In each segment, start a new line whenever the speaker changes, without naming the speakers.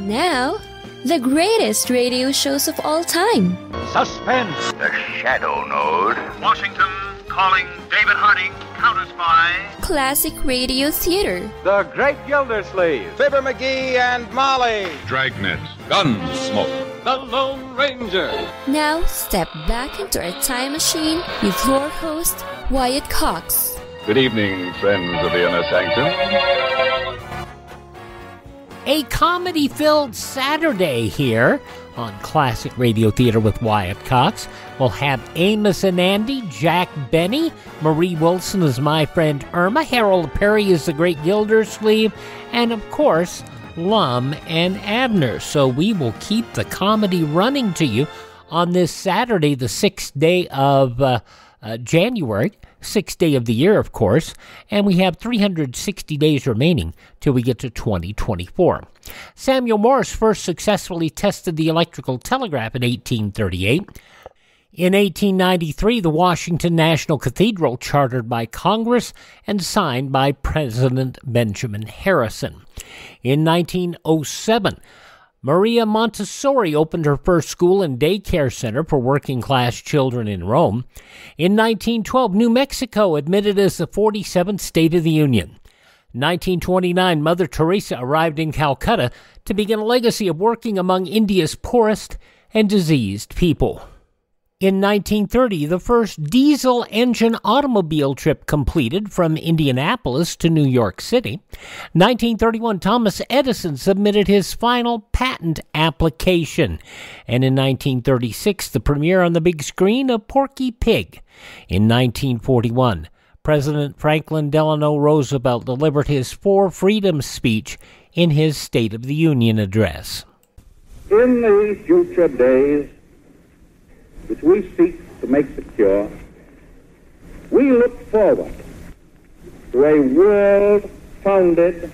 Now, the greatest radio shows of all time.
Suspense.
The Shadow Node.
Washington calling David Harding, Counter-Spy.
Classic radio theater.
The Great Gildersleeve.
Fibber McGee and Molly.
Dragnet. Gunsmoke.
The Lone Ranger.
Now, step back into our time machine with your host, Wyatt Cox.
Good evening, friends of the Inner Sanctum.
A comedy-filled Saturday here on Classic Radio Theater with Wyatt Cox. We'll have Amos and Andy, Jack Benny, Marie Wilson as My Friend Irma, Harold Perry as the Great Gildersleeve, and of course, Lum and Abner. So we will keep the comedy running to you on this Saturday, the 6th day of January, 6th day of the year, of course, and we have 360 days remaining till we get to 2024. Samuel Morse first successfully tested the electrical telegraph in 1838. In 1893, the Washington National Cathedral, chartered by Congress and signed by President Benjamin Harrison. In 1907, Maria Montessori opened her first school and daycare center for working-class children in Rome. In 1912, New Mexico admitted as the 47th state of the Union. 1929, Mother Teresa arrived in Calcutta to begin a legacy of working among India's poorest and diseased people. In 1930, the first diesel-engine automobile trip completed from Indianapolis to New York City. 1931, Thomas Edison submitted his final patent application. And in 1936, the premiere on the big screen of Porky Pig. In 1941, President Franklin Delano Roosevelt delivered his Four Freedoms speech in his State of the Union address.
In the future days, which we seek to make secure, we look forward to a world founded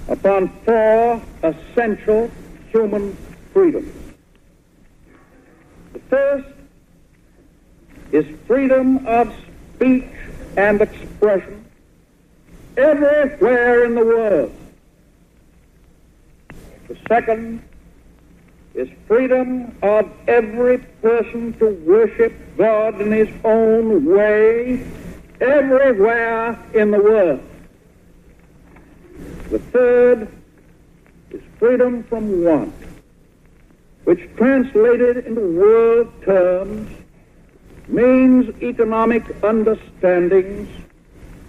upon four essential human freedoms. The first is freedom of speech and expression everywhere in the world. The second is freedom of every person to worship God in his own way everywhere in the world. The third is freedom from want, which translated into world terms means economic understandings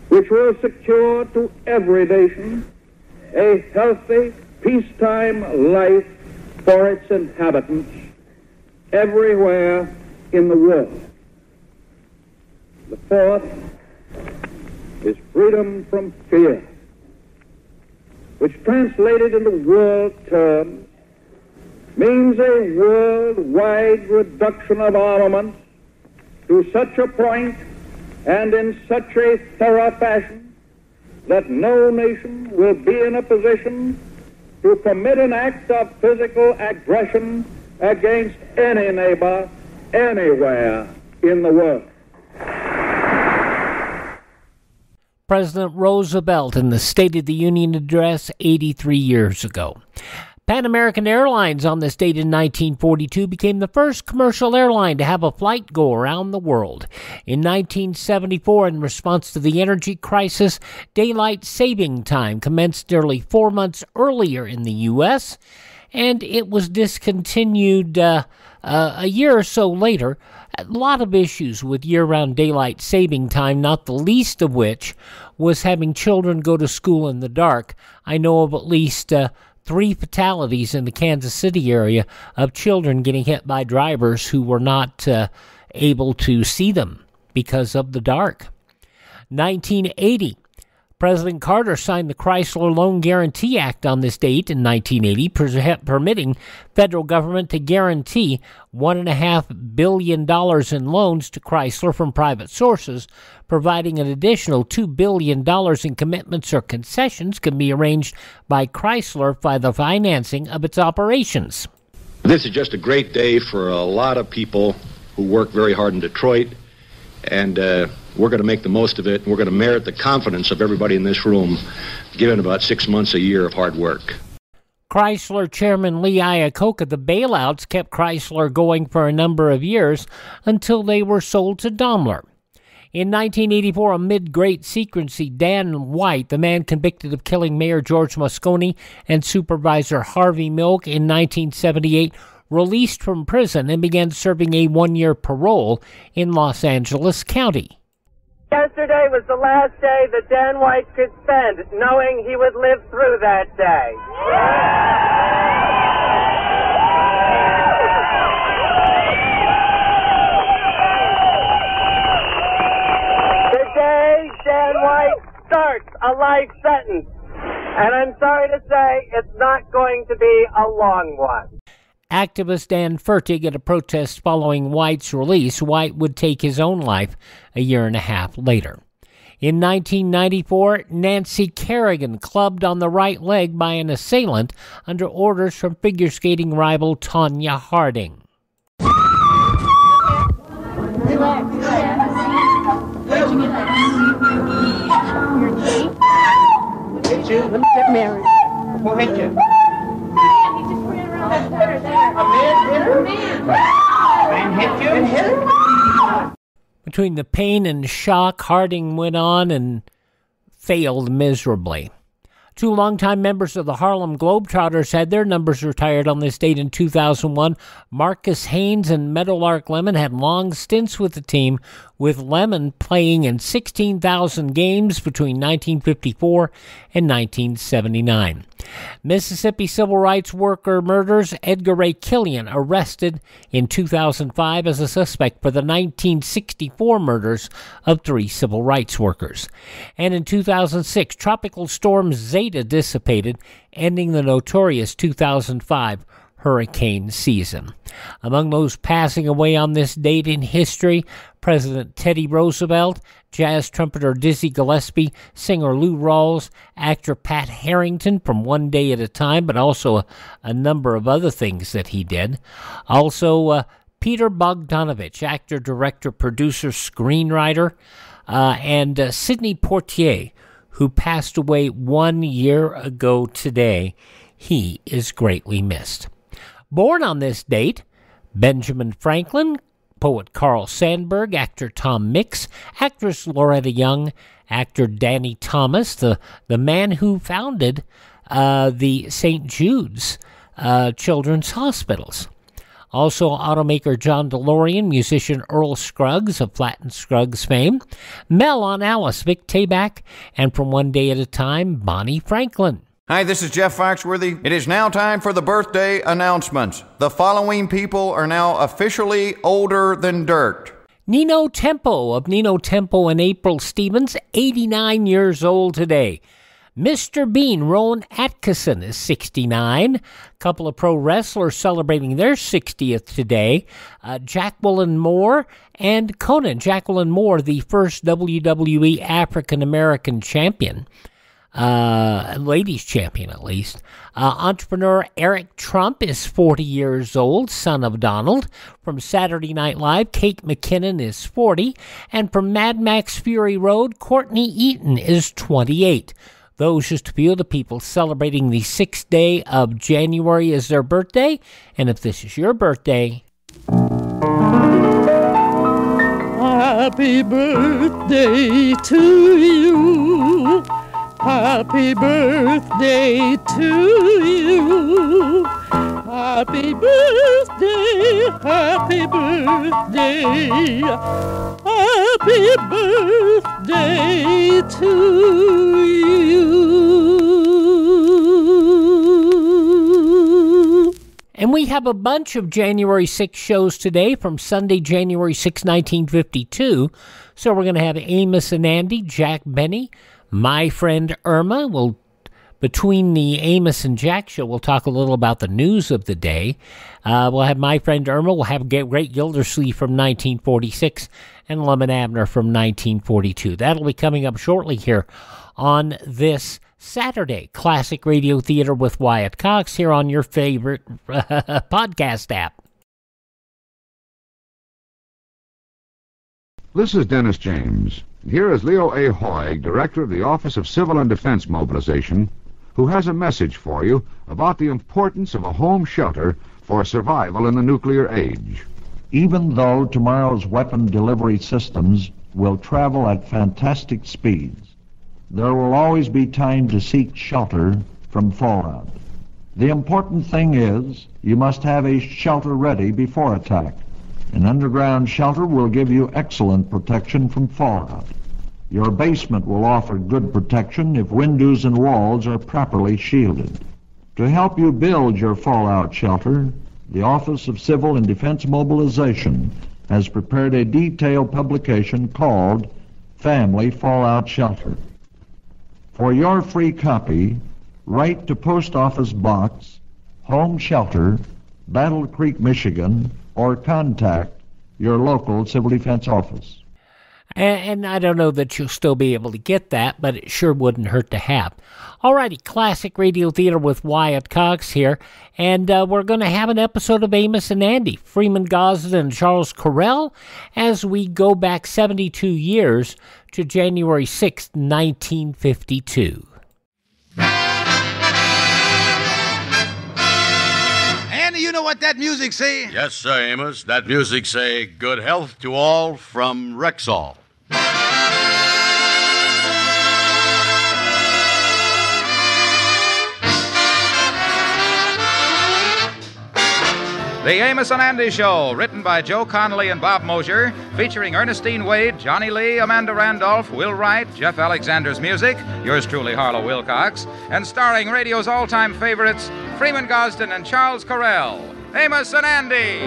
which will secure to every nation a healthy, peacetime life for its inhabitants everywhere in the world. The fourth is freedom from fear, which translated into world terms means a worldwide reduction of armaments to such a point and in such a thorough fashion that no nation will be in a position to commit an act of physical aggression against any neighbor anywhere in the world.
President Roosevelt in the State of the Union address 83 years ago. Pan American Airlines on this date in 1942 became the first commercial airline to have a flight go around the world. In 1974, in response to the energy crisis, daylight saving time commenced nearly 4 months earlier in the U.S., and it was discontinued a year or so later. A lot of issues with year-round daylight saving time, not the least of which was having children go to school in the dark. I know of at least 3 fatalities in the Kansas City area of children getting hit by drivers who were not able to see them because of the dark. 1980, President Carter signed the Chrysler Loan Guarantee Act on this date in 1980, permitting federal government to guarantee $1.5 billion in loans to Chrysler from private sources, providing an additional $2 billion in commitments or concessions can be arranged by Chrysler by the financing of its operations.
This is just a great day for a lot of people who work very hard in Detroit, and we're going to make the most of it. We're going to merit the confidence of everybody in this room, given about 6 months a year of hard work.
Chrysler chairman Lee Iacocca, the bailouts kept Chrysler going for a number of years until they were sold to Daimler. In 1984, amid great secrecy, Dan White, the man convicted of killing Mayor George Moscone and Supervisor Harvey Milk in 1978, released from prison and began serving a one-year parole in Los Angeles County.
Yesterday was the last day that Dan White could spend knowing he would live through that day. Today, Dan White starts a life sentence. And I'm sorry to say, it's not going to be a long one.
Activist Dan Fertig at a protest following White's release. White would take his own life a year and a half later. In 1994, Nancy Kerrigan clubbed on the right leg by an assailant under orders from figure skating rival Tonya Harding.
Hit you? Let me get married. Who hit you?
Between the pain and shock, Harding went on and failed miserably. Two longtime members of the Harlem Globetrotters had their numbers retired on this date in 2001. Marcus Haynes and Meadowlark Lemon had long stints with the team, with Lemon playing in 16,000 games between 1954 and 1979. Mississippi civil rights worker murders. Edgar Ray Killian arrested in 2005 as a suspect for the 1964 murders of 3 civil rights workers. And in 2006, Tropical Storm Zeta dissipated, ending the notorious 2005 hurricane season. Among those passing away on this date in history, President Teddy Roosevelt, jazz trumpeter Dizzy Gillespie, singer Lou Rawls, actor Pat Harrington from One Day at a Time, but also a number of other things that he did. Also, Peter Bogdanovich, actor, director, producer, screenwriter, and Sidney Poitier, who passed away 1 year ago today. He is greatly missed. Born on this date, Benjamin Franklin, poet Carl Sandburg, actor Tom Mix, actress Loretta Young, actor Danny Thomas, the man who founded the St. Jude's Children's Hospitals. Also, automaker John DeLorean, musician Earl Scruggs of Flatt and Scruggs fame, Mel on Alice, Vic Tayback, and from One Day at a Time, Bonnie Franklin.
Hi, this is Jeff Foxworthy. It is now time for the birthday announcements. The following people are now officially older than dirt.
Nino Tempo of Nino Tempo and April Stevens, 89 years old today. Mr. Bean, Rowan Atkinson is 69. A couple of pro wrestlers celebrating their 60th today. Jacqueline Moore and Conan. Jacqueline Moore, the first WWE African-American champion. Ladies champion at least. Entrepreneur Eric Trump is 40 years old, son of Donald. From Saturday Night Live, Kate McKinnon is 40. And from Mad Max Fury Road, Courtney Eaton is 28. Those just a few of the people celebrating the 6th day of January as their birthday. And if this is your birthday...
Happy birthday to you. Happy birthday to you. Happy birthday, happy birthday. Happy birthday to you.
And we have a bunch of January 6 shows today from Sunday, January 6, 1952. So we're going to have Amos and Andy, Jack Benny, My Friend Irma. Between the Amos and Jack show, we'll talk a little about the news of the day. We'll have My Friend Irma. We'll have Great Gildersleeve from 1946 and Lemon Abner from 1942. That'll be coming up shortly here on this Saturday. Classic Radio Theater with Wyatt Cox here on your favorite podcast app.
This is Dennis James. Here is Leo A. Hoig, Director of the Office of Civil and Defense Mobilization, who has a message for you about the importance of a home shelter for survival in the nuclear age.
Even though tomorrow's weapon delivery systems will travel at fantastic speeds, there will always be time to seek shelter from fallout. The important thing is you must have a shelter ready before attack. An underground shelter will give you excellent protection from fallout. Your basement will offer good protection if windows and walls are properly shielded. To help you build your fallout shelter, the Office of Civil and Defense Mobilization has prepared a detailed publication called Family Fallout Shelter. For your free copy, write to Post Office Box, Home Shelter, Battle Creek, Michigan, or contact your local Civil Defense office.
And I don't know that you'll still be able to get that, but it sure wouldn't hurt to have. Alrighty, Classic Radio Theater with Wyatt Cox here, and we're going to have an episode of Amos and Andy, Freeman Gosden and Charles Correll, as we go back 72 years to January 6th, 1952.
Andy, you know what that music say?
Yes, sir, Amos. That music say, good health to all from Rexall.
The Amos and Andy Show, written by Joe Connolly and Bob Mosher, featuring Ernestine Wade, Johnny Lee, Amanda Randolph, Will Wright, Jeff Alexander's music, yours truly, Harlow Wilcox, and starring radio's all-time favorites, Freeman Gosden and Charles Correll. Amos and Andy.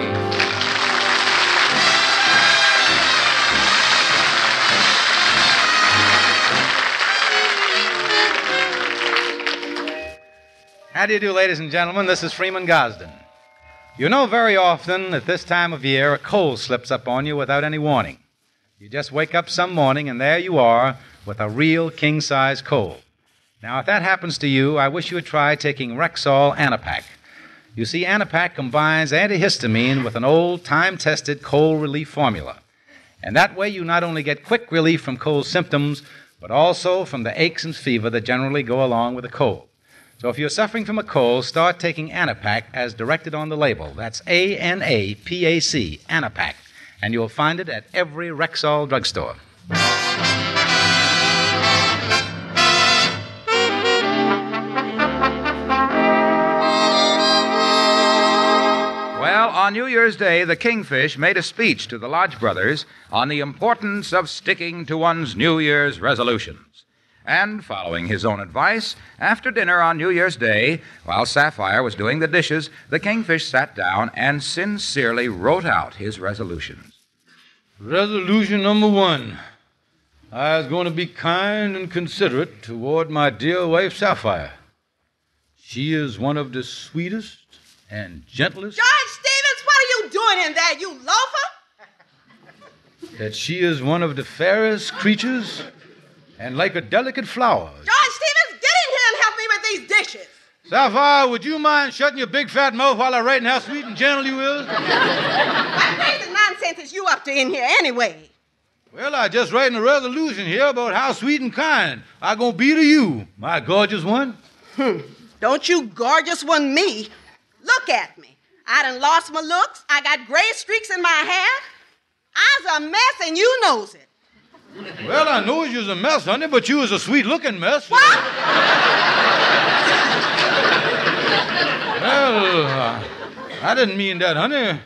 How do you do, ladies and gentlemen? This is Freeman Gosden. You know, very often at this time of year, a cold slips up on you without any warning. You just wake up some morning, and there you are with a real king-size cold. Now, if that happens to you, I wish you would try taking Rexall Anapac. You see, Anapac combines antihistamine with an old, time-tested cold relief formula. And that way you not only get quick relief from cold symptoms, but also from the aches and fever that generally go along with a cold. So if you're suffering from a cold, start taking Anapac as directed on the label. That's A-N-A-P-A-C, Anapac. And you'll find it at every Rexall drugstore.
Well, on New Year's Day, the Kingfish made a speech to the Lodge brothers on the importance of sticking to one's New Year's resolutions. And, following his own advice, after dinner on New Year's Day, while Sapphire was doing the dishes, the Kingfish sat down and sincerely wrote out his resolutions.
Resolution number 1. I was going to be kind and considerate toward my dear wife, Sapphire. She is one of the sweetest and gentlest...
George Stevens, what are you doing in there, you loafer?
That she is one of the fairest creatures... and like a delicate flower.
George Stevens, get in here and help me with these dishes.
Sapphire, would you mind shutting your big fat mouth while I write how sweet and gentle you is?
What crazy nonsense is you up to in here anyway?
Well, I just writing a resolution here about how sweet and kind I gonna be to you, my gorgeous one.
Don't you gorgeous one me. Look at me. I done lost my looks. I got gray streaks in my hair. I's a mess and you knows it.
Well, I know you was a mess, honey, but you was a sweet-looking mess.
What?
Well, I didn't mean that, honey.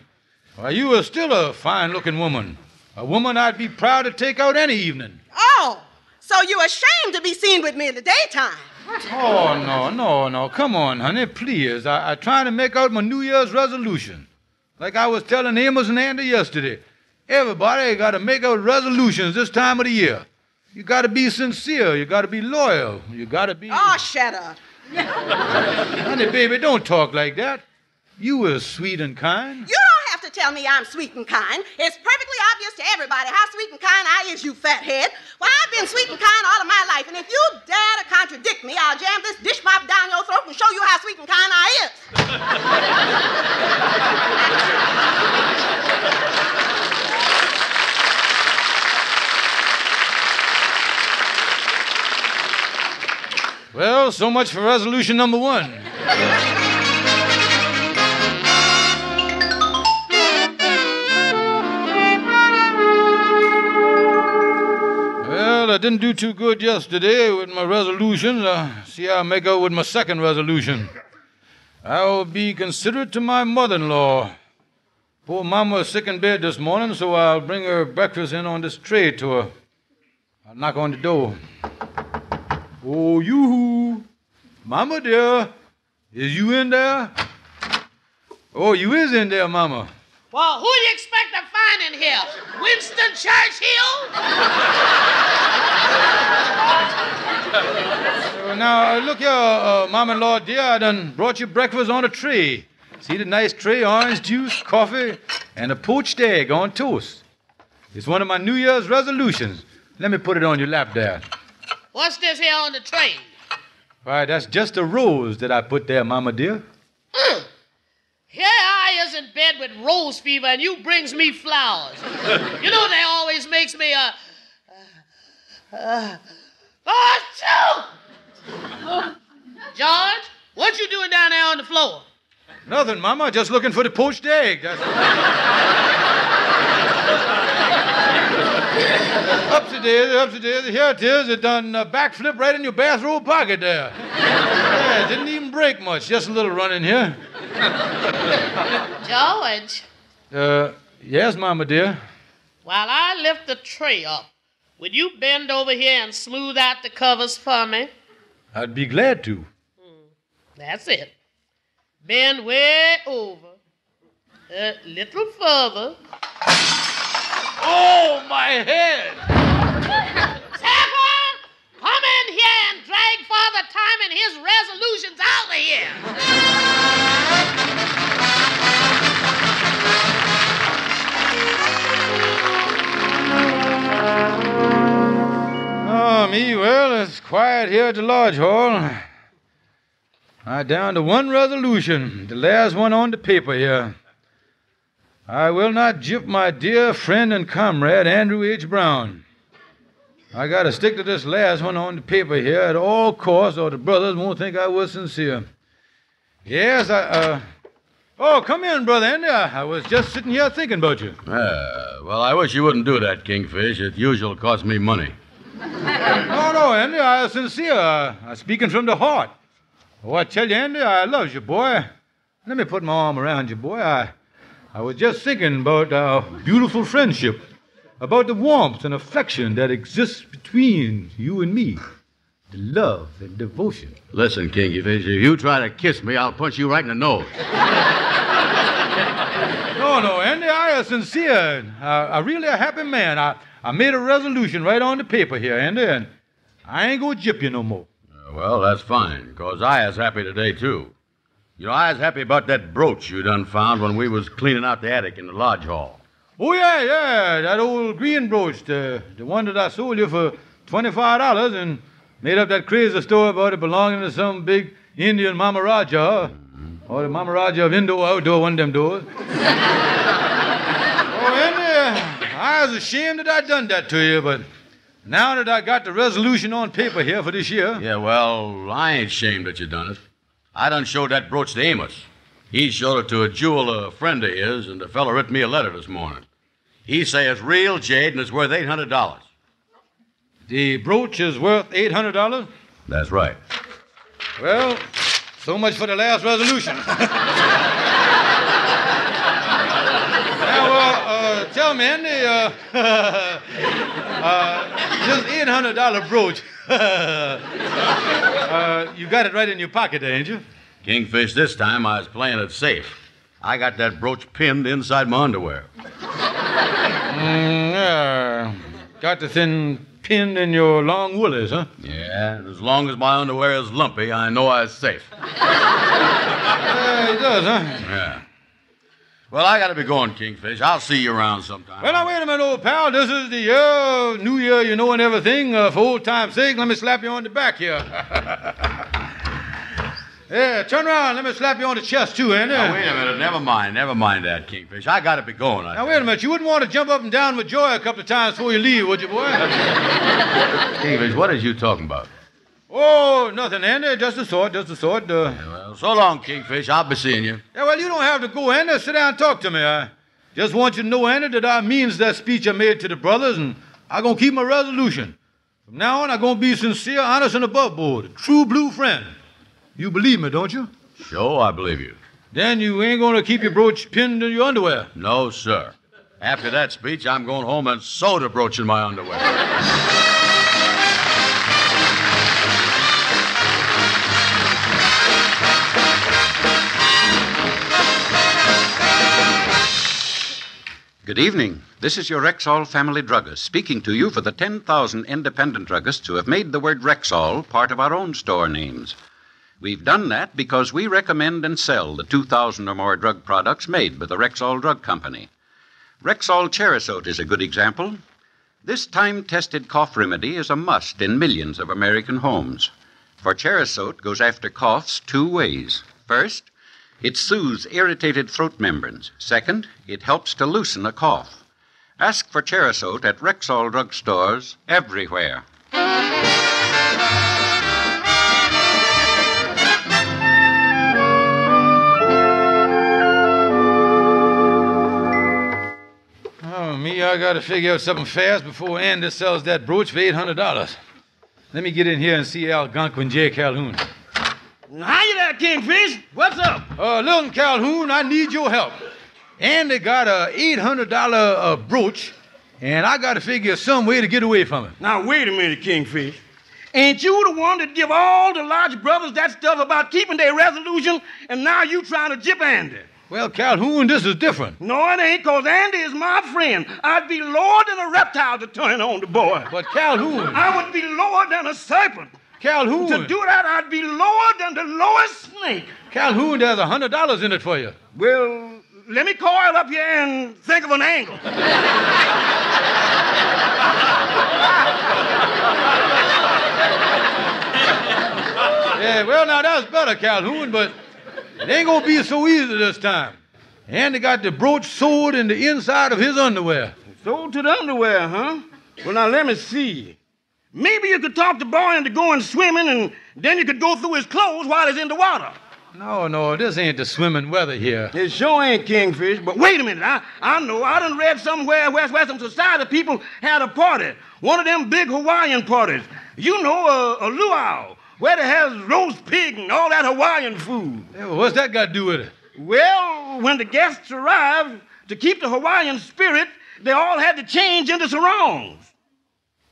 Why, you were still a fine-looking woman. A woman I'd be proud to take out any evening.
Oh, so you ashamed to be seen with me in the daytime.
Oh, no. Come on, honey, please. I trying to make out my New Year's resolution. Like I was telling Amos and Andy yesterday. Everybody got to make out resolutions this time of the year. You got to be sincere. You got to be loyal. You got to be...
Oh, shut up.
Honey, baby, don't talk like that. You were sweet and kind.
You don't have to tell me I'm sweet and kind. It's perfectly obvious to everybody how sweet and kind I is, you fathead. Well, I've been sweet and kind all of my life, and if you dare to contradict me, I'll jam this dish mop down your throat and show you how sweet and kind I is.
Well, so much for resolution number 1. Well, I didn't do too good yesterday with my resolutions. See how I make out with my second resolution. I will be considerate to my mother-in-law. Poor Mama is sick in bed this morning, so I'll bring her breakfast in on this tray to her. I'll knock on the door. Oh, you, Mama dear, is you in there? Oh, you is in there, Mama.
Well, who do you expect to find in here? Winston Churchill?
Now, look here, Mama-in-law dear, I done brought you breakfast on a tray. See the nice tray, orange juice, coffee, and a poached egg on toast. It's one of my New Year's resolutions. Let me put it on your lap there.
What's this here on the tray?
Why, that's just a rose that I put there, Mama dear.
Here I is in bed with rose fever, and you brings me flowers. You know that always makes me George, what you doing down there on the floor?
Nothing, Mama. Just looking for the poached egg. Upstairs. Here it is. It done backflip right in your bathrobe pocket there. Yeah, it didn't even break much. Just a little run in here.
George.
Yes, Mama dear.
While I lift the tray up, would you bend over here and smooth out the covers for me?
I'd be glad to.
That's it. Bend way over. A little further.
Oh, my head!
Sapphire, come in here and drag Father Time and his resolutions out of here.
Oh, me, well, it's quiet here at the lodge hall. I'm down to one resolution, the last one on the paper here. I will not gyp my dear friend and comrade, Andrew H. Brown. I got to stick to this last one on the paper here at all costs, or the brothers won't think I was sincere. Yes, Oh, come in, Brother Andy. I was just sitting here thinking about you.
Well, I wish you wouldn't do that, Kingfish. It usually costs me money.
No, Andy, I was sincere. I'm speaking from the heart. Oh, I tell you, Andy, I love you, boy. Let me put my arm around you, boy. I was just thinking about our beautiful friendship, about the warmth and affection that exists between you and me, the love and devotion.
Listen, Kingfish, if you try to kiss me, I'll punch you right in the nose.
No, Andy, I am sincere. I'm really a happy man. I made a resolution right on the paper here, Andy, and I ain't gonna gyp you no more.
Well, that's fine, because I is happy today, too. You know, I was happy about that brooch you done found when we was cleaning out the attic in the lodge hall.
Oh, yeah, that old green brooch, the one that I sold you for $25 and made up that crazy story about it belonging to some big Indian Mama Raja, or the Mama Raja of indoor, outdoor, one of them doors. Andy, I was ashamed that I done that to you, but now that I got the resolution on paper here for this year...
Yeah, well, I ain't ashamed that you done it. I done showed that brooch to Amos. He showed it to a jeweler, a friend of his, and the fella writ me a letter this morning. He say it's real jade and it's worth $800.
The brooch is worth $800?
That's right.
Well, so much for the last resolution. Now, tell me, Andy, this $800 brooch, you got it right in your pocket, ain't you?
Kingfish, this time I was playing it safe. I got that brooch pinned inside my underwear.
Yeah. Got the thing pinned in your long woolies, huh?
Yeah, and as long as my underwear is lumpy, I know I was safe.
It does, huh?
Yeah. Well, I gotta be going, Kingfish. I'll see you around sometime.
Well, now, wait a minute, old pal. This is the year, New Year, you know, and everything. For old time's sake, let me slap you on the back here. Yeah, turn around. Let me slap you on the chest, too, Andy.
Now, wait a minute. Never mind that, Kingfish. I gotta be going.
Now, wait a minute. You wouldn't want to jump up and down with joy a couple of times before you leave, would you, boy?
Kingfish, what is you talking about?
Oh, nothing, Andy. Just a thought.
Well, so long, Kingfish. I'll be seeing you.
Yeah, well, you don't have to go, Andy. Sit down and talk to me. I just want you to know, Andy, that I means that speech I made to the brothers, and I'm going to keep my resolution. From now on, I'm going to be sincere, honest, and above board. A true blue friend. You believe me, don't you?
Sure, I believe you.
Then you ain't going to keep your brooch pinned in your underwear.
No, sir. After that speech, I'm going home and sew the brooch in my underwear.
Good evening. This is your Rexall family druggist speaking to you for the 10,000 independent druggists who have made the word Rexall part of our own store names. We've done that because we recommend and sell the 2,000 or more drug products made by the Rexall Drug Company. Rexall Cherisot is a good example. This time-tested cough remedy is a must in millions of American homes. For Cherisot goes after coughs two ways. First, it soothes irritated throat membranes. Second, it helps to loosen a cough. Ask for Cherisot at Rexall drugstores everywhere.
Oh, me, I got to figure out something fast before Andy sells that brooch for $800. Let me get in here and see Algonquin J. Calhoun.
How you there, Kingfish? What's up?
Lilton Calhoun, I need your help. Andy got a $800 brooch, and I got to figure some way to get away from it.
Now, wait a minute, Kingfish. Ain't you the one that give all the Lodge brothers that stuff about keeping their resolution, and now you trying to jip Andy?
Well, Calhoun, this is different.
No, it ain't, because Andy is my friend. I'd be lower than a reptile to turn on the boy.
But, Calhoun...
I would be lower than a serpent.
Calhoun.
To do that, I'd be lower than the lowest snake.
Calhoun, there's $100 in it for you.
Well, let me coil up here and think of an angle.
Yeah, well, now that's better, Calhoun, but it ain't gonna be so easy this time. Andy got the brooch sewed in the inside of his underwear.
Sewed to the underwear, huh? Well, now let me see. Maybe you could talk the boy into going swimming, and then you could go through his clothes while he's in the water.
No, this ain't the swimming weather here.
It sure ain't, Kingfish. But wait a minute, I know. I done read somewhere where some society people had a party. One of them big Hawaiian parties. You know, a luau, where they has roast pig and all that Hawaiian food.
Yeah, well, what's that got to do with it?
Well, when the guests arrived, to keep the Hawaiian spirit, they all had to change into sarongs.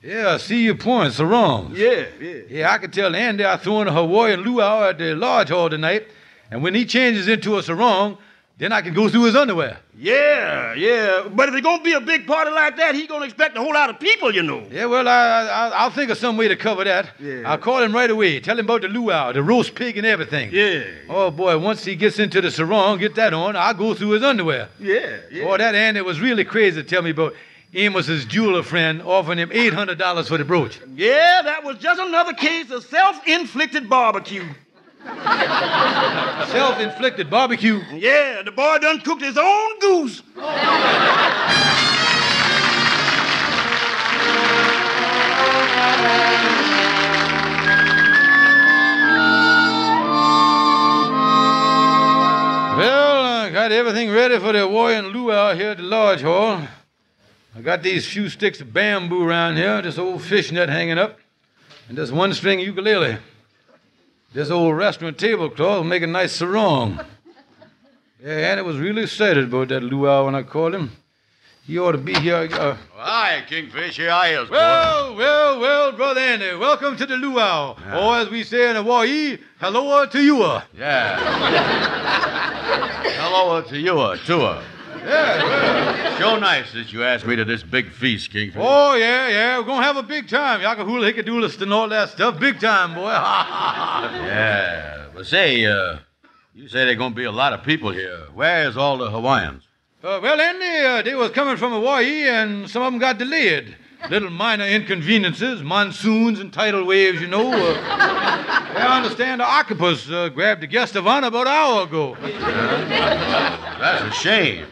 Yeah, I see your point, sarongs.
Yeah.
Yeah, I could tell Andy I threw in a Hawaiian luau at the Lodge Hall tonight, and when he changes into a sarong, then I can go through his underwear.
Yeah. But if it's going to be a big party like that, he's going to expect a whole lot of people, you know.
Yeah, well, I'll think of some way to cover that.
Yeah.
I'll call him right away. Tell him about the luau, the roast pig and everything.
Yeah.
Oh, boy, once he gets into the sarong, get that on, I'll go through his underwear.
Yeah.
Boy, that Andy was really crazy to tell me about Amos's jeweler friend offering him $800 for the brooch.
Yeah, that was just another case of self-inflicted barbecue.
Self-inflicted barbecue?
Yeah, the boy done cooked his own goose.
Well, I got everything ready for the Hawaiian luau here at the Lodge Hall. I got these few sticks of bamboo around here, this old fishnet hanging up, and this one-string ukulele. This old restaurant tablecloth will make a nice sarong. Yeah, Andy was really excited about that luau when I called him. He ought to be here.
Hi, Kingfish. Here I is, boy.
Well, Brother Andy. Welcome to the luau.
Yeah.
Or as we say in Hawaii, hello to you.
Yeah. Hello to you, too.
Yeah, well.
Sure nice that you asked me to this big feast, Kingfish.
Oh, yeah. We're going to have a big time. Yakahula, hickadoolist, and all that stuff. Big time, boy.
Yeah. But say, you say there's going to be a lot of people here. Where's all the Hawaiians?
Well, Andy, they was coming from Hawaii, and some of them got delayed. Little minor inconveniences, monsoons and tidal waves, you know. I understand the octopus grabbed the guest of honor about an hour ago.
That's a shame.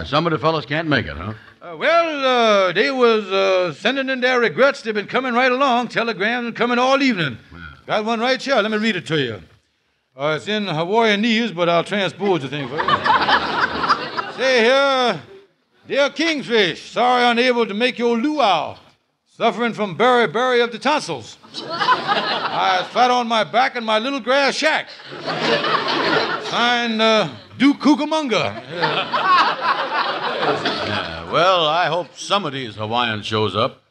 Some of the fellows can't make it, huh?
They was sending in their regrets. They've been coming right along. Telegrams coming all evening. Got one right here. Let me read it to you. It's in Hawaiianese, but I'll transpose the thing for you. Say here, dear Kingfish, sorry unable to make your luau. Suffering from beriberi of the tonsils. I was flat on my back in my little grass shack. Signed, Duke Cucamonga.
Well, I hope some of these Hawaiians shows up.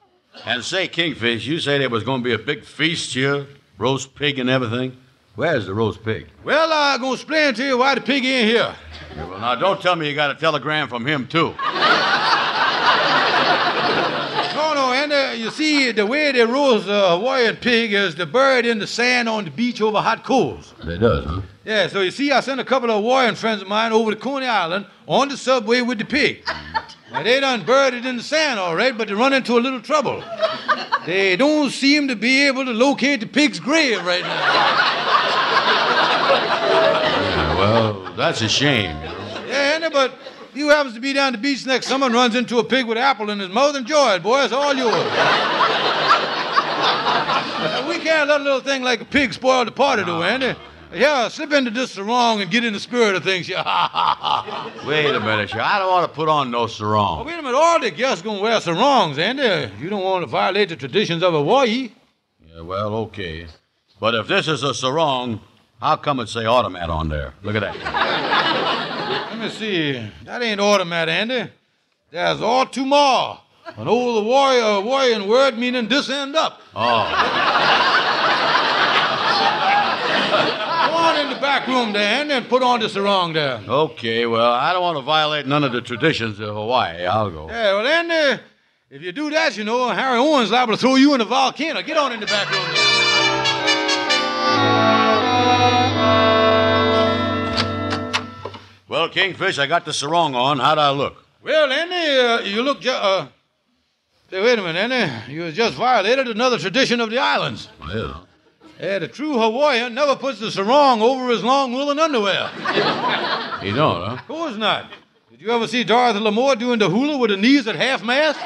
And say, Kingfish, you say there was going to be a big feast here, roast pig and everything. Where's the roast pig?
Well, I'm going to explain to you why the pig ain't here.
Yeah, well, now, don't tell me you got a telegram from him, too.
No, and you see, the way they roast a Hawaiian pig is to bury it in the sand on the beach over hot coals.
They does, huh?
Yeah, so you see, I sent a couple of Hawaiian friends of mine over to Coney Island on the subway with the pig. Now, they done buried it in the sand, all right, but they run into a little trouble. They don't seem to be able to locate the pig's grave right now.
Yeah, well, that's a shame, you know.
Yeah, but if you happens to be down the beach next summer and runs into a pig with an apple in his mouth, enjoy it, boy. It's all yours. We can't let a little thing like a pig spoil the party, though, Andy. Yeah, slip into this sarong and get in the spirit of things. Wait
a minute, I don't want to put on no sarong.
Oh, wait a minute, all the guests gonna wear sarongs, Andy. You don't want to violate the traditions of Hawaii.
Yeah, well, okay. But if this is a sarong, how come it say automat on there? Look at that.
Let me see. That ain't automat, Andy. That's autumar, an old Hawaiian word meaning this end up.
Oh.
Go on in the back room there, Andy, and put on the sarong there.
Okay, well, I don't want to violate none of the traditions of Hawaii. I'll go.
Yeah, well, Andy, if you do that, you know, Harry Owen's liable to throw you in a volcano. Get on in the back room there.
Well, Kingfish, I got the sarong on. How'd I look?
Well, Andy, you look just... Say, wait a minute, Andy. You just violated another tradition of the islands.
Well...
Yeah, the true Hawaiian never puts the sarong over his long woolen underwear.
You don't, huh?
Of course not. Did you ever see Dorothy Lamour doing the hula with her knees at half-mast?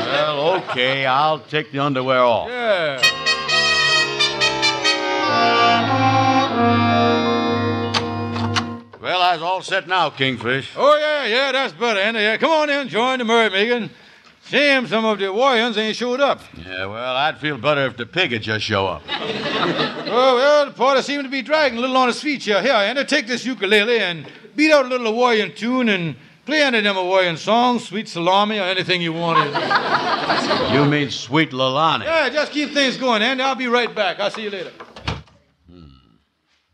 Well, okay, I'll take the underwear off.
Yeah.
Well, I was all set now, Kingfish.
Oh, yeah, that's better, Andy. Yeah, come on in, join the merrymaking. Shame some of the Hawaiians ain't showed up.
Yeah, well, I'd feel better if the pig would just show up.
Oh, well, the party seemed to be dragging a little on his feet here. Here, Andy, take this ukulele and beat out a little Hawaiian tune and play any of them Hawaiian songs, Sweet Salami, or anything you want.
You mean Sweet Lalani?
Yeah, just keep things going, Andy. I'll be right back. I'll see you later.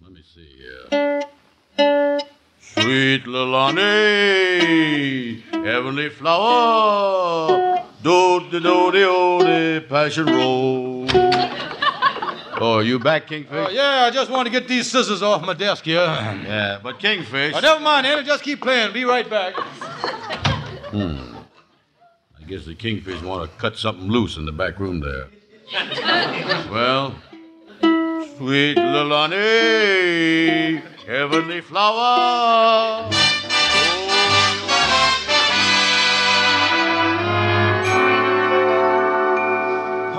Let me see here. Sweet Lalani, heavenly flower, do-de-do-de-o-de, passion road. Oh, are you back, Kingfish?
Oh, yeah, I just want to get these scissors off my desk here.
Yeah, but Kingfish...
Oh, never mind, Andy, just keep playing. Be right back.
I guess the Kingfish want to cut something loose in the back room there. Well, sweet Lalani, heavenly flower.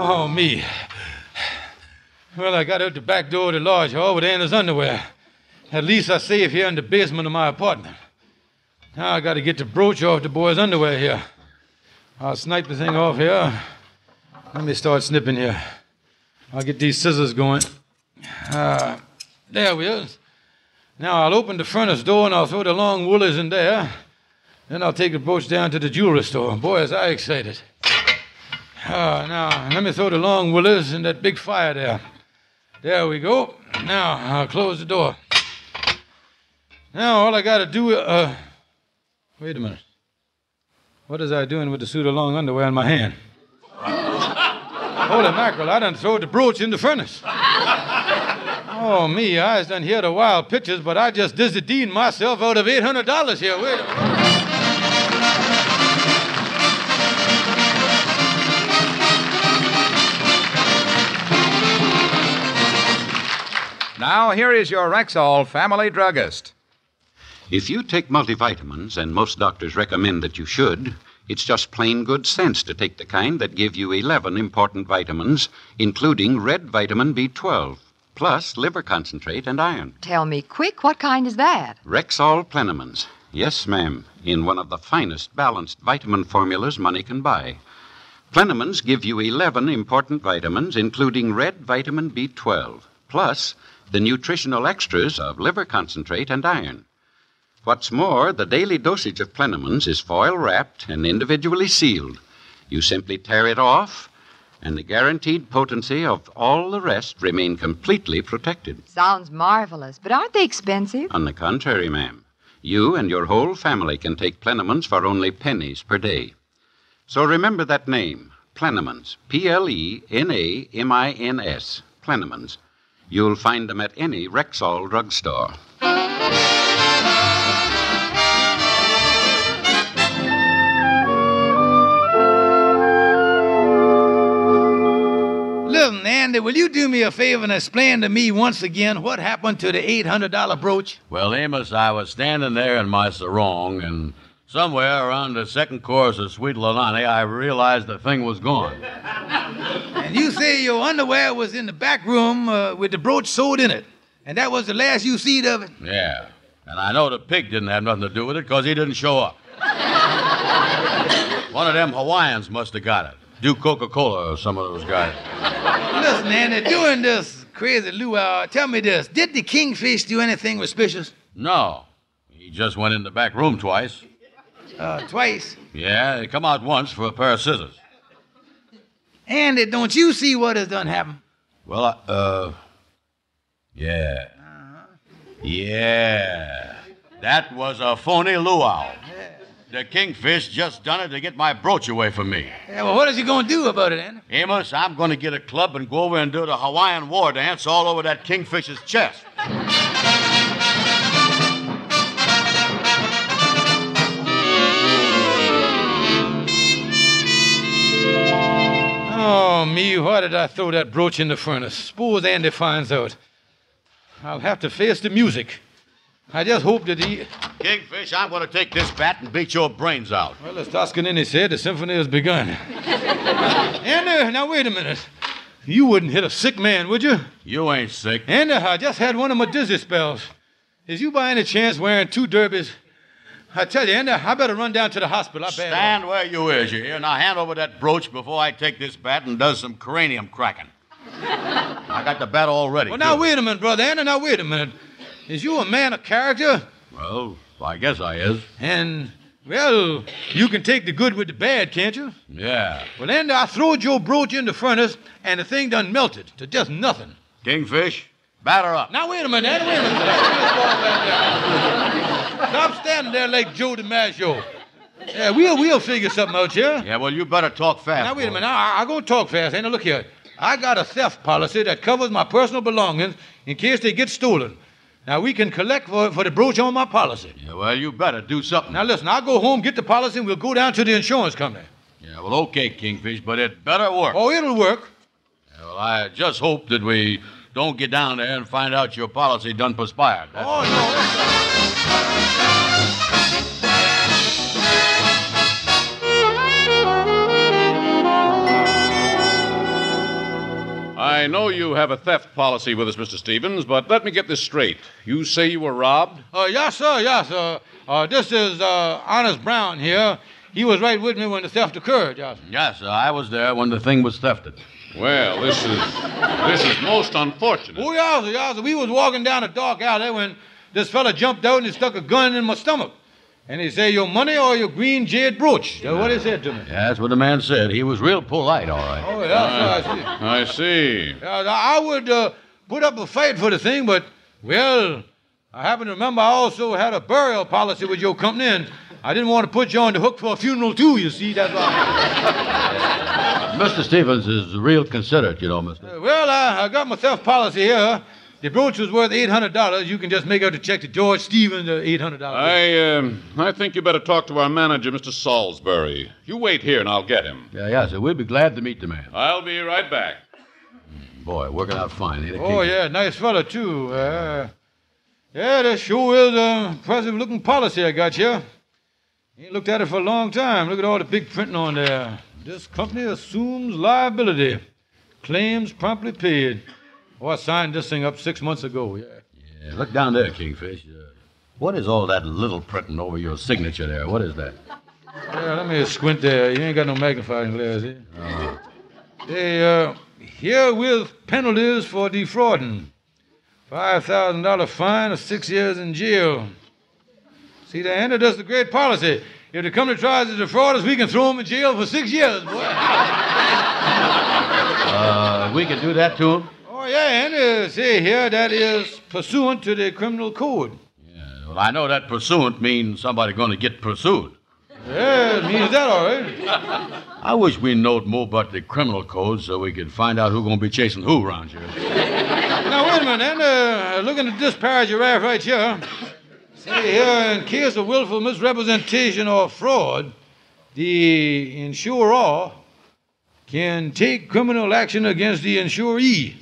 Oh, me. Well, I got out the back door of the lodge hall with Anna's underwear. At least I'm safe here in the basement of my apartment. Now I got to get the brooch off the boy's underwear here. I'll snipe the thing off here. Let me start snipping here. I'll get these scissors going. There we are. Now I'll open the furnace door and I'll throw the long woolies in there. Then I'll take the brooch down to the jewelry store. Boy, is I excited. Now, let me throw the long woolies in that big fire there. There we go. Now, I'll close the door. Now, all I got to do... wait a minute. What is I doing with the suit of long underwear in my hand? Holy mackerel, I done throw the brooch in the furnace. Oh, me, I was done hear the wild pictures, but I just dizzy-deaned myself out of $800 here. Wait a minute.
Now, here is your Rexall family druggist.
If you take multivitamins, and most doctors recommend that you should, it's just plain good sense to take the kind that give you 11 important vitamins, including red vitamin B12, plus liver concentrate and iron.
Tell me quick, what kind is that?
Rexall Plenamins. Yes, ma'am, in one of the finest balanced vitamin formulas money can buy. Plenamins give you 11 important vitamins, including red vitamin B12, plus the nutritional extras of liver concentrate and iron. What's more, the daily dosage of Plenamins is foil-wrapped and individually sealed. You simply tear it off, and the guaranteed potency of all the rest remain completely protected.
Sounds marvelous, but aren't they expensive?
On the contrary, ma'am, you and your whole family can take Plenamins for only pennies per day. So remember that name, Plenamins, Plenamins, Plenamins. You'll find them at any Rexall drugstore.
Listen, Andy, will you do me a favor and explain to me once again what happened to the $800 brooch?
Well, Amos, I was standing there in my sarong, and somewhere around the second chorus of Sweet Lalani, I realized the thing was gone.
And you say your underwear was in the back room with the brooch sewed in it, and that was the last you seen of it?
Yeah, and I know the pig didn't have nothing to do with it because he didn't show up. One of them Hawaiians must have got it. Duke Coca-Cola or some of those guys.
Listen, Andy, doing this crazy luau, tell me this. Did the Kingfish do anything suspicious?
No. He just went in the back room twice.
Twice?
Yeah, he come out once for a pair of scissors.
Andy, don't you see what has done happened?
Well, yeah. Yeah. That was a phony luau. The Kingfish just done it to get my brooch away from me.
Yeah, well, what is he going to do about it, Andy?
Amos, I'm going to get a club and go over and do the Hawaiian war dance all over that Kingfish's chest.
Oh, me, why did I throw that brooch in the furnace? Suppose Andy finds out. I'll have to face the music. I just hope that he...
Kingfish, I'm going to take this bat and beat your brains out.
Well, as Toscanini said, the symphony has begun. Andy, now wait a minute. You wouldn't hit a sick man, would you?
You ain't sick.
Andy, I just had one of my dizzy spells. Is you by any chance wearing 2 derbies? I tell you, Andy, I better run down to the hospital.
Stand where you is, you hear? Now hand over that brooch before I take this bat and does some cranium cracking. I got the bat all ready.
Well, now wait a minute, brother Andy, now wait a minute. Is you a man of character?
Well, I guess I is.
And, well, you can take the good with the bad, can't you?
Yeah.
Well, Andy, I throwed your brooch in the furnace, and the thing done melted to just nothing.
Kingfish, batter up.
Now, wait a minute, Andy, wait a minute. Stop standing there like Joe DiMaggio. Yeah, we'll figure something out here.
Yeah, well, you better talk fast.
Now, wait a minute. I'm going to talk fast. Andy, look here. I got a theft policy that covers my personal belongings in case they get stolen. Now, we can collect for the brooch on my policy.
Yeah, well, you better do something.
Now, listen, I'll go home, get the policy, and we'll go down to the insurance company.
Yeah, well, okay, Kingfish, but it better work.
Oh, it'll work.
Yeah, well, I just hope that we don't get down there and find out your policy done perspired. That's
no.
I know you have a theft policy with us, Mr. Stevens, but let me get this straight. You say you were robbed?
Yes, sir, yes, sir. This is Honest Brown here. He was right with me when the theft occurred, yes.
Yes, sir, I was there when the thing was thefted.
Well, this is most unfortunate.
Oh, yes, sir. We was walking down a dark alley when this fella jumped out and he stuck a gun in my stomach. And he said, your money or your green jade brooch. That's what he said to me.
Yeah, that's what the man said. He was real polite, all right.
Oh, yes, sir,
I see.
I would put up a fight for the thing, but, well, I happen to remember I also had a burial policy with your company, and I didn't want to put you on the hook for a funeral, too, you see. That's why.
Mr. Stevens is real considerate, you know, mister.
Well, I got my theft policy here. The brooch was worth $800. You can just make out the check to George Stevens, $800.
I think you better talk to our manager, Mr. Salisbury. You wait here, and I'll get him.
Yeah, sir. We'll be glad to meet the man.
I'll be right back.
Boy, working out fine, ain't it?
Oh, yeah, nice fella, too. Yeah, that sure is a impressive-looking policy I got here. Ain't looked at it for a long time. Look at all the big printing on there. This company assumes liability. Claims promptly paid. Oh, I signed this thing up 6 months ago, yeah.
Yeah, look down there, Kingfish. What is all that little printing over your signature there? What is that?
Yeah, let me squint there. You ain't got no magnifying glass, eh? Hey, herewith penalties for defrauding. $5,000 fine or 6 years in jail. See, the end of this is a great policy. If the company tries to defraud us, we can throw them in jail for 6 years, boy.
We can do that to him?
Oh, yeah, and say here that is pursuant to the criminal code.
Well, I know that pursuant means somebody going to get pursued.
Yeah, it means that, all right.
I wish we knowed more about the criminal code so we could find out who's going to be chasing who around here.
Now, wait a minute, and looking at this paragraph right here, say here, in case of willful misrepresentation or fraud, the insurer can take criminal action against the insuree.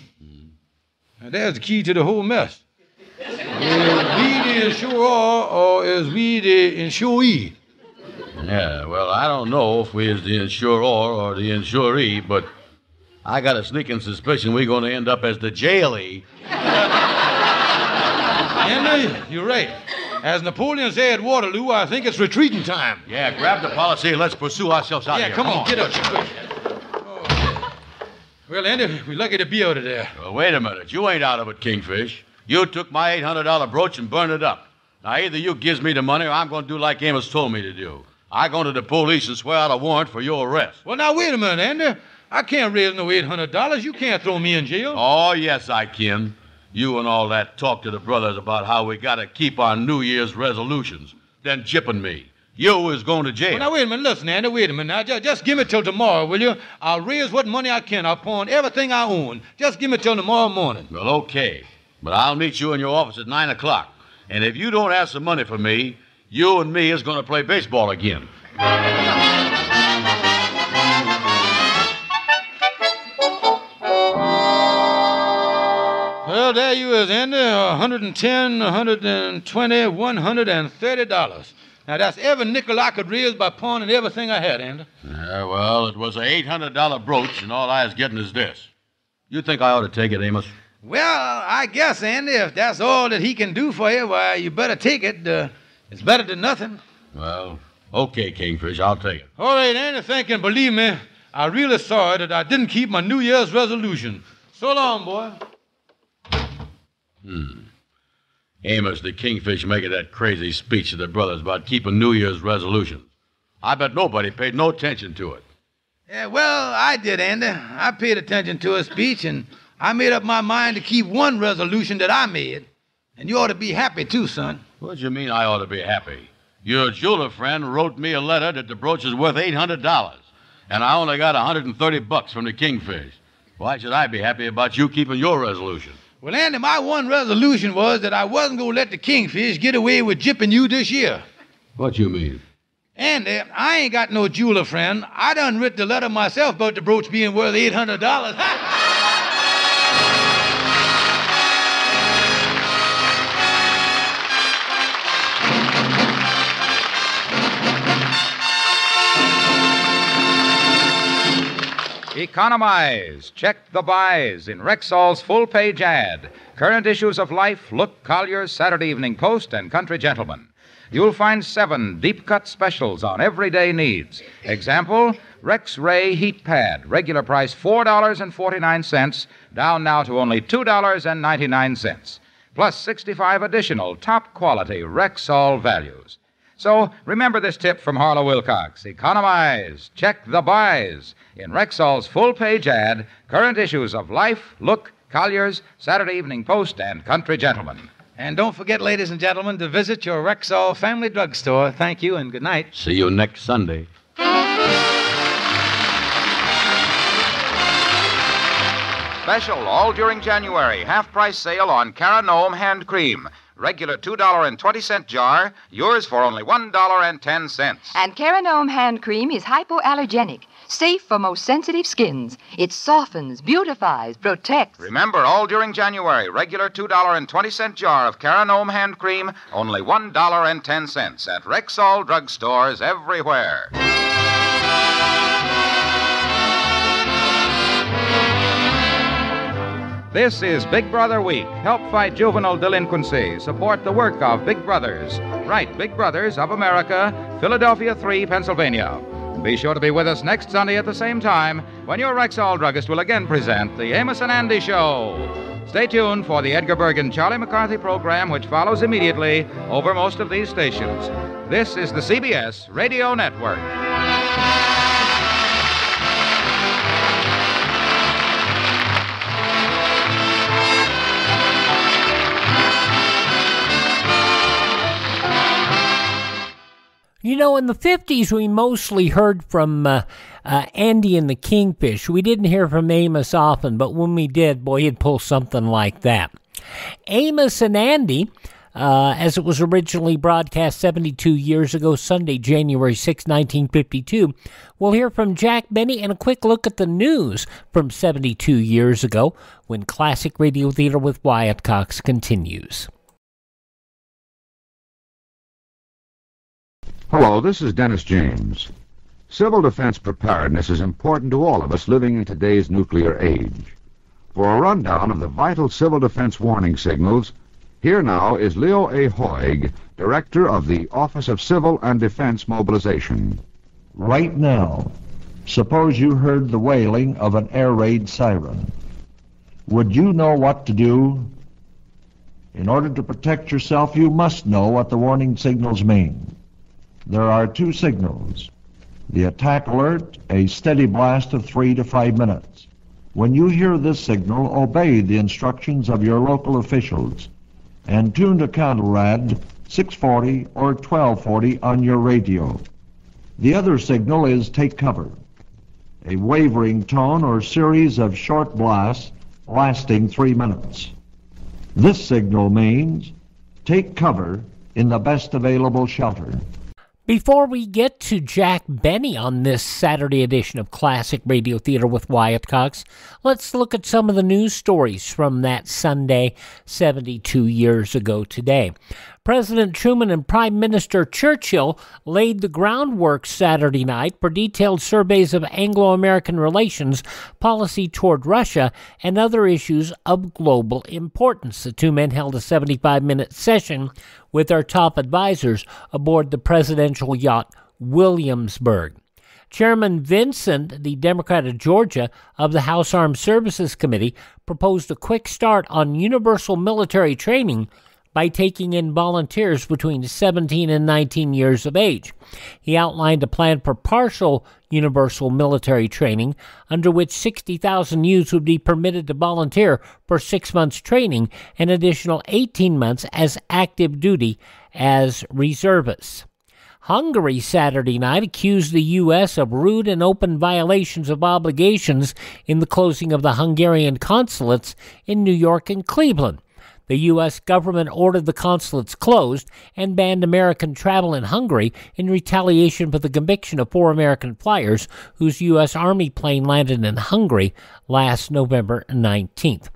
Now, there's the key to the whole mess. Is we the insurer or is we the insuree?
Yeah, well, I don't know if we is the insurer or the insuree, but I got a sneaking suspicion we're going to end up as the jailee.
Henry, you're right. As Napoleon said at Waterloo, I think it's retreating time.
Yeah, grab the policy and let's pursue ourselves out of here.
Yeah, come on, get up, quick. Oh. Well, Andy, we're lucky to be out of there.
Well, wait a minute. You ain't out of it, Kingfish. You took my $800 brooch and burned it up. Now, either you gives me the money or I'm going to do like Amos told me to do. I go to the police and swear out a warrant for your arrest.
Well, now, wait a minute, Andy. I can't raise no $800. You can't throw me in jail.
Oh, yes, I can. You and all that talk to the brothers about how we got to keep our New Year's resolutions. Then jipping me. You is going to jail.
Well, now, wait a minute. Listen, Andy, wait a minute. Now, just give me till tomorrow, will you? I'll raise what money I can. I'll pawn everything I own. Just give me till tomorrow morning.
Well, okay. But I'll meet you in your office at 9 o'clock. And if you don't have some money for me, you and me is going to play baseball again.
Well, there you is, Andy. $110, $120, $130. Now, that's every nickel I could raise by pawning everything I had, Andy.
Yeah, well, it was an $800 brooch, and all I was getting is this. You think I ought to take it, Amos?
Well, I guess, Andy, if that's all that he can do for you, why, you better take it. It's better than nothing.
Well, okay, Kingfish, I'll take it.
All right, Andy, thank you. And believe me, I'm really sorry that I didn't keep my New Year's resolution. So long, boy.
Amos the Kingfish making that crazy speech to the brothers about keeping New Year's resolutions. I bet nobody paid no attention to it.
Yeah, well, I did, Andy. I paid attention to his speech, and I made up my mind to keep one resolution that I made. And you ought to be happy, too, son.
What do you mean I ought to be happy? Your jeweler friend wrote me a letter that the brooch is worth $800, and I only got $130 from the Kingfish. Why should I be happy about you keeping your resolution?
Well, Andy, my one resolution was that I wasn't going to let the Kingfish get away with jipping you this year.
What you mean?
Andy, I ain't got no jeweler friend. I done writ the letter myself about the brooch being worth $800.
Economize. Check the buys in Rexall's full-page ad. Current issues of Life, Look, Collier's, Saturday Evening Post, and Country Gentleman. You'll find 7 deep-cut specials on everyday needs. Example, Rex Ray Heat Pad, regular price $4.49, down now to only $2.99. Plus 65 additional top-quality Rexall values. So remember this tip from Harlow Wilcox. Economize. Check the buys in Rexall's full-page ad, current issues of Life, Look, Collier's, Saturday Evening Post, and Country Gentleman.
And don't forget, ladies and gentlemen, to visit your Rexall Family Drugstore. Thank you and good night.
See you next Sunday.
Special all during January. Half-price sale on Caranome hand cream. Regular $2.20 jar, yours for only $1.10.
And Caranome hand cream is hypoallergenic, safe for most sensitive skins. It softens, beautifies, protects.
Remember, all during January, regular $2.20 jar of Caranome hand cream, only $1.10 at Rexall drugstores everywhere. This is Big Brother Week. Help fight juvenile delinquency. Support the work of Big Brothers. Write Big Brothers of America, Philadelphia 3, Pennsylvania. Be sure to be with us next Sunday at the same time when your Rexall druggist will again present the Amos and Andy Show. Stay tuned for the Edgar Bergen Charlie McCarthy program, which follows immediately over most of these stations. This is the CBS Radio Network.
You know, in the 50s, we mostly heard from Andy and the Kingfish. We didn't hear from Amos often, but when we did, boy, he'd pull something like that. Amos and Andy, as it was originally broadcast 72 years ago, Sunday, January 6, 1952, we'll hear from Jack Benny and a quick look at the news from 72 years ago when Classic Radio Theater with Wyatt Cox continues.
Hello, this is Dennis James. Civil defense preparedness is important to all of us living in today's nuclear age. For a rundown of the vital civil defense warning signals, here now is Leo A. Hoig, Director of the Office of Civil and Defense Mobilization.
Right now, suppose you heard the wailing of an air raid siren. Would you know what to do? In order to protect yourself, you must know what the warning signals mean. There are two signals. The attack alert, a steady blast of 3 to 5 minutes. When you hear this signal, obey the instructions of your local officials and tune to Counterrad 640 or 1240 on your radio. The other signal is take cover, a wavering tone or series of short blasts lasting 3 minutes. This signal means take cover in the best available shelter.
Before we get to Jack Benny on this Saturday edition of Classic Radio Theater with Wyatt Cox, let's look at some of the news stories from that Sunday 72 years ago today. President Truman and Prime Minister Churchill laid the groundwork Saturday night for detailed surveys of Anglo-American relations, policy toward Russia, and other issues of global importance. The two men held a 75-minute session with their top advisors aboard the presidential yacht Williamsburg. Chairman Vincent, the Democrat of Georgia, of the House Armed Services Committee, proposed a quick start on universal military training by taking in volunteers between 17 and 19 years of age. He outlined a plan for partial universal military training, under which 60,000 youths would be permitted to volunteer for 6 months training, an additional 18 months as active duty as reservists. Hungary Saturday night accused the U.S. of rude and open violations of obligations in the closing of the Hungarian consulates in New York and Cleveland. The U.S. government ordered the consulates closed and banned American travel in Hungary in retaliation for the conviction of 4 American flyers whose U.S. Army plane landed in Hungary last November 19th.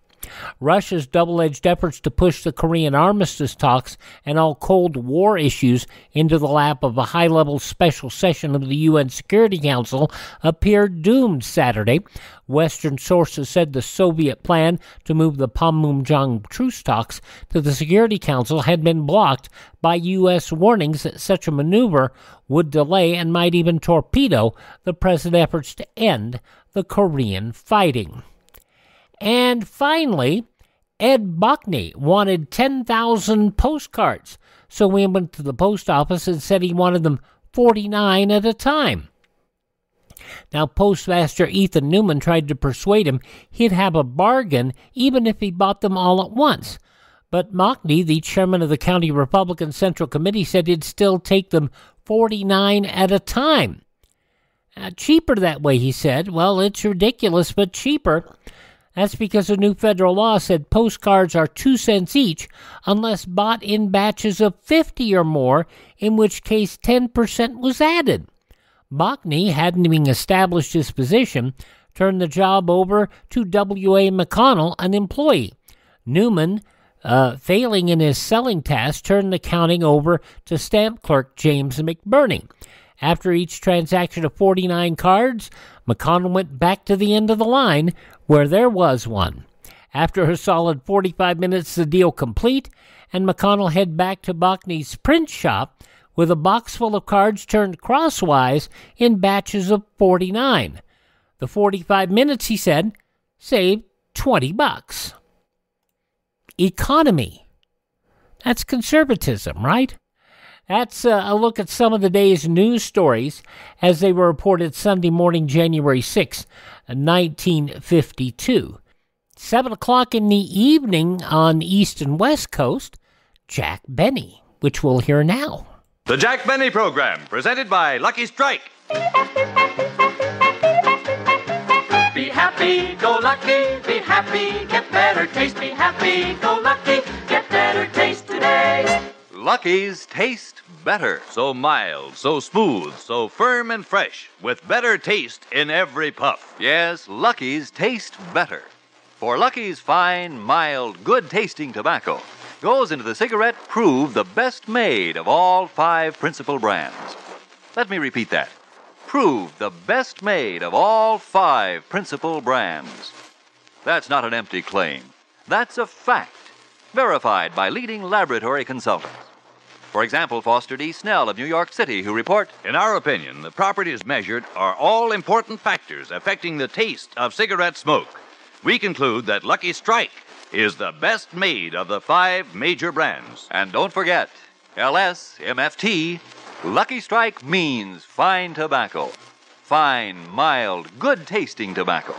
Russia's double-edged efforts to push the Korean armistice talks and all Cold War issues into the lap of a high-level special session of the UN Security Council appeared doomed Saturday. Western sources said the Soviet plan to move the Panmunjom truce talks to the Security Council had been blocked by U.S. warnings that such a maneuver would delay and might even torpedo the present efforts to end the Korean fighting. And finally, Ed Buckney wanted 10,000 postcards, so he went to the post office and said he wanted them 49 at a time. Now, Postmaster Ethan Newman tried to persuade him he'd have a bargain even if he bought them all at once. But Mockney, the chairman of the County Republican Central Committee, said he'd still take them 49 at a time. Cheaper that way, he said. Well, it's ridiculous, but cheaper. That's because a new federal law said postcards are 2 cents each unless bought in batches of 50 or more, in which case 10% was added. Bachny hadn't even established his position, turned the job over to W.A. McConnell, an employee. Newman, failing in his selling task, turned the counting over to stamp clerk James McBurney. After each transaction of 49 cards, McConnell went back to the end of the line, where there was one. After a solid 45 minutes, the deal complete, and McConnell head back to Bachny's print shop with a box full of cards turned crosswise in batches of 49. The 45 minutes, he said, saved $20. Economy. That's conservatism, right? That's a look at some of the day's news stories as they were reported Sunday morning, January 6, 1952. 7 o'clock in the evening on the East and West Coast, Jack Benny, which we'll hear now.
The Jack Benny Program, presented by Lucky Strike.
Be happy, go lucky, be happy, get better taste. Be happy, go lucky, get better taste today.
Lucky's taste better. So mild, so smooth, so firm and fresh, with better taste in every puff. Yes, Lucky's taste better. For Lucky's fine, mild, good-tasting tobacco goes into the cigarette proved the best made of all 5 principal brands. Let me repeat that. Proved the best made of all 5 principal brands. That's not an empty claim. That's a fact, verified by leading laboratory consultants. For example, Foster D. Snell of New York City, who report, in our opinion, the properties measured are all important factors affecting the taste of cigarette smoke. We conclude that Lucky Strike is the best made of the 5 major brands. And don't forget, LSMFT, Lucky Strike means fine tobacco. Fine, mild, good-tasting tobacco.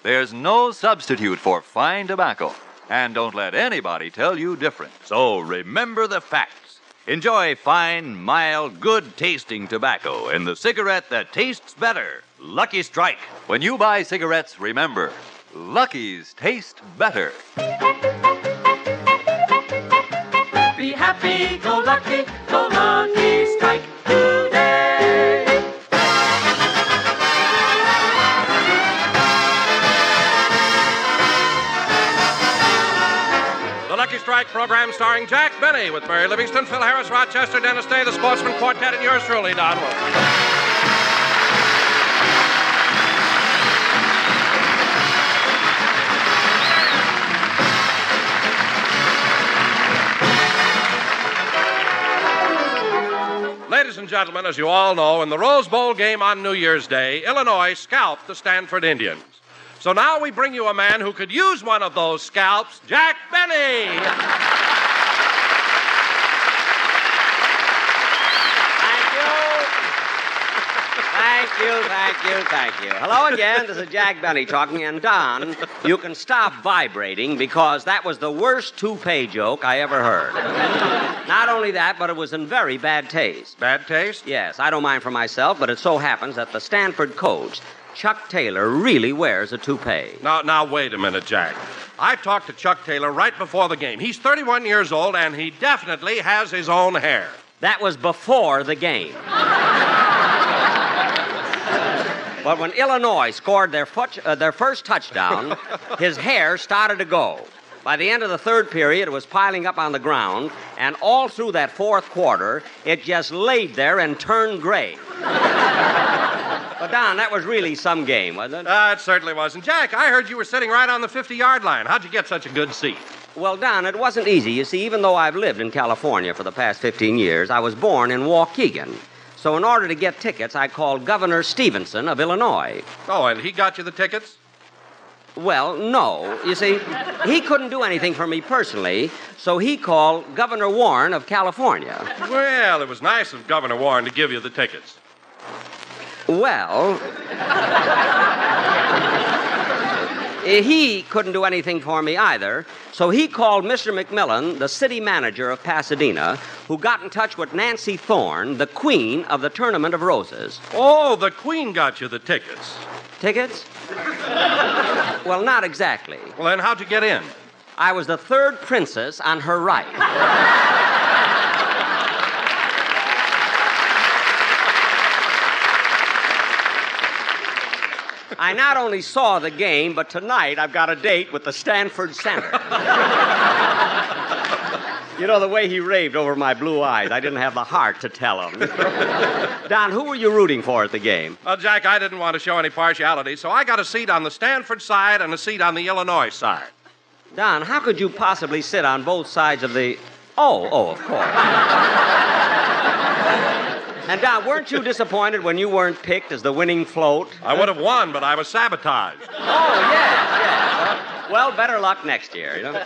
There's no substitute for fine tobacco. And don't let anybody tell you different. So remember the facts. Enjoy fine, mild, good-tasting tobacco in the cigarette that tastes better. Lucky Strike. When you buy cigarettes, remember, Lucky's taste better.
Be happy, go Lucky Strike today.
The Lucky Strike program starring Jack Benny with Mary Livingston, Phil Harris, Rochester, Dennis Day, the Sportsman Quartet, and yours truly, Don Wilson. Ladies and gentlemen, as you all know, in the Rose Bowl game on New Year's Day, Illinois scalped the Stanford Indians. So now we bring you a man who could use one of those scalps, Jack Benny.
Thank you. Hello again, this is Jack Benny talking, and Don, you can stop vibrating because that was the worst toupee joke I ever heard. Not only that, but it was in very bad taste.
Bad taste?
Yes, I don't mind for myself, but it so happens that the Stanford coach, Chuck Taylor, really wears a toupee.
Now, wait a minute, Jack. I talked to Chuck Taylor right before the game. He's 31 years old, and he definitely has his own hair.
That was before the game. But when Illinois scored their first touchdown, his hair started to go. By the end of the third period, it was piling up on the ground, and all through that fourth quarter, it just laid there and turned gray. But, Don, that was really some game, wasn't it?
It certainly was. And, Jack, I heard you were sitting right on the 50-yard line. How'd you get such a good seat?
Well, Don, it wasn't easy. You see, even though I've lived in California for the past 15 years, I was born in Waukegan. So in order to get tickets, I called Governor Stevenson of Illinois.
Oh, and he got you the tickets?
Well, no. You see, he couldn't do anything for me personally, so he called Governor Warren of California.
Well, it was nice of Governor Warren to give you the tickets.
Well, he couldn't do anything for me either, so he called Mr. McMillan, the city manager of Pasadena, who got in touch with Nancy Thorne, the queen of the Tournament of Roses.
Oh, the queen got you the tickets.
Tickets? Well, not exactly.
Well, then how'd you get in?
I was the third princess on her right. I not only saw the game, but tonight I've got a date with the Stanford Center. You know, the way he raved over my blue eyes, I didn't have the heart to tell him. Don, who were you rooting for at the game?
Well, Jack, I didn't want to show any partiality, so I got a seat on the Stanford side and a seat on the Illinois side.
Don, how could you possibly sit on both sides of the... Oh, of course. And, Don, weren't you disappointed when you weren't picked as the winning float?
I would have won, but I was sabotaged.
Oh, yes. Well, better luck next year, you know.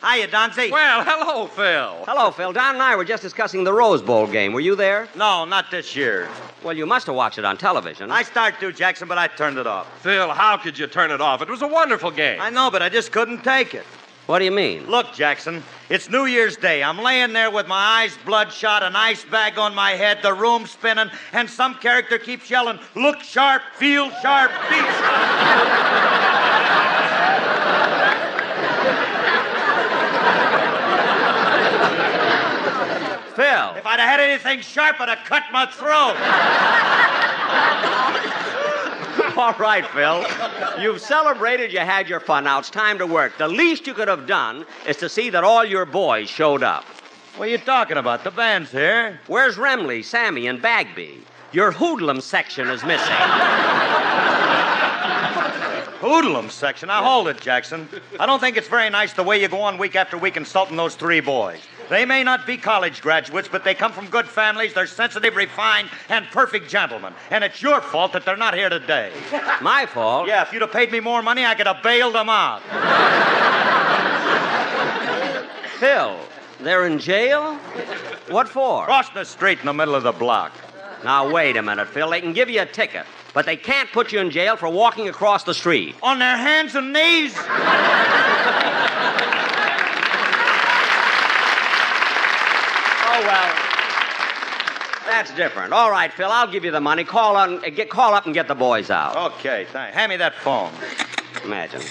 Hiya, Donzie.
Well, hello, Phil.
Hello, Phil. Don and I were just discussing the Rose Bowl game. Were you there?
No, not this year.
Well, you must have watched it on television.
I started to, Jackson, but I turned it off.
Phil, how could you turn it off? It was a wonderful game.
I know, but I just couldn't take it.
What do you mean?
Look, Jackson, it's New Year's Day. I'm laying there with my eyes bloodshot, an ice bag on my head, the room spinning, and some character keeps yelling, "Look sharp, feel sharp, be sharp."
Phil.
If I'd have had anything sharp, I'd have cut my throat.
All right, Phil. You've celebrated, you had your fun. Now it's time to work. The least you could have done is to see that all your boys showed up.
What are you talking about? The band's here.
Where's Remley, Sammy, and Bagby? Your hoodlum section is missing.
Hoodlum section? Now, hold it, Jackson. I don't think it's very nice the way you go on week after week insulting those three boys. They may not be college graduates, but they come from good families. They're sensitive, refined, and perfect gentlemen. And it's your fault that they're not here today.
My fault?
Yeah, if you'd have paid me more money, I could have bailed them out.
Phil, they're in jail? What for?
Crossing the street in the middle of the block.
Now, wait a minute, Phil. They can give you a ticket, but they can't put you in jail for walking across the street.
On their hands and knees?
Oh, well, that's different. All right, Phil, I'll give you the money. Call up and get the boys out.
Okay, thanks. Hand me that phone.
Imagine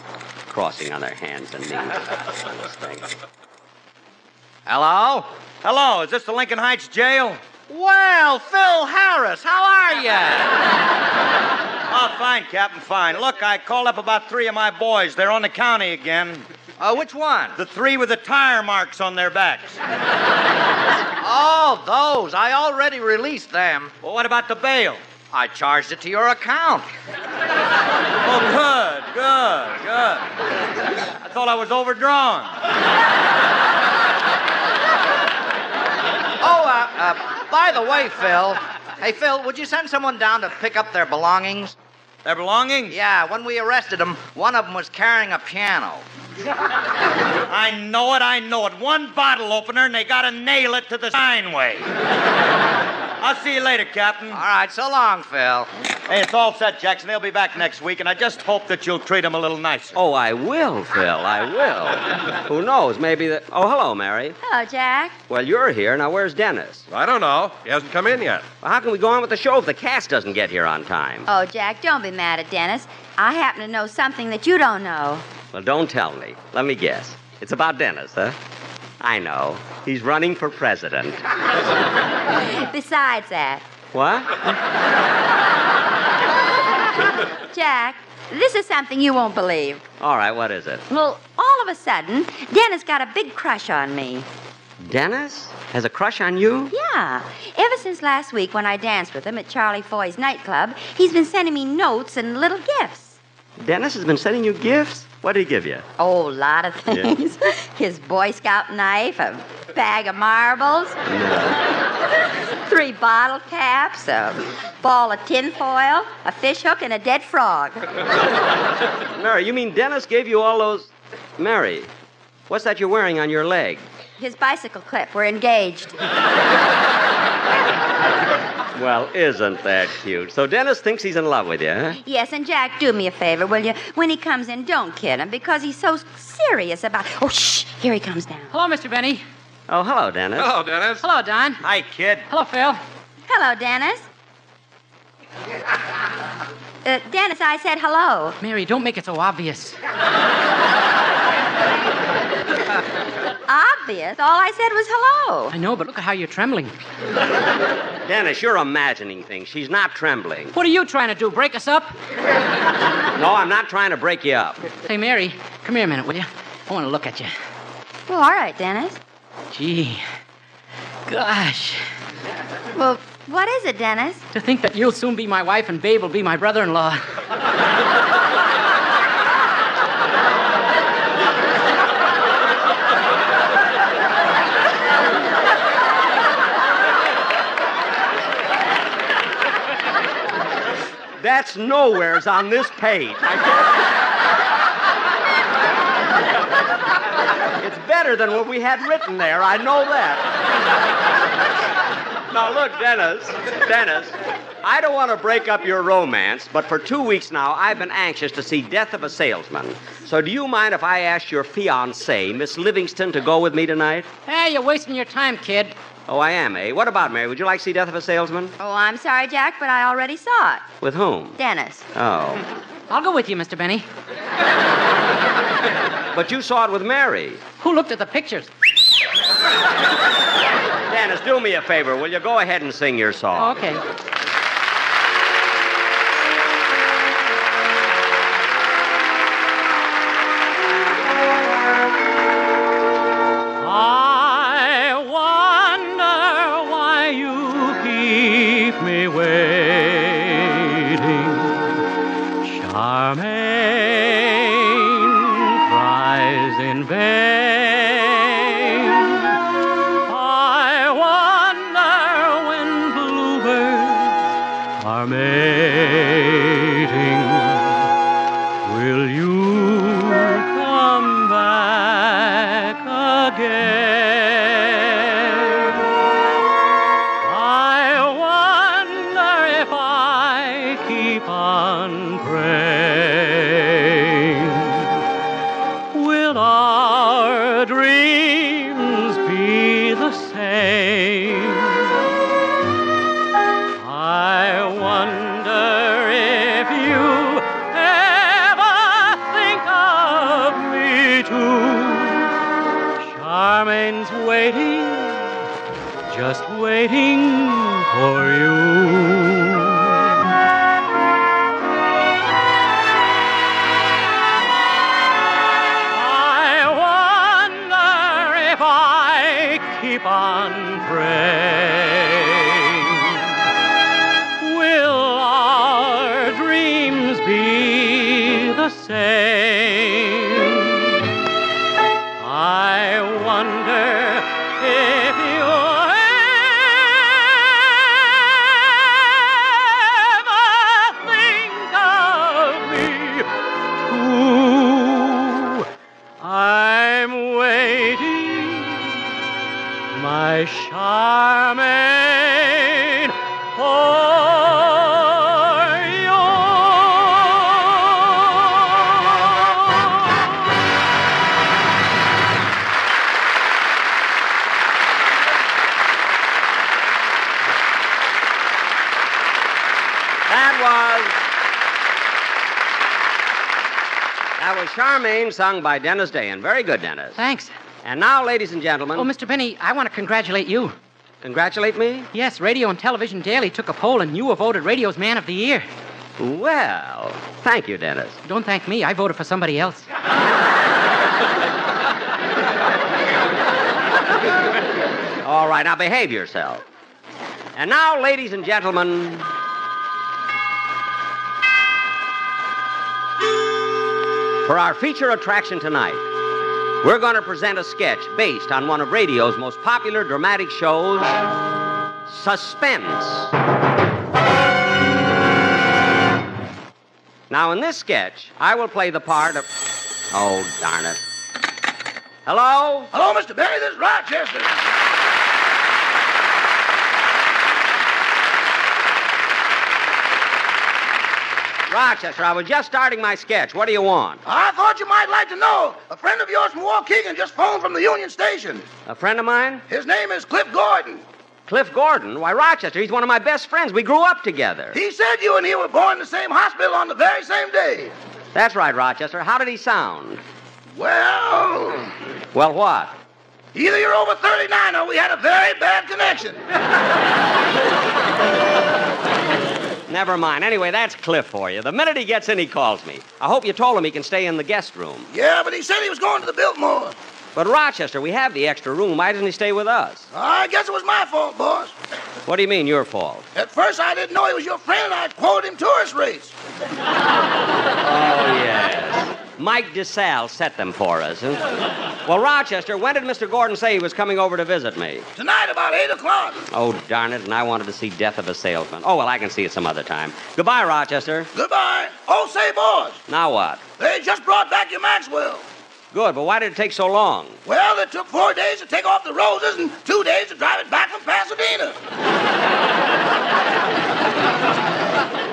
crossing on their hands and knees. Hello?
Hello, is this the Lincoln Heights jail?
Well, Phil Harris, how are you?
Oh, fine, Captain, fine. Look, I called up about 3 of my boys. They're on the county again.
Which one?
The 3 with the tire marks on their backs.
Oh, those. I already released them.
Well, what about the bail?
I charged it to your account.
Oh, good. I thought I was overdrawn.
By the way, Phil. Hey, Phil, would you send someone down to pick up their belongings?
Their belongings?
Yeah, when we arrested them, one of them was carrying a piano.
I know it. One bottle opener, and they gotta nail it to the Steinway. I'll see you later, Captain.
All right, so long, Phil.
Hey, it's all set, Jackson. They'll be back next week, and I just hope that you'll treat them a little nicer.
Oh, I will, Phil, I will. Who knows, maybe the... Oh, hello, Mary.
Hello, Jack.
Well, you're here. Now, where's Dennis?
I don't know. He hasn't come in yet.
Well, how can we go on with the show if the cast doesn't get here on time?
Oh, Jack, don't be mad at Dennis. I happen to know something that you don't know.
Well, don't tell me. Let me guess. It's about Dennis, huh? I know. He's running for president.
Besides that.
What?
Jack, this is something you won't believe.
All right, what is it?
Well, all of a sudden, Dennis got a big crush on me.
Dennis has a crush on you?
Yeah. Ever since last week when I danced with him at Charlie Foy's nightclub, he's been sending me notes and little gifts.
Dennis has been sending you gifts? What did he give you?
Oh, a lot of things.
Yeah.
His Boy Scout knife, a bag of marbles,
No.
3 bottle caps, a ball of tinfoil, a fish hook, and a dead frog.
Mary, you mean Dennis gave you all those... Mary, what's that you're wearing on your leg?
His bicycle clip. We're engaged.
Well, isn't that cute? So Dennis thinks he's in love with you, huh?
Yes, and Jack, do me a favor, will you? When he comes in, don't kid him, because he's so serious about... Oh, shh! Here he comes down.
Hello, Mr. Benny.
Oh, hello, Dennis.
Hello, Dennis.
Hello, Don.
Hi, kid.
Hello, Phil.
Hello, Dennis. Dennis, I said hello.
Mary, don't make it so obvious.
Obvious. All I said was hello.
I know, but look at how you're trembling.
Dennis, you're imagining things. She's not trembling.
What are you trying to do, break us up?
No, I'm not trying to break you up.
Say, Mary, come here a minute, will you? I want to look at you.
Well, all right, Dennis.
Gee. Gosh.
Well, what is it, Dennis?
To think that you'll soon be my wife and Babe will be my brother-in-law.
That's nowheres on this page. It's better than what we had written there. I know that. Now, look, Dennis, I don't want to break up your romance, but for 2 weeks now, I've been anxious to see Death of a Salesman. So do you mind if I ask your fiancée, Miss Livingston, to go with me tonight?
Hey, you're wasting your time, kid.
Oh, I am, eh? What about Mary? Would you like to see Death of a Salesman?
Oh, I'm sorry, Jack, but I already saw it.
With whom?
Dennis.
Oh.
I'll go with you, Mr. Benny.
But you saw it with Mary.
Who looked at the pictures?
Dennis, do me a favor. Will you go ahead and sing your song?
Oh, okay.
I wonder why you keep me waiting. Charmaine cries in vain. I wonder when bluebirds are mating. Will you come back again? I wonder if I keep on praying. Will our dreams be the same? I wonder if you ever think of me too. Charmaine's waiting, just waiting for you. I wonder if I keep on praying. Will our dreams be the same? I wonder if you ever think of me too. I'm waiting, my Charmaine, for you.
That was Charmaine, sung by Dennis Day, and very good, Dennis.
Thanks.
And now, ladies and gentlemen...
Oh, Mr. Benny, I want to congratulate you.
Congratulate me?
Yes, Radio and Television Daily took a poll, and you were voted Radio's Man of the Year.
Well, thank you, Dennis.
Don't thank me. I voted for somebody else.
All right, now behave yourself. And now, ladies and gentlemen... For our feature attraction tonight, we're going to present a sketch based on one of radio's most popular dramatic shows, Suspense. Now, in this sketch, I will play the part of... Oh, darn it. Hello?
Hello, Mr. Benny. This is Rochester.
Rochester, I was just starting my sketch. What do you want?
I thought you might like to know. A friend of yours from Waukegan just phoned from the Union Station.
A friend of mine?
His name is Cliff Gordon.
Cliff Gordon? Why, Rochester, he's one of my best friends. We grew up together.
He said you and he were born in the same hospital on the very same day.
That's right, Rochester. How did he sound?
Well,
Well, what?
either you're over 39 or we had a very bad connection.
Never mind. Anyway, that's Cliff for you. The minute he gets in, he calls me. I hope you told him he can stay in the guest room.
Yeah, but he said he was going to the Biltmore.
But, Rochester, we have the extra room. Why doesn't he stay with us?
I guess it was my fault, boss.
What do you mean, your fault?
At first, I didn't know he was your friend, and I quoted him tourist rates.
Oh, yes. Mike DeSalle set them for us. Huh? Well, Rochester, when did Mr. Gordon say he was coming over to visit me?
Tonight, about 8 o'clock.
Oh, darn it, and I wanted to see Death of a Salesman. Oh, well, I can see it some other time. Goodbye, Rochester.
Goodbye. Oh, say, boss,
Now what?
they just brought back your Maxwell.
Good, but why did it take so long?
Well, it took 4 days to take off the roses and 2 days to drive it back from Pasadena.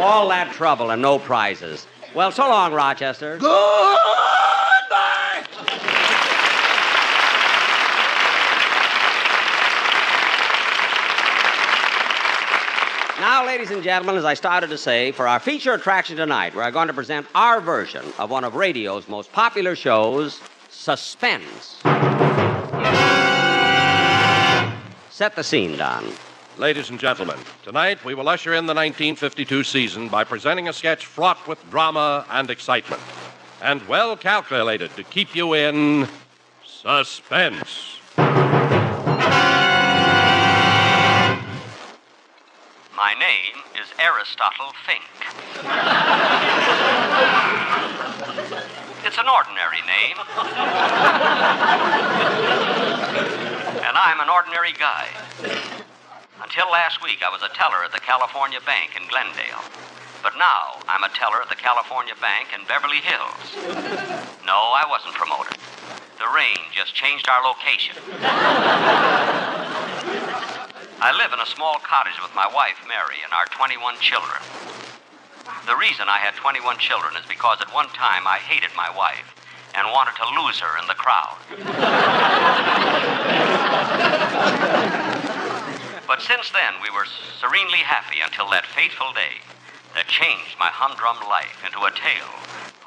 All that trouble and no prizes. Well, so long, Rochester.
Goodbye.
Now, ladies and gentlemen, as I started to say, for our feature attraction tonight, we're going to present our version of one of radio's most popular shows, Suspense. Set the scene, Don.
Ladies and gentlemen, tonight we will usher in the 1952 season by presenting a sketch fraught with drama and excitement, and well calculated to keep you in suspense.
My name is Aristotle Fink. It's an ordinary name. And I'm an ordinary guy. Until last week, I was a teller at the California Bank in Glendale. But now, I'm a teller at the California Bank in Beverly Hills. No, I wasn't promoted. The rain just changed our location. I live in a small cottage with my wife, Mary, and our 21 children. The reason I had 21 children is because at one time I hated my wife and wanted to lose her in the crowd. But since then, we were serenely happy until that fateful day that changed my humdrum life into a tale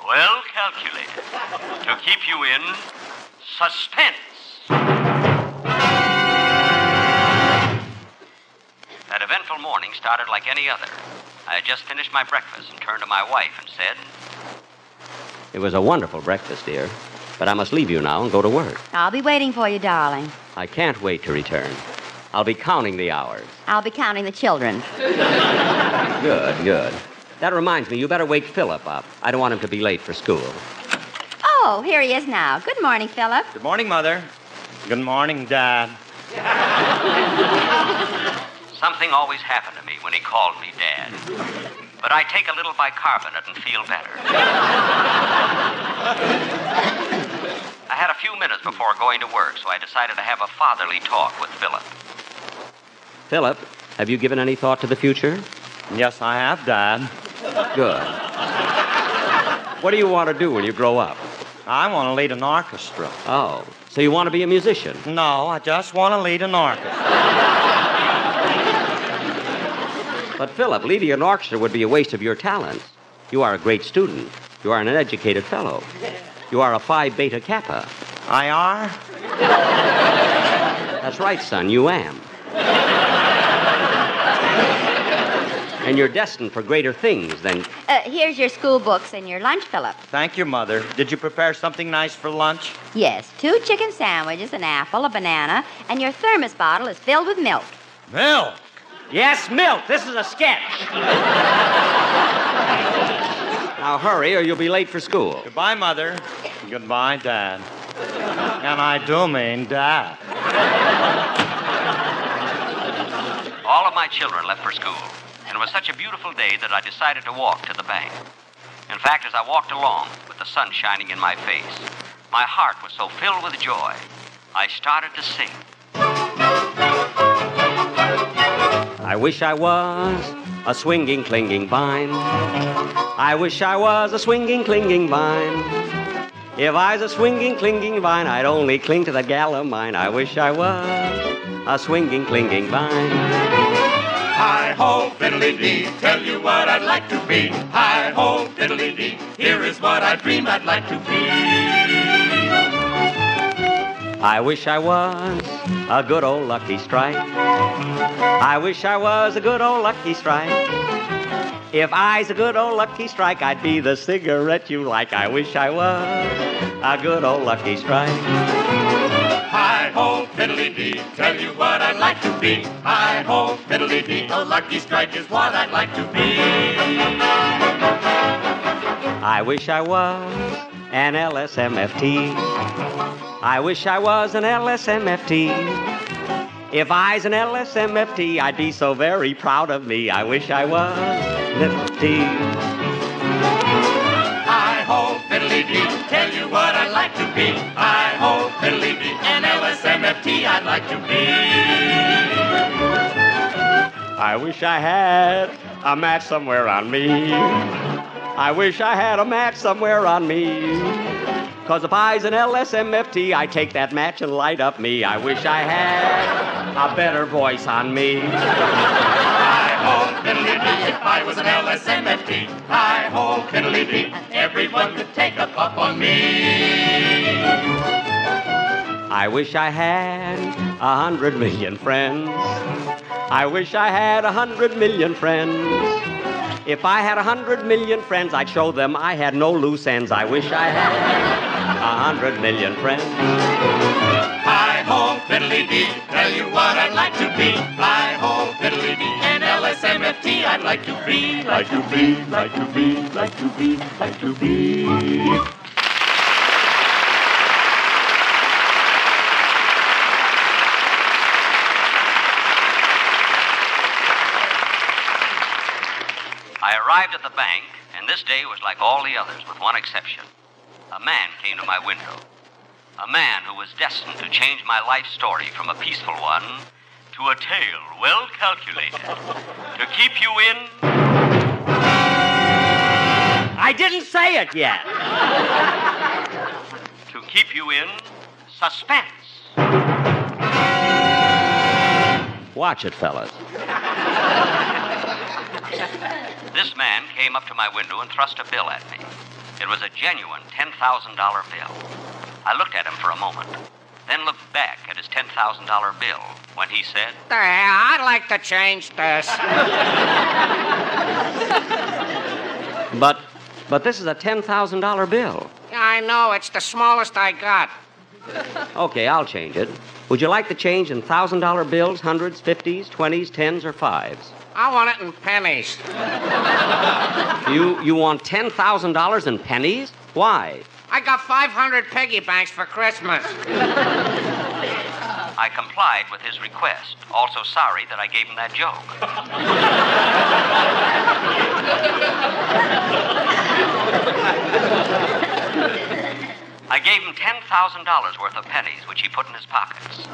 well calculated to keep you in suspense. That eventful morning started like any other. I had just finished my breakfast and turned to my wife and said,
It was a wonderful breakfast, dear. But I must leave you now and go to work.
I'll be waiting for you, darling.
I can't wait to return. I'll be counting the hours.
I'll be counting the children.
Good, good. That reminds me, you better wake Philip up. I don't want him to be late for school.
Oh, here he is now. Good morning, Philip.
Good morning, Mother. Good morning, Dad.
something always happened to me when he called me Dad. But I take a little bicarbonate and feel better. I had a few minutes before going to work, so I decided to have a fatherly talk with Philip.
Philip, have you given any thought to the future?
Yes, I have, Dad.
Good. What do you want to do when you grow up?
I want to lead an orchestra.
Oh, so you want to be a musician?
No, I just want to lead an orchestra.
But, Philip, leading an orchestra would be a waste of your talents. You are a great student. You are an educated fellow. You are a Phi Beta Kappa.
I are?
That's right, son, you am. And you're destined for greater things than...
Here's your school books and your lunch, Philip.
Thank you, Mother. Did you prepare something nice for lunch?
Yes, 2 chicken sandwiches, an apple, a banana, and your thermos bottle is filled with milk.
Milk?
Yes, milk. This is a sketch. Now hurry or you'll be late for school.
Goodbye, Mother. Goodbye, Dad. And I do mean Dad.
All of my children left for school, and it was such a beautiful day that I decided to walk to the bank. In fact, as I walked along, with the sun shining in my face, my heart was so filled with joy, I started to sing.
I wish I was a swinging, clinging vine. I wish I was a swinging, clinging vine. If I was a swinging, clinging vine, I'd only cling to the gal of mine. I wish I was a swinging, clinging vine.
Hi-ho, fiddly-dee, tell you what I'd like to be. Hi-ho, fiddly-dee, here is what I dream I'd like to be.
I wish I was a good old Lucky Strike. I wish I was a good old Lucky Strike. If I's a good old Lucky Strike, I'd be the cigarette you like. I wish I was a good old Lucky Strike.
Hi-ho, fiddly-dee, tell you what I'd like to be. Hi-ho, fiddly-dee, a Lucky Strike is what I'd like to be.
I wish I was an LSMFT. I wish I was an LSMFT. If I's an LSMFT, I'd be so very proud of me. I wish I was Nifty.
Hi-ho, fiddly-dee, tell you what I'd like to be. Hi-ho, fiddly-dee, an LSMFT I'd like to be.
I wish I had a match somewhere on me. I wish I had a match somewhere on me. 'Cause if I's an LSMFT, I take that match and light up me. I wish I had a better voice on me.
Hi-ho, fiddly-dee, if I was an LSMFT. Hi-ho, fiddly-dee, everyone could take a puff on me.
I wish I had 100 million friends. I wish I had 100 million friends. If I had 100 million friends, I'd show them I had no loose ends. I wish I had 100 million friends.
Hi-ho, fiddly-dee, tell you what I'd like to be. Hi-ho, fiddly-dee, an LSMFT I'd like to be. Like to be, like to be, like to be, like to be.
I arrived at the bank, and this day was like all the others, with one exception. A man came to my window. A man who was destined to change my life story from a peaceful one to a tale well calculated to keep you in...
I didn't say it yet.
To keep you in suspense.
Watch it, fellas.
This man came up to my window and thrust a bill at me. It was a genuine $10,000 bill. I looked at him for a moment, then looked back at his $10,000 bill when he said,
I'd like to change this.
But this is a $10,000 bill.
I know, it's the smallest I got.
Okay, I'll change it. Would you like to change in $1,000 bills, hundreds, 50s, 20s, 10s, or 5s?
I want it in pennies.
You want $10,000 in pennies? Why?
I got 500 piggy banks for Christmas.
I complied with his request, also sorry that I gave him that joke. I gave him $10,000 worth of pennies, which he put in his pockets.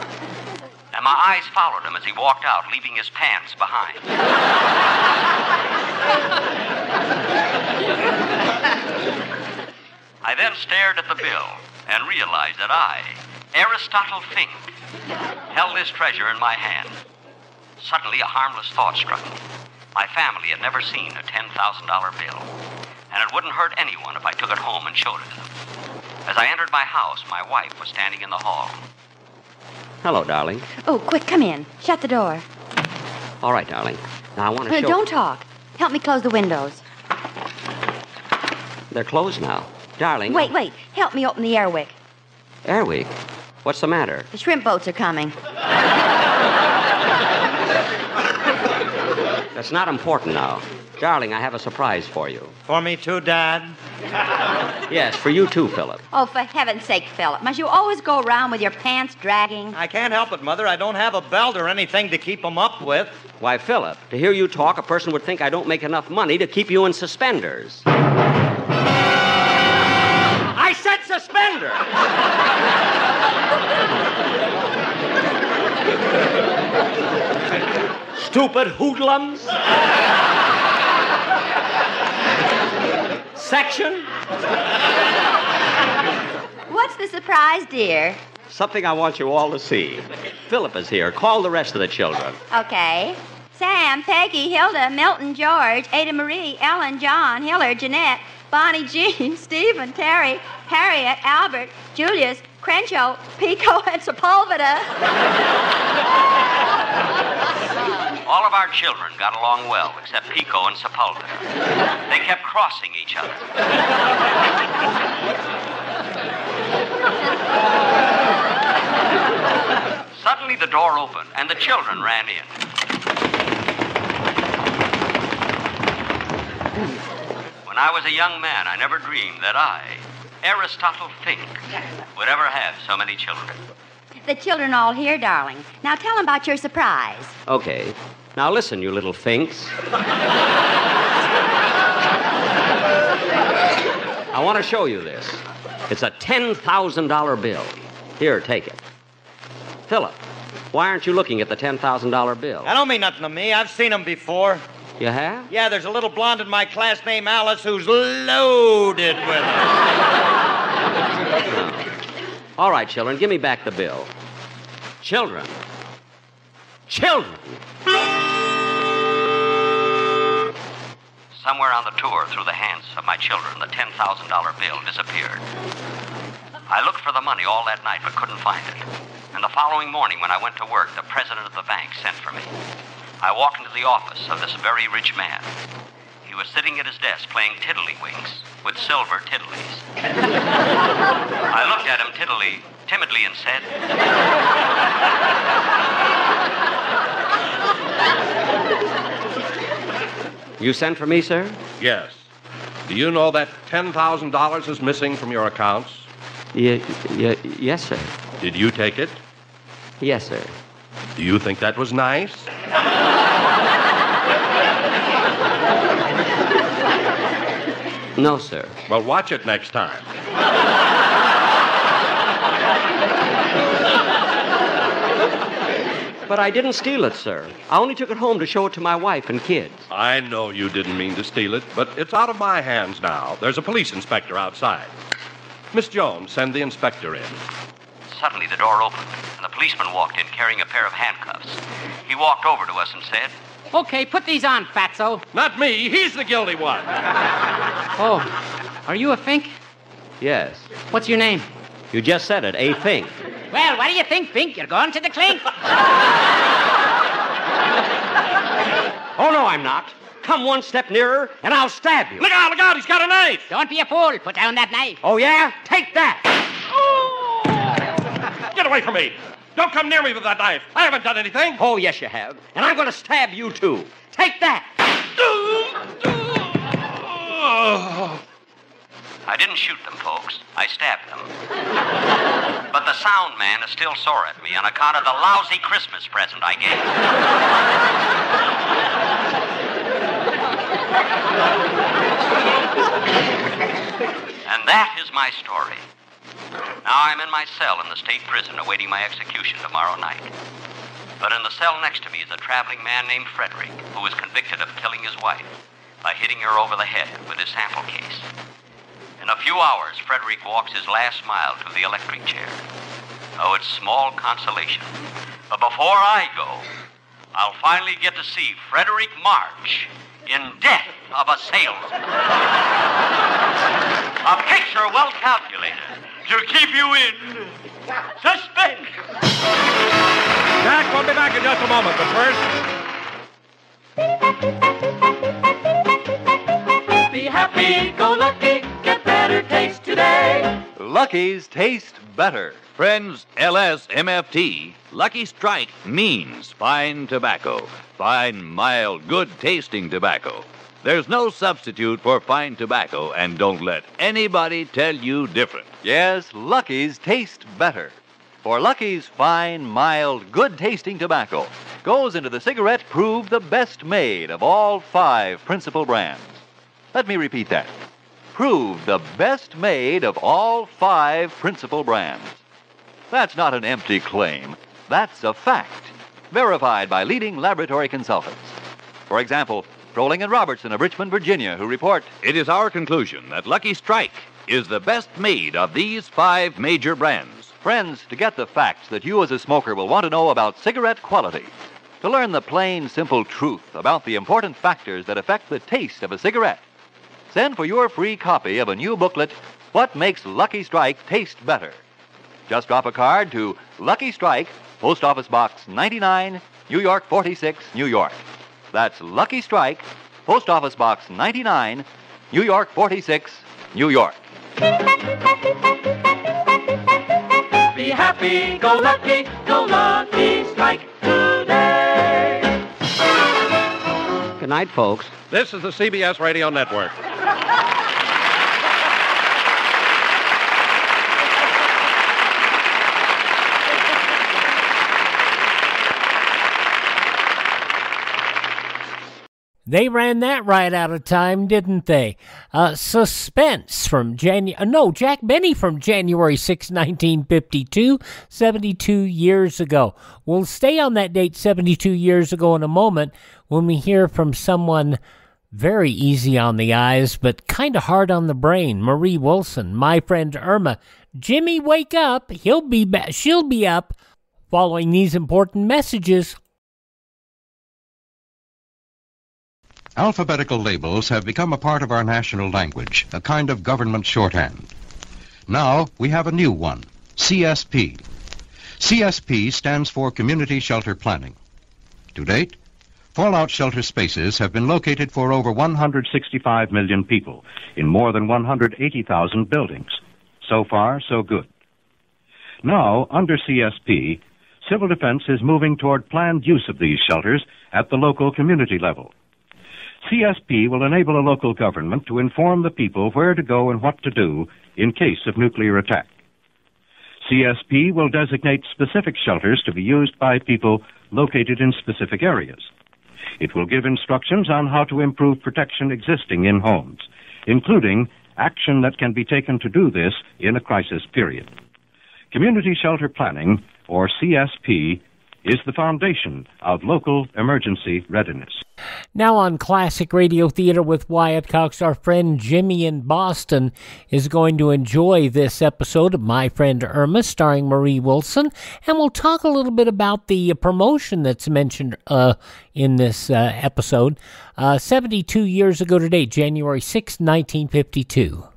And my eyes followed him as he walked out, leaving his pants behind. I then stared at the bill and realized that I, Aristotle Fink, held this treasure in my hand. Suddenly, a harmless thought struck me. My family had never seen a $10,000 bill, and it wouldn't hurt anyone if I took it home and showed it to them. As I entered my house, my wife was standing in the hall.
Hello, darling.
Oh, quick, come in. Shut the door.
All right, darling. Now, I want to show...
Don't talk. Help me close the windows.
They're closed now. Darling...
Wait. Help me open the air wick.
Air Week? What's the matter?
The shrimp boats are coming.
That's not important now. Darling, I have a surprise for you.
For me too, Dad?
Yes, for you too, Philip.
Oh, for heaven's sake, Philip. Must you always go around with your pants dragging?
I can't help it, Mother. I don't have a belt or anything to keep them up with.
Why, Philip, to hear you talk, a person would think I don't make enough money to keep you in suspenders. I said suspenders! Stupid hoodlums! Section?
What's the surprise, dear?
something I want you all to see. Philip is here. Call the rest of the children.
Okay. Sam, Peggy, Hilda, Milton, George, Ada Marie, Ellen, John, Hillard, Jeanette, Bonnie, Jean, Stephen, Terry, Harriet, Albert, Julius, Crenshaw, Pico, and Sepulveda.
All of our children got along well, except Pico and Sepulveda. They kept crossing each other. Suddenly the door opened, and the children ran in. When I was a young man, I never dreamed that I, Aristotle Fink, would ever have so many children.
The children all here, darling. Now tell them about your surprise.
Okay. Now listen, you little finks. I want to show you this. It's a $10,000 bill. Here, take it. Philip, why aren't you looking at the $10,000 bill?
That don't mean nothing to me. I've seen them before.
You have?
Yeah, there's a little blonde in my class named Alice who's loaded with them.
All right, children, give me back the bill. Children. Children!
Somewhere on the tour, through the hands of my children, the $10,000 bill disappeared. I looked for the money all that night, but couldn't find it. And the following morning, when I went to work, the president of the bank sent for me. I walked into the office of this very rich man. He was sitting at his desk playing tiddlywinks with silver tiddlies. I looked at him timidly and said,
You sent for me, sir?
Yes. Do you know that $10,000 is missing from your accounts?
Yes, sir.
Did you take it?
Yes, sir.
Do you think that was nice?
No, sir.
Well, watch it next time.
But I didn't steal it, sir. I only took it home to show it to my wife and kids.
I know you didn't mean to steal it, but it's out of my hands now. There's a police inspector outside. Miss Jones, send the inspector in.
Suddenly the door opened, and the policeman walked in carrying a pair of handcuffs. He walked over to us and said,
Okay, put these on, fatso.
Not me. He's the guilty one.
Oh, are you a Fink?
Yes.
What's your name?
You just said it, a Fink.
Well, what do you think, Fink? You're going to the clink?
Oh, no, I'm not. Come one step nearer, and I'll stab you.
Look out, he's got a knife.
Don't be a fool. Put down that knife.
Oh, yeah? Take that.
Get away from me. Don't come near me with that knife. I haven't done anything.
Oh, yes, you have. And I'm going to stab you, too. Take that.
I didn't shoot them, folks. I stabbed them. But the sound man is still sore at me on account of the lousy Christmas present I gave him. And that is my story. Now I'm in my cell in the state prison awaiting my execution tomorrow night. But in the cell next to me is a traveling man named Frederick, who was convicted of killing his wife by hitting her over the head with his sample case. In a few hours, Frederick walks his last mile to the electric chair. Oh, it's small consolation. But before I go, I'll finally get to see Frederick march in Death of a Salesman. A picture well calculated to keep you in suspense.
Jack, we'll be back in just a moment, but first...
Be happy, go lucky, get better taste today.
Lucky's taste better. Friends, LSMFT, Lucky Strike means fine tobacco. Fine, mild, good-tasting tobacco. There's no substitute for fine tobacco, and don't let anybody tell you different.
Yes, Lucky's taste better. For Lucky's fine, mild, good-tasting tobacco goes into the cigarette proved the best made of all 5 principal brands. Let me repeat that. Proved the best made of all 5 principal brands. That's not an empty claim. That's a fact. Verified by leading laboratory consultants. For example, Froling and Robertson of Richmond, Virginia, who report,
It is our conclusion that Lucky Strike is the best made of these 5 major brands.
Friends, to get the facts that you as a smoker will want to know about cigarette quality, to learn the plain, simple truth about the important factors that affect the taste of a cigarette, send for your free copy of a new booklet, What Makes Lucky Strike Taste Better. Just drop a card to Lucky Strike, Post Office Box 99, New York 46, New York. That's Lucky Strike, Post Office Box 99, New York 46, New York.
Be happy, go lucky strike today.
Good night, folks.
This is the CBS Radio Network.
They ran that right out of time, didn't they? Suspense from Jack Benny from January 6, 1952, 72 years ago. We'll stay on that date 72 years ago in a moment when we hear from someone very easy on the eyes but kind of hard on the brain, Marie Wilson, My Friend Irma. Jimmy, wake up. She'll be up following these important messages.
Alphabetical labels have become a part of our national language, a kind of government shorthand. Now we have a new one, CSP. CSP stands for Community Shelter Planning. To date, fallout shelter spaces have been located for over 165 million people in more than 180,000 buildings. So far, so good. Now, under CSP, Civil Defense is moving toward planned use of these shelters at the local community level. CSP will enable a local government to inform the people where to go and what to do in case of nuclear attack. CSP will designate specific shelters to be used by people located in specific areas. It will give instructions on how to improve protection existing in homes, including action that can be taken to do this in a crisis period. Community Shelter Planning, or CSP, is the foundation of local emergency readiness.
Now on Classic Radio Theater with Wyatt Cox, our friend Jimmy in Boston is going to enjoy this episode of My Friend Irma, starring Marie Wilson, and we'll talk a little bit about the promotion that's mentioned in this episode. 72 years ago today, January 6, 1952.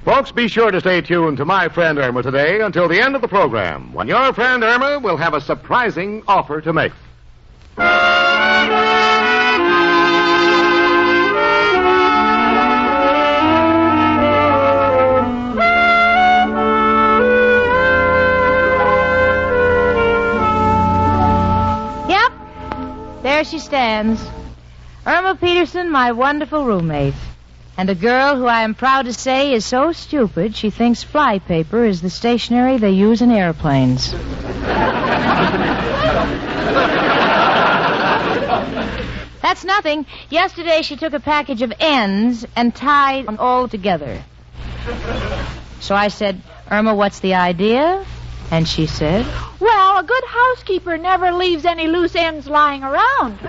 Folks, be sure to stay tuned to My Friend Irma today until the end of the program, when your friend Irma will have a surprising offer to make.
Yep, there she stands. Irma Peterson, my wonderful roommate. And a girl who I am proud to say is so stupid she thinks fly paper is the stationery they use in airplanes. That's nothing. Yesterday she took a package of ends and tied them all together. So I said, Irma, what's the idea? And she said,
well, a good housekeeper never leaves any loose ends lying around.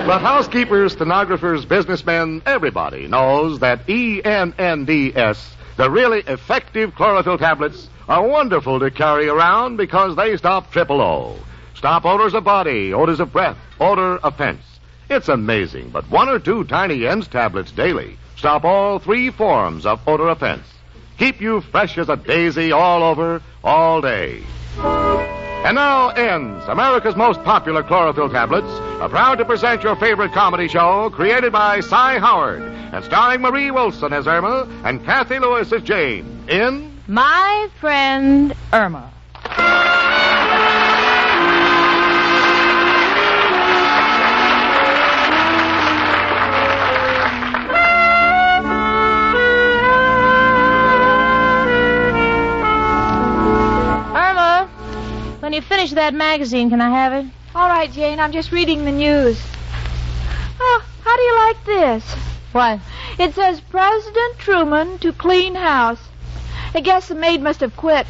But housekeepers, stenographers, businessmen, everybody knows that ENNDS, the really effective chlorophyll tablets, are wonderful to carry around because they stop triple O. Stop odors of body, odors of breath, odor of fence. It's amazing, but 1 or 2 tiny ENDS tablets daily stop all 3 forms of odor offense. Keep you fresh as a daisy all over, all day. And now ends America's most popular chlorophyll tablets, are proud to present your favorite comedy show created by Cy Howard and starring Marie Wilson as Irma and Kathy Lewis as Jane in
My Friend Irma. When you finish that magazine, can I have it?
All right, Jane, I'm just reading the news. Oh, how do you like this?
What?
It says, President Truman to clean house. I guess the maid must have quit.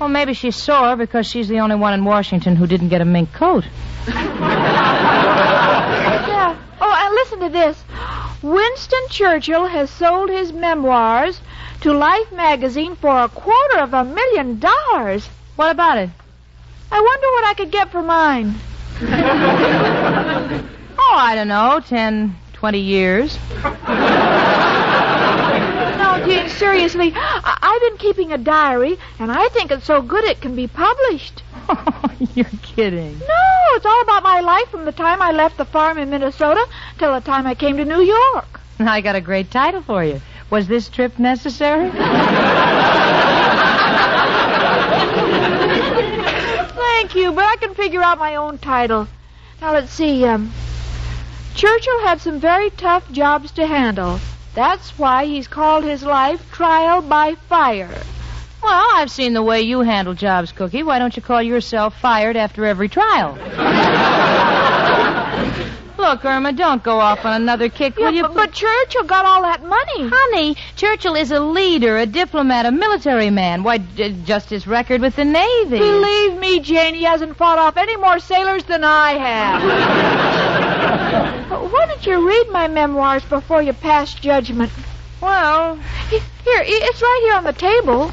Well, maybe she's sore because she's the only one in Washington who didn't get a mink coat.
Yeah. Oh, and listen to this. Winston Churchill has sold his memoirs to Life magazine for $250,000.
What about it?
I wonder what I could get for mine.
Oh, I don't know, 10, 20 years.
No, Jane, seriously, I've been keeping a diary, and I think it's so good it can be published.
You're kidding.
No, it's all about my life from the time I left the farm in Minnesota till the time I came to New York.
I got a great title for you. Was this trip necessary?
Thank you, but I can figure out my own title. Now, let's see. Churchill had some very tough jobs to handle. That's why he's called his life Trial by Fire.
Well, I've seen the way you handle jobs, Cookie. Why don't you call yourself fired after every trial? Look, Irma, don't go off on another kick, will you?
But Churchill got all that money.
Honey, Churchill is a leader, a diplomat, a military man. Why, just his record with the Navy.
Believe me, Jane, he hasn't fought off any more sailors than I have. Why don't you read my memoirs before you pass judgment?
Well,
here, it's right here on the table.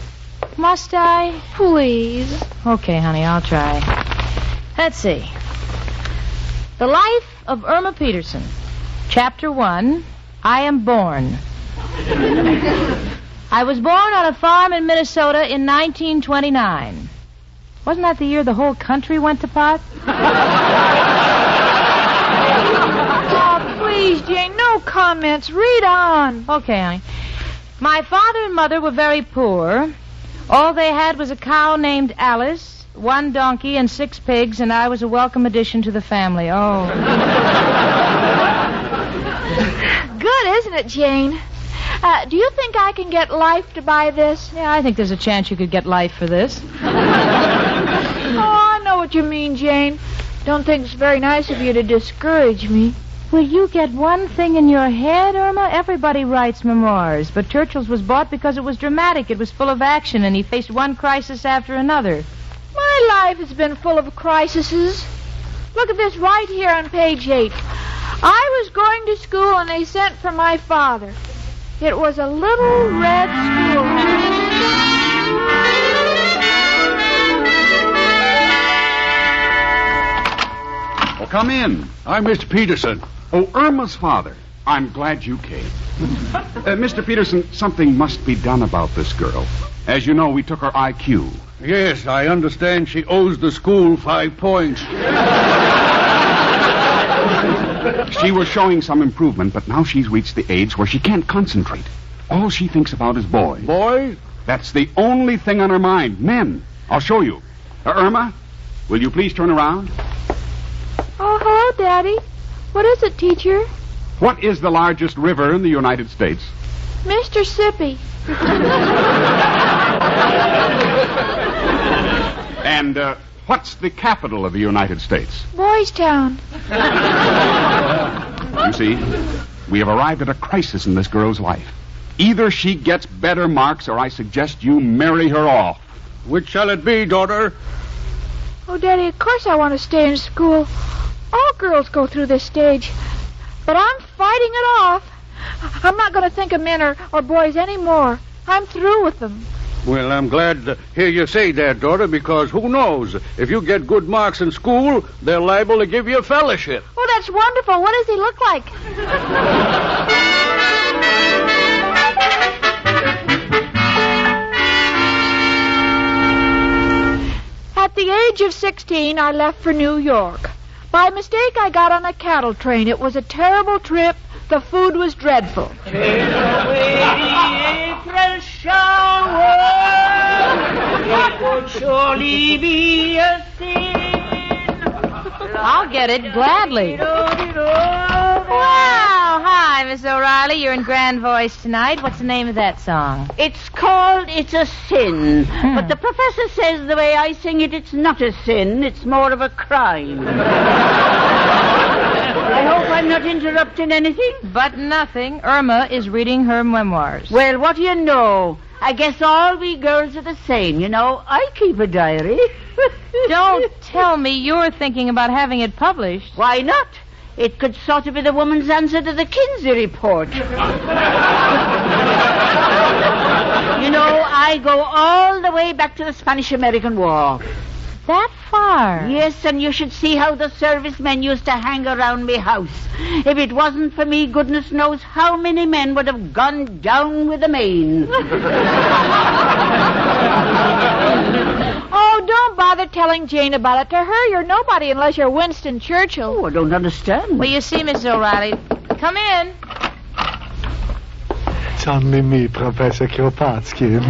Must I?
Please.
Okay, honey, I'll try. Let's see. The Life of Irma Peterson. Chapter 1, I Am Born. I was born on a farm in Minnesota in 1929. Wasn't that the year the whole country went to pot?
Oh, please, Jane, no comments. Read on.
Okay, honey. My father and mother were very poor. All they had was a cow named Alice, 1 donkey, and 6 pigs, and I was a welcome addition to the family. Oh.
Good, isn't it, Jane? Do you think I can get Life to buy this?
Yeah, I think there's a chance you could get Life for this.
Oh, I know what you mean, Jane. Don't think it's very nice of you to discourage me.
Will you get one thing in your head, Irma? Everybody writes memoirs, but Churchill's was bought because it was dramatic. It was full of action, and he faced one crisis after another.
My life has been full of crises. Look at this right here on page 8. I was going to school, and they sent for my father. It was a little red schoolhouse.
Well, come in. I'm Mr. Peterson. Oh, Irma's father. I'm glad you came. Mr. Peterson, something must be done about this girl. As you know, we took her IQ.
Yes, I understand she owes the school 5 points.
She was showing some improvement, but now she's reached the age where she can't concentrate. All she thinks about is boys.
Boys?
That's the only thing on her mind. Men. I'll show you. Irma, will you please turn around?
Oh, hello, Daddy. What is it, teacher?
What is the largest river in the United States?
Mississippi.
And what's the capital of the United States?
Boys Town.
You see, we have arrived at a crisis in this girl's life. Either she gets better marks, or I suggest you marry her off.
Which shall it be, daughter?
Oh, Daddy, of course I want to stay in school. All girls go through this stage. But I'm fighting it off. I'm not going to think of men or boys anymore. I'm through with them.
Well, I'm glad to hear you say that, daughter, because who knows? If you get good marks in school, they're liable to give you a fellowship.
Oh, that's wonderful. What does he look like? At the age of 16, I left for New York. By mistake, I got on a cattle train. It was a terrible trip. The food was dreadful.
Take away the April shower. It would surely be a sin.
I'll get it gladly. Wow, hi, Miss O'Reilly. You're in grand voice tonight. What's the name of that song?
It's called It's a Sin. But the professor says the way I sing it, it's not a sin. It's more of a crime. I hope I'm not interrupting anything.
But nothing. Irma is reading her memoirs.
Well, what do you know? I guess all we girls are the same, you know. I keep a diary.
Don't tell me you're thinking about having it published.
Why not? It could sort of be the woman's answer to the Kinsey report. You know, I go all the way back to the Spanish-American War.
That far?
Yes, and you should see how the servicemen used to hang around me house. If it wasn't for me, goodness knows how many men would have gone down with the main.
Oh, don't bother telling Jane about it. To her, you're nobody unless you're Winston Churchill.
Oh, I don't understand.
Well, you see, Mrs. O'Reilly. Come in.
It's only me, Professor Kropotkin.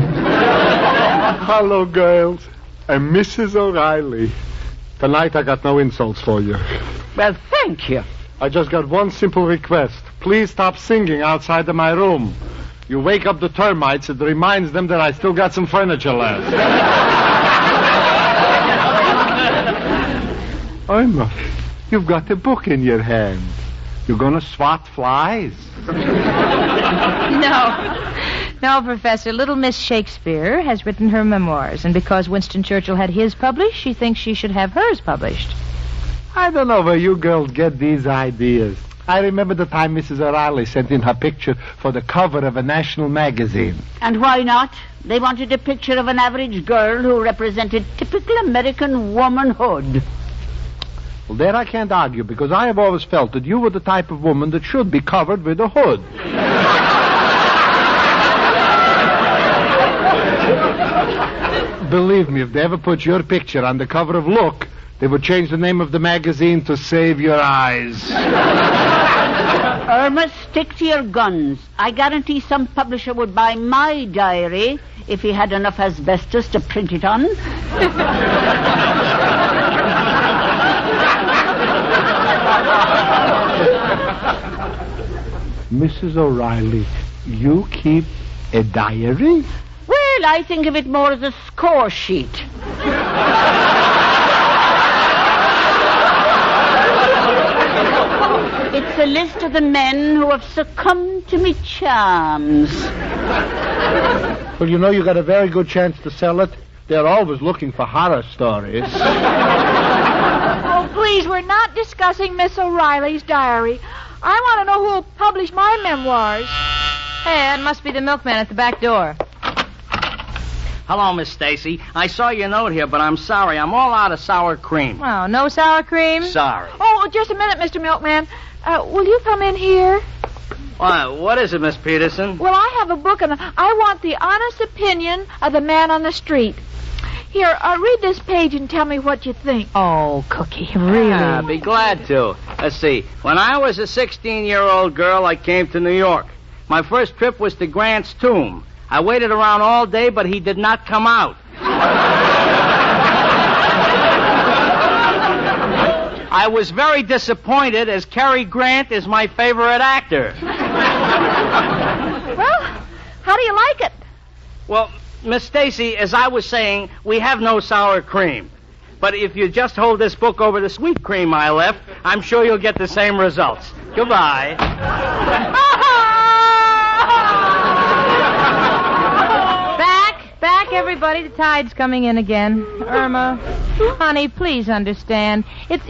Hello, girls. I'm Mrs. O'Reilly. Tonight I got no insults for you.
Well, thank you.
I just got one simple request. Please stop singing outside of my room. You wake up the termites. It reminds them that I still got some furniture left. Irma, you've got a book in your hand. You're going to swat flies?
No, Professor. Little Miss Shakespeare has written her memoirs, and because Winston Churchill had his published, she thinks she should have hers published.
I don't know where you girls get these ideas. I remember the time Mrs. O'Reilly sent in her picture for the cover of a national magazine.
And why not? They wanted a picture of an average girl who represented typical American womanhood.
Well, there I can't argue, because I have always felt that you were the type of woman that should be covered with a hood. Believe me, if they ever put your picture on the cover of Look, they would change the name of the magazine to Save Your Eyes.
Irma, stick to your guns. I guarantee some publisher would buy my diary if he had enough asbestos to print it on.
Mrs. O'Reilly, you keep a diary?
Well, I think of it more as a score sheet. It's a list of the men who have succumbed to me charms.
Well, you know, you got a very good chance to sell it. They're always looking for horror stories.
Oh, please, we're not discussing Miss O'Reilly's diary. I want to know who will publish my memoirs.
Hey, that must be the milkman at the back door.
Hello, Miss Stacy. I saw your note here, but I'm sorry. I'm all out of sour cream.
Oh, no sour cream?
Sorry.
Oh, just a minute, Mr. Milkman. Will you come in here?
What is it, Miss Peterson?
Well, I have a book, and I want the honest opinion of the man on the street. Here, read this page and tell me what you think.
Oh, Cookie, really?
Yeah, I'd be glad to. Let's see. When I was a 16-year-old girl, I came to New York. My first trip was to Grant's tomb. I waited around all day, but he did not come out. I was very disappointed, as Cary Grant is my favorite actor.
Well, how do you like it?
Well, Miss Stacy, as I was saying, we have no sour cream. But if you just hold this book over the sweet cream I left, I'm sure you'll get the same results. Goodbye.
Back, everybody. The tide's coming in again. Irma, honey, please understand. It's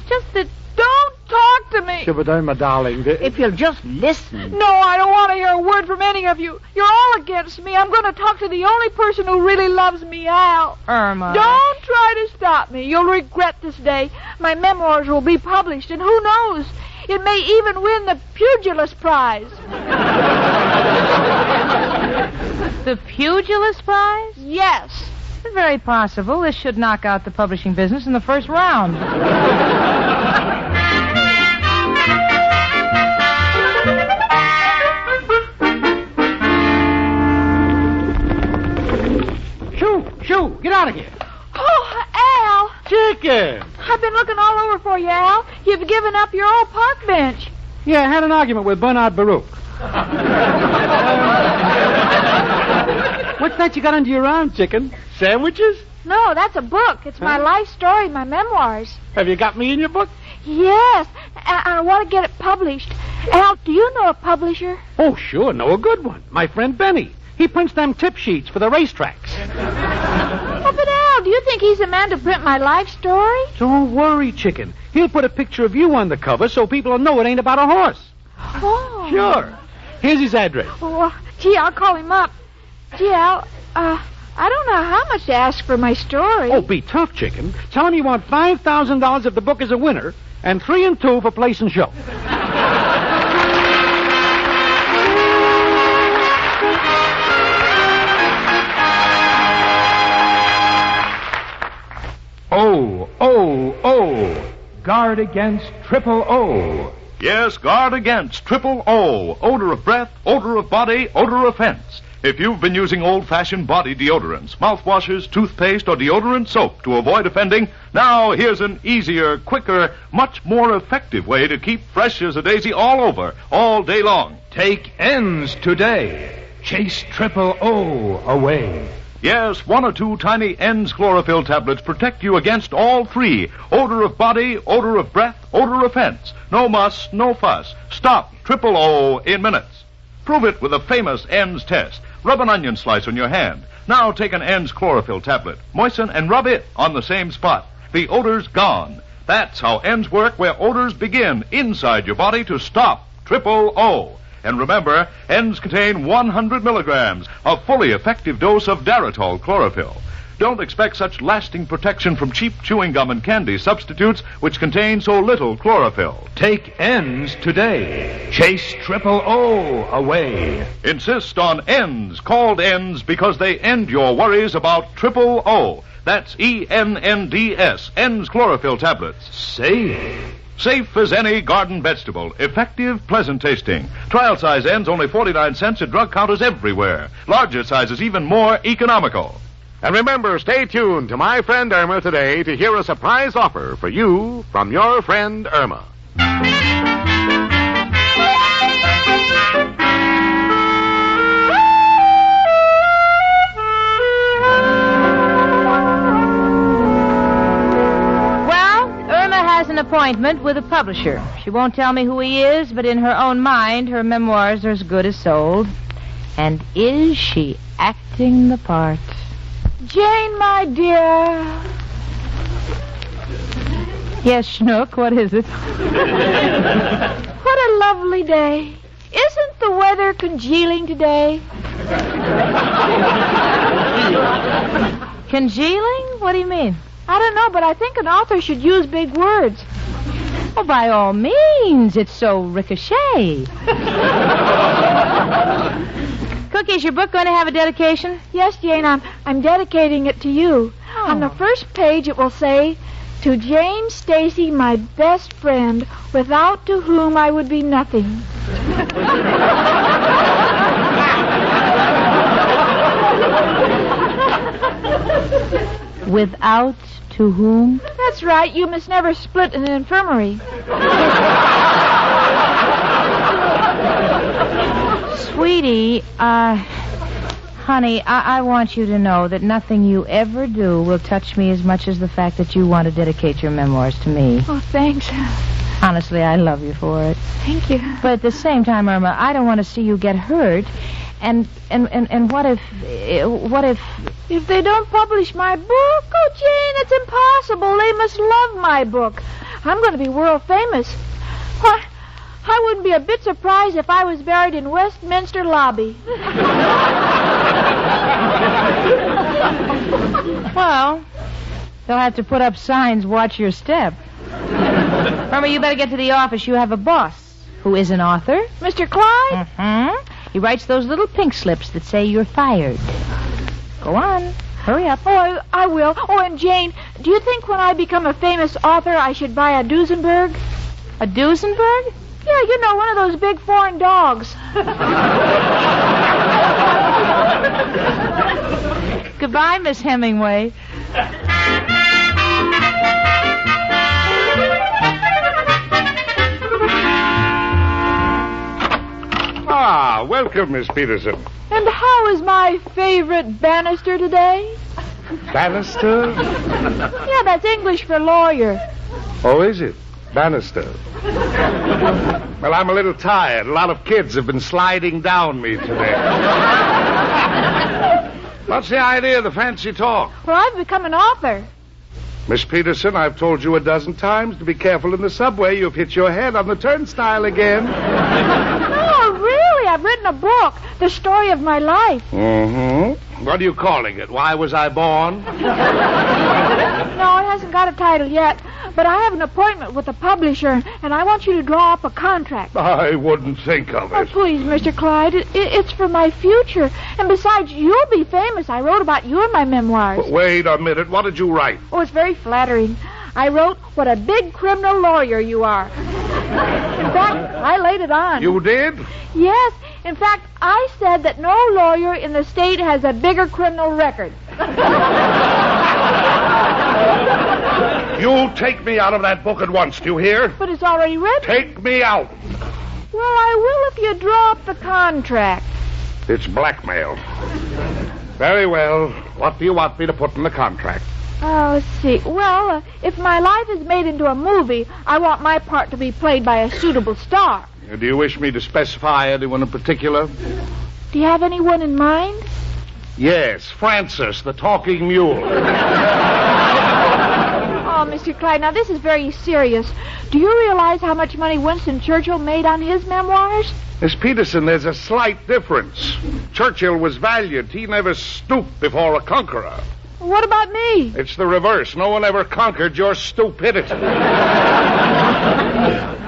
just that...
Don't talk to me.
Yeah, but Irma, darling...
If you'll just listen.
No, I don't want to hear a word from any of you. You're all against me. I'm going to talk to the only person who really loves me, Al.
Irma.
Don't try to stop me. You'll regret this day. My memoirs will be published, and who knows? It may even win the Pugilist Prize.
The Pugilist Prize?
Yes.
It's very possible. This should knock out the publishing business in the first round.
Shoo, get out of here.
Oh, Al.
Chicken.
I've been looking all over for you, Al. You've given up your old park bench.
Yeah, I had an argument with Bernard Baruch. What's that you got under your arm, Chicken? Sandwiches?
No, that's a book. It's my life story, my memoirs.
Have you got me in your book?
Yes. I want to get it published. Al, do you know a publisher?
Oh, sure. Know a good one. My friend Benny. He prints them tip sheets for the racetracks.
Oh, but Al, do you you think he's the man to print my life story?
Don't worry, chicken. He'll put a picture of you on the cover so people will know it ain't about a horse.
Oh.
Sure. Here's his address.
Oh, gee, I'll call him up. Gee, Al, I don't know how much to ask for my story.
Oh, be tough, chicken. Tell him you want $5,000 if the book is a winner, and 3 and 2 for place and show.
O. Guard against triple O.
Yes, guard against triple O. Odor of breath, odor of body, odor of fence. If you've been using old-fashioned body deodorants, mouthwashes, toothpaste, or deodorant soap to avoid offending, now here's an easier, quicker, much more effective way to keep fresh as a daisy all over, all day long.
Take ends today. Chase triple O away.
Yes, 1 or 2 tiny Ends chlorophyll tablets protect you against all 3. Odor of body, odor of breath, odor of fence. No muss, no fuss. Stop triple O in minutes. Prove it with the famous Ends test. Rub an onion slice on your hand. Now take an Ends chlorophyll tablet. Moisten and rub it on the same spot. The odor's gone. That's how Ends work, where odors begin inside your body to stop triple O. And remember, Ends contain 100 milligrams, a fully effective dose of Daritol chlorophyll. Don't expect such lasting protection from cheap chewing gum and candy substitutes which contain so little chlorophyll.
Take Ends today. Chase triple O away.
Insist on Ends, called Ends, because they end your worries about triple O. That's ENNDS, Ends chlorophyll tablets.
Safe.
Safe as any garden vegetable. Effective, pleasant tasting. Trial size Ends only 49 cents at drug counters everywhere. Larger sizes even more economical.
And remember, stay tuned to My Friend Irma today to hear a surprise offer for you from your friend Irma.
An appointment with a publisher. She won't tell me who he is, but in her own mind, her memoirs are as good as sold. And is she acting the part?
Jane, my dear.
Yes, Schnook, what is it?
What a lovely day. Isn't the weather congealing today?
Congealing? What do you mean?
I don't know, but I think an author should use big words.
Oh, by all means. It's so ricochet. Cookie, is your book going to have a dedication?
Yes, Jane, I'm dedicating it to you.
Oh.
On the first page it will say, "To Jane Stacy, my best friend, without to whom I would be nothing."
Without to whom?
That's right. You must never split in an infirmary.
Sweetie, honey, I want you to know that nothing you ever do will touch me as much as the fact that you want to dedicate your memoirs to me.
Oh, thanks.
Honestly, I love you for it.
Thank you.
But at the same time, Irma, I don't want to see you get hurt. And what if...
If they don't publish my book? Oh, Jane, it's impossible. They must love my book. I'm going to be world famous. Why, I wouldn't be a bit surprised if I was buried in Westminster Lobby.
Well, they'll have to put up signs, watch your step. Irma, you better get to the office. You have a boss who is an author.
Mr. Clyde?
Mm-hmm. He writes those little pink slips that say you're fired. Go on. Hurry up.
Oh, I will. Oh, and Jane, do you think when I become a famous author I should buy a Duesenberg?
A Duesenberg?
Yeah, you know, one of those big foreign dogs.
Goodbye, Miss Hemingway.
Ah, welcome, Miss Peterson.
And how is my favorite Bannister today?
Bannister?
Yeah, that's English for lawyer.
Oh, is it? Bannister. Well, I'm a little tired. A lot of kids have been sliding down me today.
What's the idea of the fancy talk?
Well, I've become an author.
Miss Peterson, I've told you a dozen times to be careful in the subway. You've hit your head on the turnstile again.
No, really, I've written a book, the story of my life.
Mm-hmm. What are you calling it? Why was I born?
No, it hasn't got a title yet, but I have an appointment with the publisher, and I want you to draw up a contract.
I wouldn't think of
Oh,
it.
please, Mr. Clyde, it's for my future. And besides, you'll be famous. I wrote about you in my memoirs.
Wait a minute. What did you write?
Oh, it's very flattering. I wrote what a big criminal lawyer you are. In fact, I laid it on.
You did?
Yes. In fact, I said that no lawyer in the state has a bigger criminal record.
You take me out of that book at once, do you hear?
But it's already written.
Take me out.
Well, I will if you draw up the contract.
It's blackmail. Very well. What do you want me to put in the contract?
Oh, let's see. Well, if my life is made into a movie, I want my part to be played by a suitable star.
Do you wish me to specify anyone in particular?
Do you have anyone in mind?
Yes, Francis, the talking mule.
Oh, Mr. Clyde, now this is very serious. Do you realize how much money Winston Churchill made on his memoirs?
Miss Peterson, there's a slight difference. Churchill was valiant. He never stooped before a conqueror.
What about me?
It's the reverse. No one ever conquered your stupidity.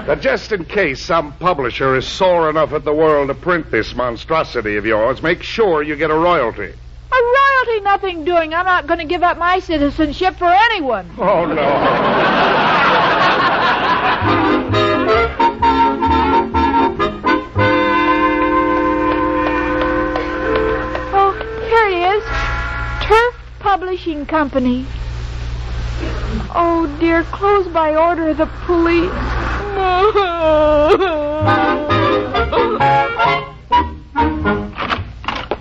Now, just in case some publisher is sore enough at the world to print this monstrosity of yours, make sure you get a royalty.
A royalty, nothing doing. I'm not going to give up my citizenship for anyone.
Oh, no.
Oh, here it is. Turf Publishing Company. Oh, dear, closed by order of the police.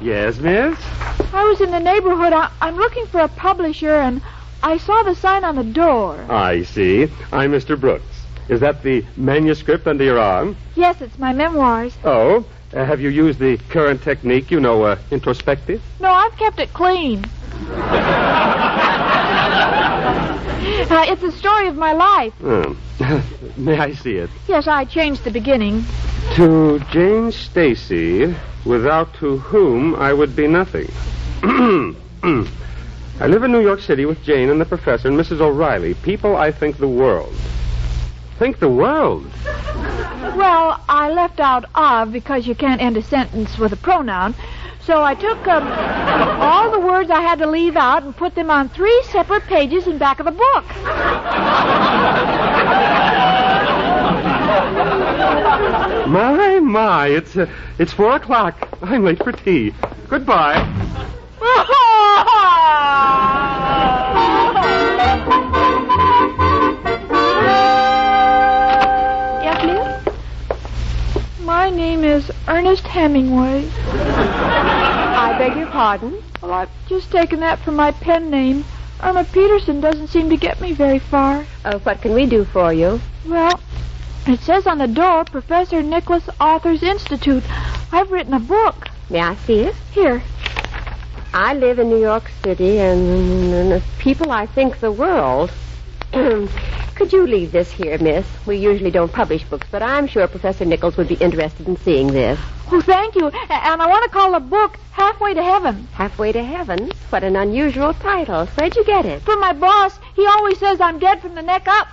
Yes, miss?
I was in the neighborhood. I'm looking for a publisher, and I saw the sign on the door.
I see. I'm Mr. Brooks. Is that the manuscript under your arm?
Yes, it's my memoirs.
Oh, have you used the current technique, introspective?
No, I've kept it clean. It's the story of my life.
Oh. May I see it?
Yes, I changed the beginning.
To Jane Stacy, without to whom I would be nothing. I live in New York City with Jane and the professor and Mrs. O'Reilly. People I think the world. Think the world?
Well, I left out of because you can't end a sentence with a pronoun. So I took all the words I had to leave out and put them on 3 separate pages in back of the book.
My, it's 4:00. I'm late for tea. Goodbye.
Yes, Leah? My name is Ernest Hemingway.
I beg your pardon?
Well, I've just taken that for my pen name. Irma Peterson doesn't seem to get me very far.
What can we do for you?
Well, it says on the door, Professor Nicholas Authors Institute. I've written a book.
May I see it?
Here.
I live in New York City, and people I think the world. Could you leave this here, miss? We usually don't publish books, but I'm sure Professor Nichols would be interested in seeing this.
Oh, thank you. And I want to call the book Halfway to Heaven.
Halfway to Heaven? What an unusual title. Where'd you get it?
From my boss. He always says I'm dead from the neck up.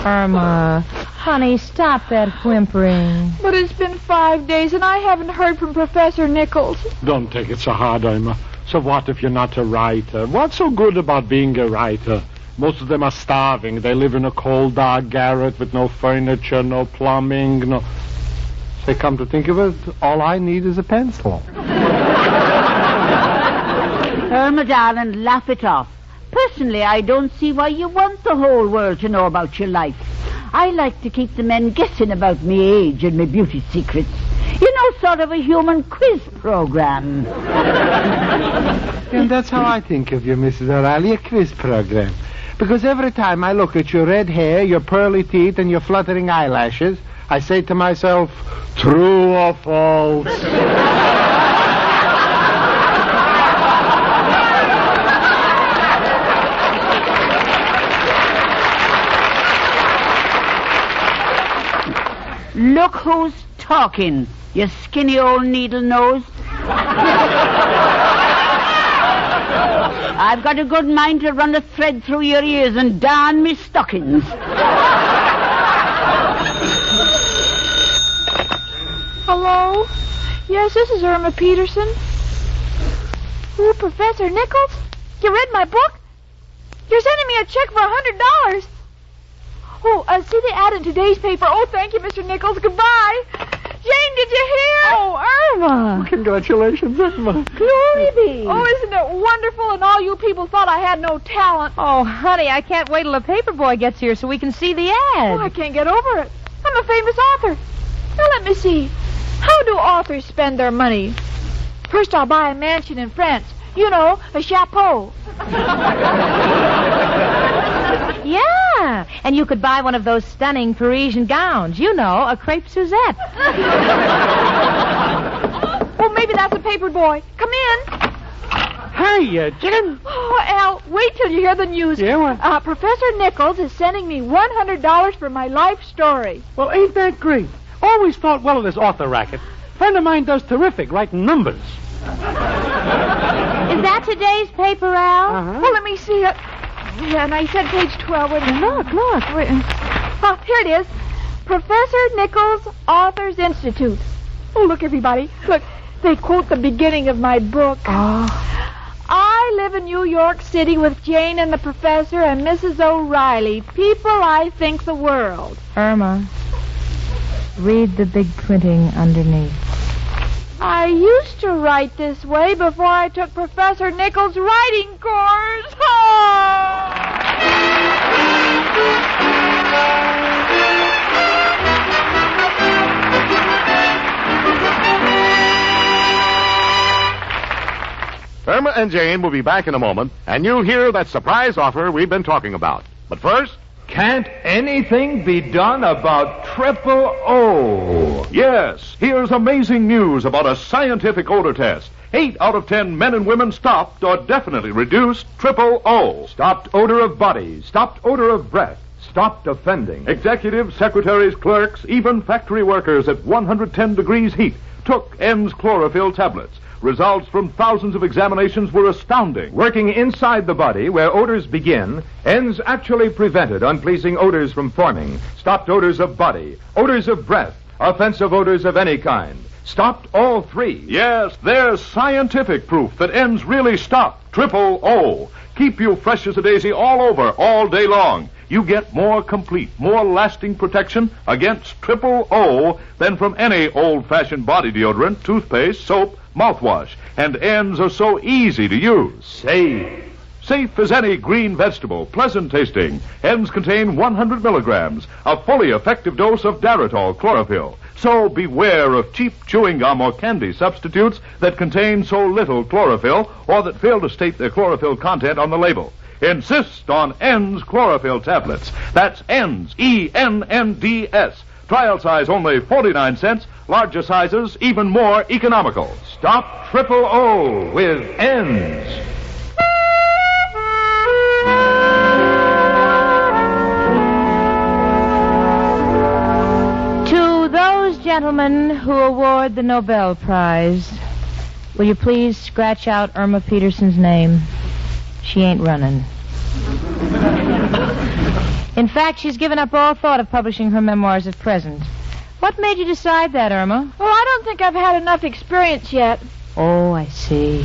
Irma, honey, stop that whimpering.
But it's been 5 days, and I haven't heard from Professor Nichols.
Don't take it so hard, Irma. So what if you're not a writer? What's so good about being a writer? Most of them are starving. They live in a cold, dark garret with no furniture, no plumbing, no... Say, come to think of it, all I need is a pencil.
Irma, darling, laugh it off. Personally, I don't see why you want the whole world to know about your life. I like to keep the men guessing about me age and my beauty secrets. You know, sort of a human quiz program.
And that's how I think of you, Mrs. O'Reilly, a quiz program.
Because every time I look at your red hair, your pearly teeth, and your fluttering eyelashes, I say to myself, true or false?
Look who's talking, you skinny old needle nose. I've got a good mind to run a thread through your ears and darn me stockings.
Hello? Yes, this is Irma Peterson. Ooh, Professor Nichols? You read my book? You're sending me a check for $100. Oh, see the ad in today's paper. Oh, thank you, Mr. Nichols. Goodbye. Jane, did you hear?
Oh, Irma.
Congratulations, Irma.
Glory be. Oh, isn't it wonderful? And all you people thought I had no talent.
Oh, honey, I can't wait till the paper boy gets here so we can see the ad.
Oh, I can't get over it. I'm a famous author. Now, let me see. How do authors spend their money? First, I'll buy a mansion in France. You know, a chapeau.
Yeah, and you could buy one of those stunning Parisian gowns. You know, a crepe Suzette.
Well, maybe that's a paper boy. Come in.
Hey, Jen.
Oh, Al, wait till you hear the news.
Yeah, what?
Professor Nichols is sending me $100 for my life story.
Well, ain't that great? Always thought well of this author racket. Friend of mine does terrific writing numbers.
Is that today's paper, Al?
Uh-huh.
Well, let me see it. Yeah, and I said page 12. Wait a minute. Look. Wait. Oh, here it is. Professor Nichols Authors Institute. Oh, look, everybody. Look, they quote the beginning of my book.
Oh.
I live in New York City with Jane and the professor and Mrs. O'Reilly. People I think the world.
Irma, read the big printing underneath.
I used to write this way before I took Professor Nichols' writing course.
Irma and Jane will be back in a moment, and you'll hear that surprise offer we've been talking about. But first...
Can't anything be done about triple O?
Yes, here's amazing news about a scientific odor test. 8 out of 10 men and women stopped or definitely reduced triple O.
Stopped odor of body, stopped odor of breath, stopped offending.
Executives, secretaries, clerks, even factory workers at 110 degrees heat took N's chlorophyll tablets. Results from thousands of examinations were astounding.
Working inside the body where odors begin, N's actually prevented unpleasing odors from forming. Stopped odors of body, odors of breath, offensive odors of any kind. Stopped all 3.
Yes, there's scientific proof that N's really stopped triple O. Keep you fresh as a daisy all over, all day long. You get more complete, more lasting protection against triple O than from any old-fashioned body deodorant, toothpaste, soap, mouthwash. And N's are so easy to use. Safe as any green vegetable, pleasant tasting. N's contain 100 milligrams, a fully effective dose of Daritol chlorophyll. So beware of cheap chewing gum or candy substitutes that contain so little chlorophyll or that fail to state their chlorophyll content on the label. Insist on N's chlorophyll tablets. That's N's, E-N-N-D-S. Trial size only 49 cents. Larger sizes even more economical.
Stop triple O with N's.
To those gentlemen who award the Nobel Prize, will you please scratch out Irma Peterson's name? She ain't running. In fact, she's given up all thought of publishing her memoirs at present. What made you decide that, Irma?
Well, I don't think I've had enough experience yet.
Oh, I see.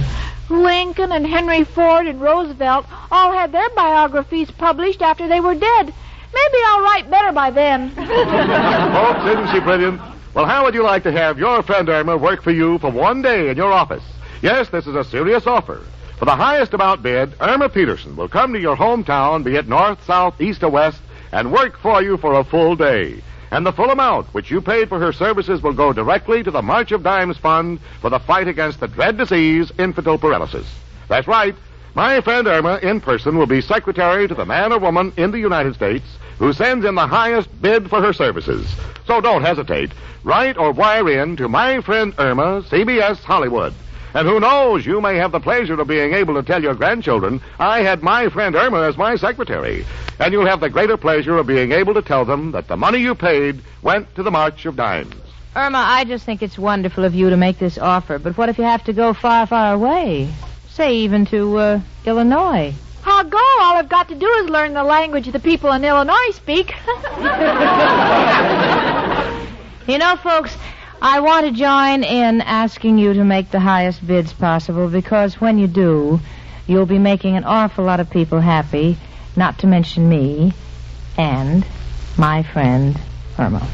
Lincoln and Henry Ford and Roosevelt all had their biographies published after they were dead. Maybe I'll write better by then.
Folks, isn't she brilliant? Well, how would you like to have your friend Irma work for you for one day in your office? Yes, this is a serious offer. For the highest amount bid, Irma Peterson will come to your hometown, be it north, south, east, or west, and work for you for a full day. And the full amount which you paid for her services will go directly to the March of Dimes Fund for the fight against the dread disease, infantile paralysis. That's right. My friend Irma, in person, will be secretary to the man or woman in the United States who sends in the highest bid for her services. So don't hesitate. Write or wire in to My Friend Irma, CBS Hollywood. And who knows, you may have the pleasure of being able to tell your grandchildren, I had my friend Irma as my secretary. And you'll have the greater pleasure of being able to tell them that the money you paid went to the March of Dimes.
Irma, I just think it's wonderful of you to make this offer, but what if you have to go far, far away? Say even to, Illinois.
I'll go. All I've got to do is learn the language the people in Illinois speak.
You know, folks, I want to join in asking you to make the highest bids possible, because when you do, you'll be making an awful lot of people happy, not to mention me and my friend Irma.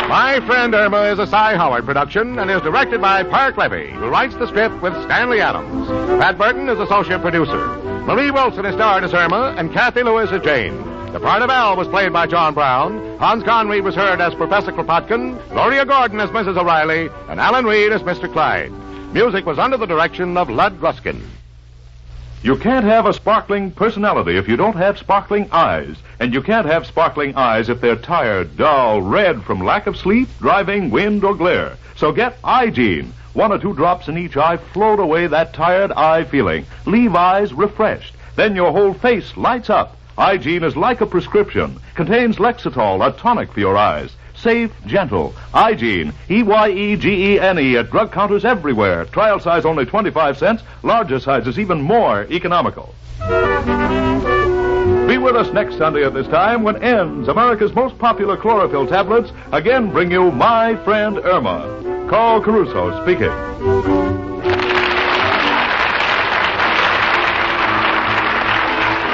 My Friend Irma is a Cy Howard production and is directed by Park Levy, who writes the script with Stanley Adams. Pat Burton is associate producer. Marie Wilson is starred as Irma, and Kathy Lewis as Jane. The part of Al was played by John Brown. Hans Conried was heard as Professor Kropotkin, Gloria Gordon as Mrs. O'Reilly, and Alan Reed as Mr. Clyde. Music was under the direction of Lud Gruskin.
You can't have a sparkling personality if you don't have sparkling eyes. And you can't have sparkling eyes if they're tired, dull, red from lack of sleep, driving, wind, or glare. So get Eye-Gene. 1 or 2 drops in each eye float away that tired eye feeling. Leave eyes refreshed. Then your whole face lights up. Eye-Gene is like a prescription. Contains Lexitol, a tonic for your eyes. Safe, gentle. Eye-Gene, Eyegene at drug counters everywhere. Trial size only 25 cents. Larger sizes even more economical. Be with us next Sunday at this time when N's, America's most popular chlorophyll tablets, again bring you My Friend Irma. Carl Caruso speaking.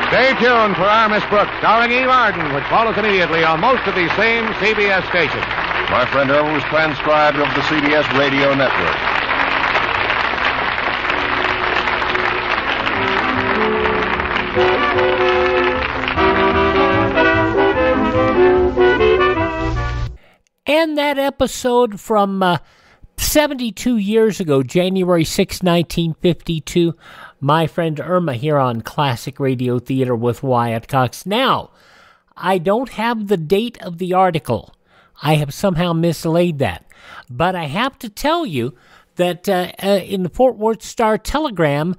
Stay tuned for our Miss Brooks, starring Eve Arden, which follows immediately on most of these same CBS stations.
My Friend Irma was transcribed over the CBS radio network.
And that episode from 72 years ago, January 6, 1952, My Friend Irma here on Classic Radio Theater with Wyatt Cox. Now, I don't have the date of the article. I have somehow mislaid that. But I have to tell you that in the Fort Worth Star-Telegram,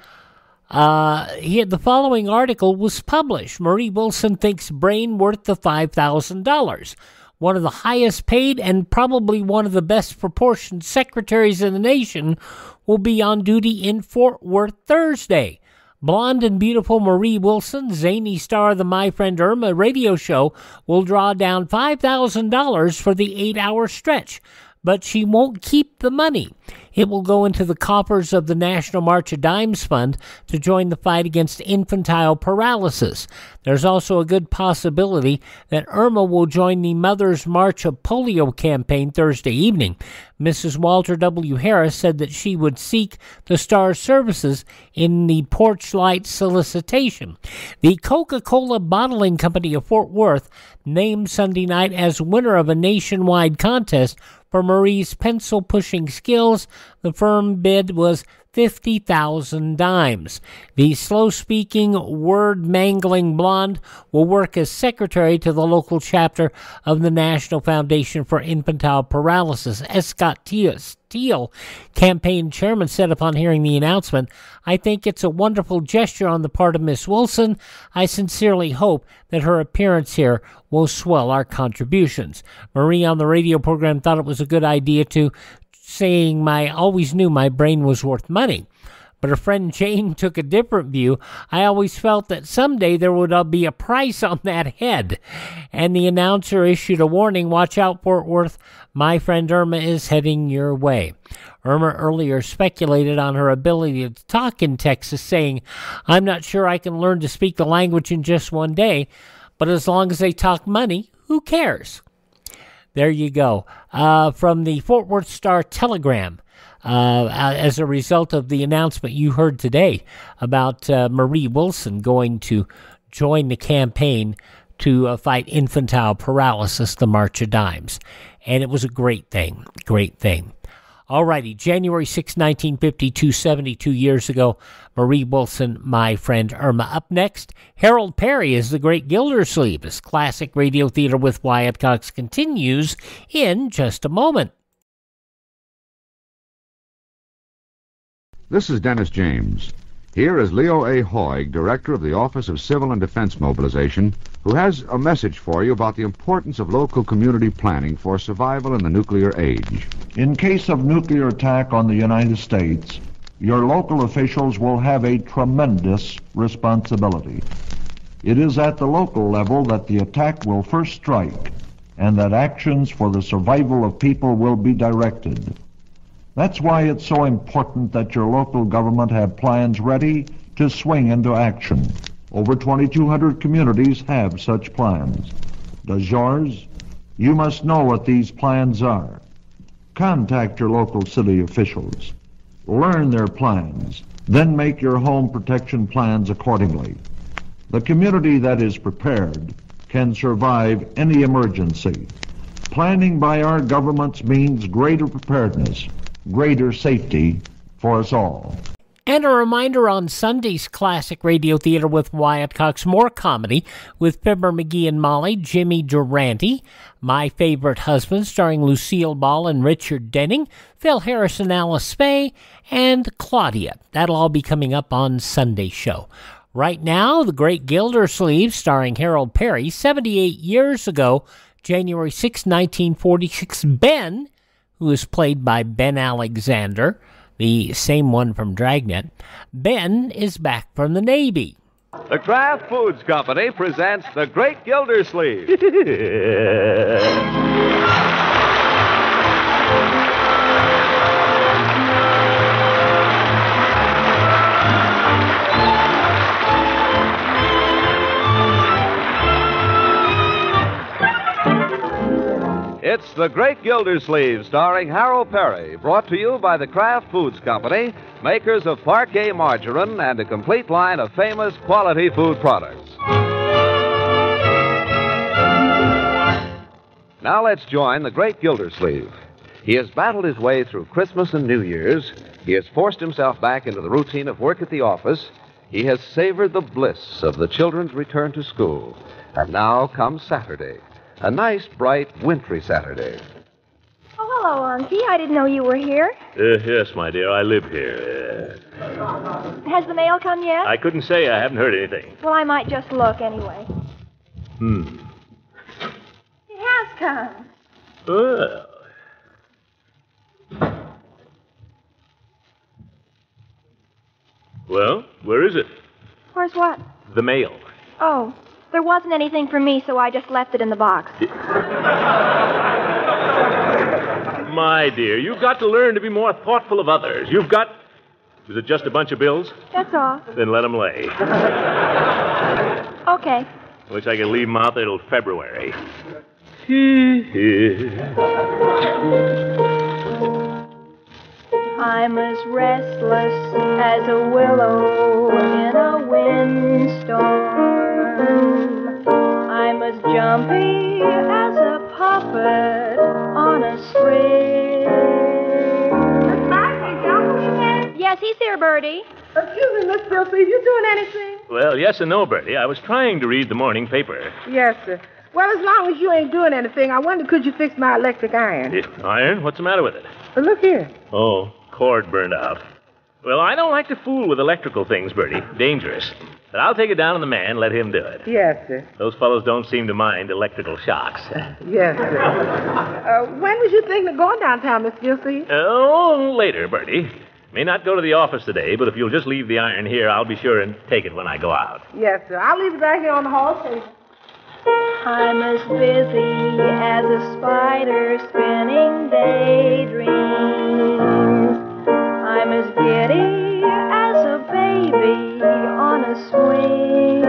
the following article was published. Marie Wilson thinks brain worth the $5,000. One of the highest paid and probably one of the best proportioned secretaries in the nation will be on duty in Fort Worth Thursday. Blonde and beautiful Marie Wilson, zany star of the My Friend Irma radio show, will draw down $5,000 for the 8-hour stretch. But she won't keep the money. It will go into the coffers of the National March of Dimes Fund to join the fight against infantile paralysis. There's also a good possibility that Irma will join the Mother's March of Polio campaign Thursday evening. Mrs. Walter W. Harris said that she would seek the star's services in the porch light solicitation. The Coca-Cola Bottling Company of Fort Worth named Sunday night as winner of a nationwide contest for Marie's pencil-pushing skills. The firm bid was 50,000 dimes. The slow-speaking, word-mangling blonde will work as secretary to the local chapter of the National Foundation for Infantile Paralysis. S. Scott Teal, campaign chairman, said upon hearing the announcement, "I think it's a wonderful gesture on the part of Miss Wilson. I sincerely hope that her appearance here will swell our contributions." Marie on the radio program thought it was a good idea to, saying, "I always knew my brain was worth money." But her friend Jane took a different view. "I always felt that someday there would be a price on that head." And the announcer issued a warning, "Watch out, Fort Worth. My Friend Irma is heading your way." Irma earlier speculated on her ability to talk in Texas, saying, "I'm not sure I can learn to speak the language in just one day, but as long as they talk money, who cares?" There you go. From the Fort Worth Star-Telegram, as a result of the announcement you heard today about Marie Wilson going to join the campaign to fight infantile paralysis, the March of Dimes. And it was a great thing, great thing. All righty, January 6, 1952, 72 years ago, Marie Wilson, My Friend Irma. Up next, Harold Perry is the Great Gildersleeve, as Classic Radio Theater with Wyatt Cox continues in just a moment.
This is Dennis James. Here is Leo A. Hoig, Director of the Office of Civil and Defense Mobilization, who has a message for you about the importance of local community planning for survival in the nuclear age.
In case of nuclear attack on the United States, your local officials will have a tremendous responsibility. It is at the local level that the attack will first strike, and that actions for the survival of people will be directed. That's why it's so important that your local government have plans ready to swing into action. Over 2,200 communities have such plans. Does yours? You must know what these plans are. Contact your local city officials. Learn their plans. Then make your home protection plans accordingly. The community that is prepared can survive any emergency. Planning by our governments means greater preparedness, greater safety for us all.
And a reminder on Sunday's Classic Radio Theater with Wyatt Cox, more comedy with Fibber McGee and Molly, Jimmy Durante, My Favorite Husband starring Lucille Ball and Richard Denning, Phil Harris and Alice Faye, and Claudia. That'll all be coming up on Sunday's show. Right now, The Great Gildersleeve starring Harold Perry, 78 years ago, January 6, 1946, Ben, who is played by Ben Alexander, the same one from Dragnet. Ben is back from the Navy.
The Kraft Foods Company presents The Great Gildersleeve. It's The Great Gildersleeve, starring Harold Perry, brought to you by the Kraft Foods Company, makers of Parquet margarine and a complete line of famous quality food products. Now let's join The Great Gildersleeve. He has battled his way through Christmas and New Year's. He has forced himself back into the routine of work at the office. He has savored the bliss of the children's return to school. And now comes Saturday. A nice, bright, wintry Saturday.
Oh, hello, Unky. I didn't know you were here.
Yes, my dear, I live here.
Has the mail come yet?
I couldn't say. I haven't heard anything.
Well, I might just look anyway. It has come.
Well, where is it?
Where's what?
The mail.
Oh, there wasn't anything for me, so I just left it in the box.
My dear, you've got to learn to be more thoughtful of others. You've got... Is it just a bunch of bills?
That's all.
Then let them lay.
Okay.
Wish I could leave them out there till February.
I'm as restless as a willow in a windstorm. I'm as jumpy as a puppet on a string. Yes, he's here, Bertie.
Excuse me, Miss Gilsey, you doing anything?
Well, yes and no, Bertie. I was trying to read the morning paper.
Yes, sir. Well, as long as you ain't doing anything, I wonder, could you fix my electric iron?
Iron? What's the matter with it?
Look here.
Oh, cord burned out. Well, I don't like to fool with electrical things, Bertie. Dangerous. But I'll take it down to the man, let him do it.
Yes, sir.
Those fellows don't seem to mind electrical shocks.
Yes, sir. When was you thinking of going downtown, Miss Gilsey?
Oh, later, Bertie. May not go to the office today, but if you'll just leave the iron here, I'll be sure and take it when I go out.
Yes, sir. I'll leave it back here on the hall table.
I'm as busy as a spider spinning daydreams. I'm as giddy as a baby on a swing.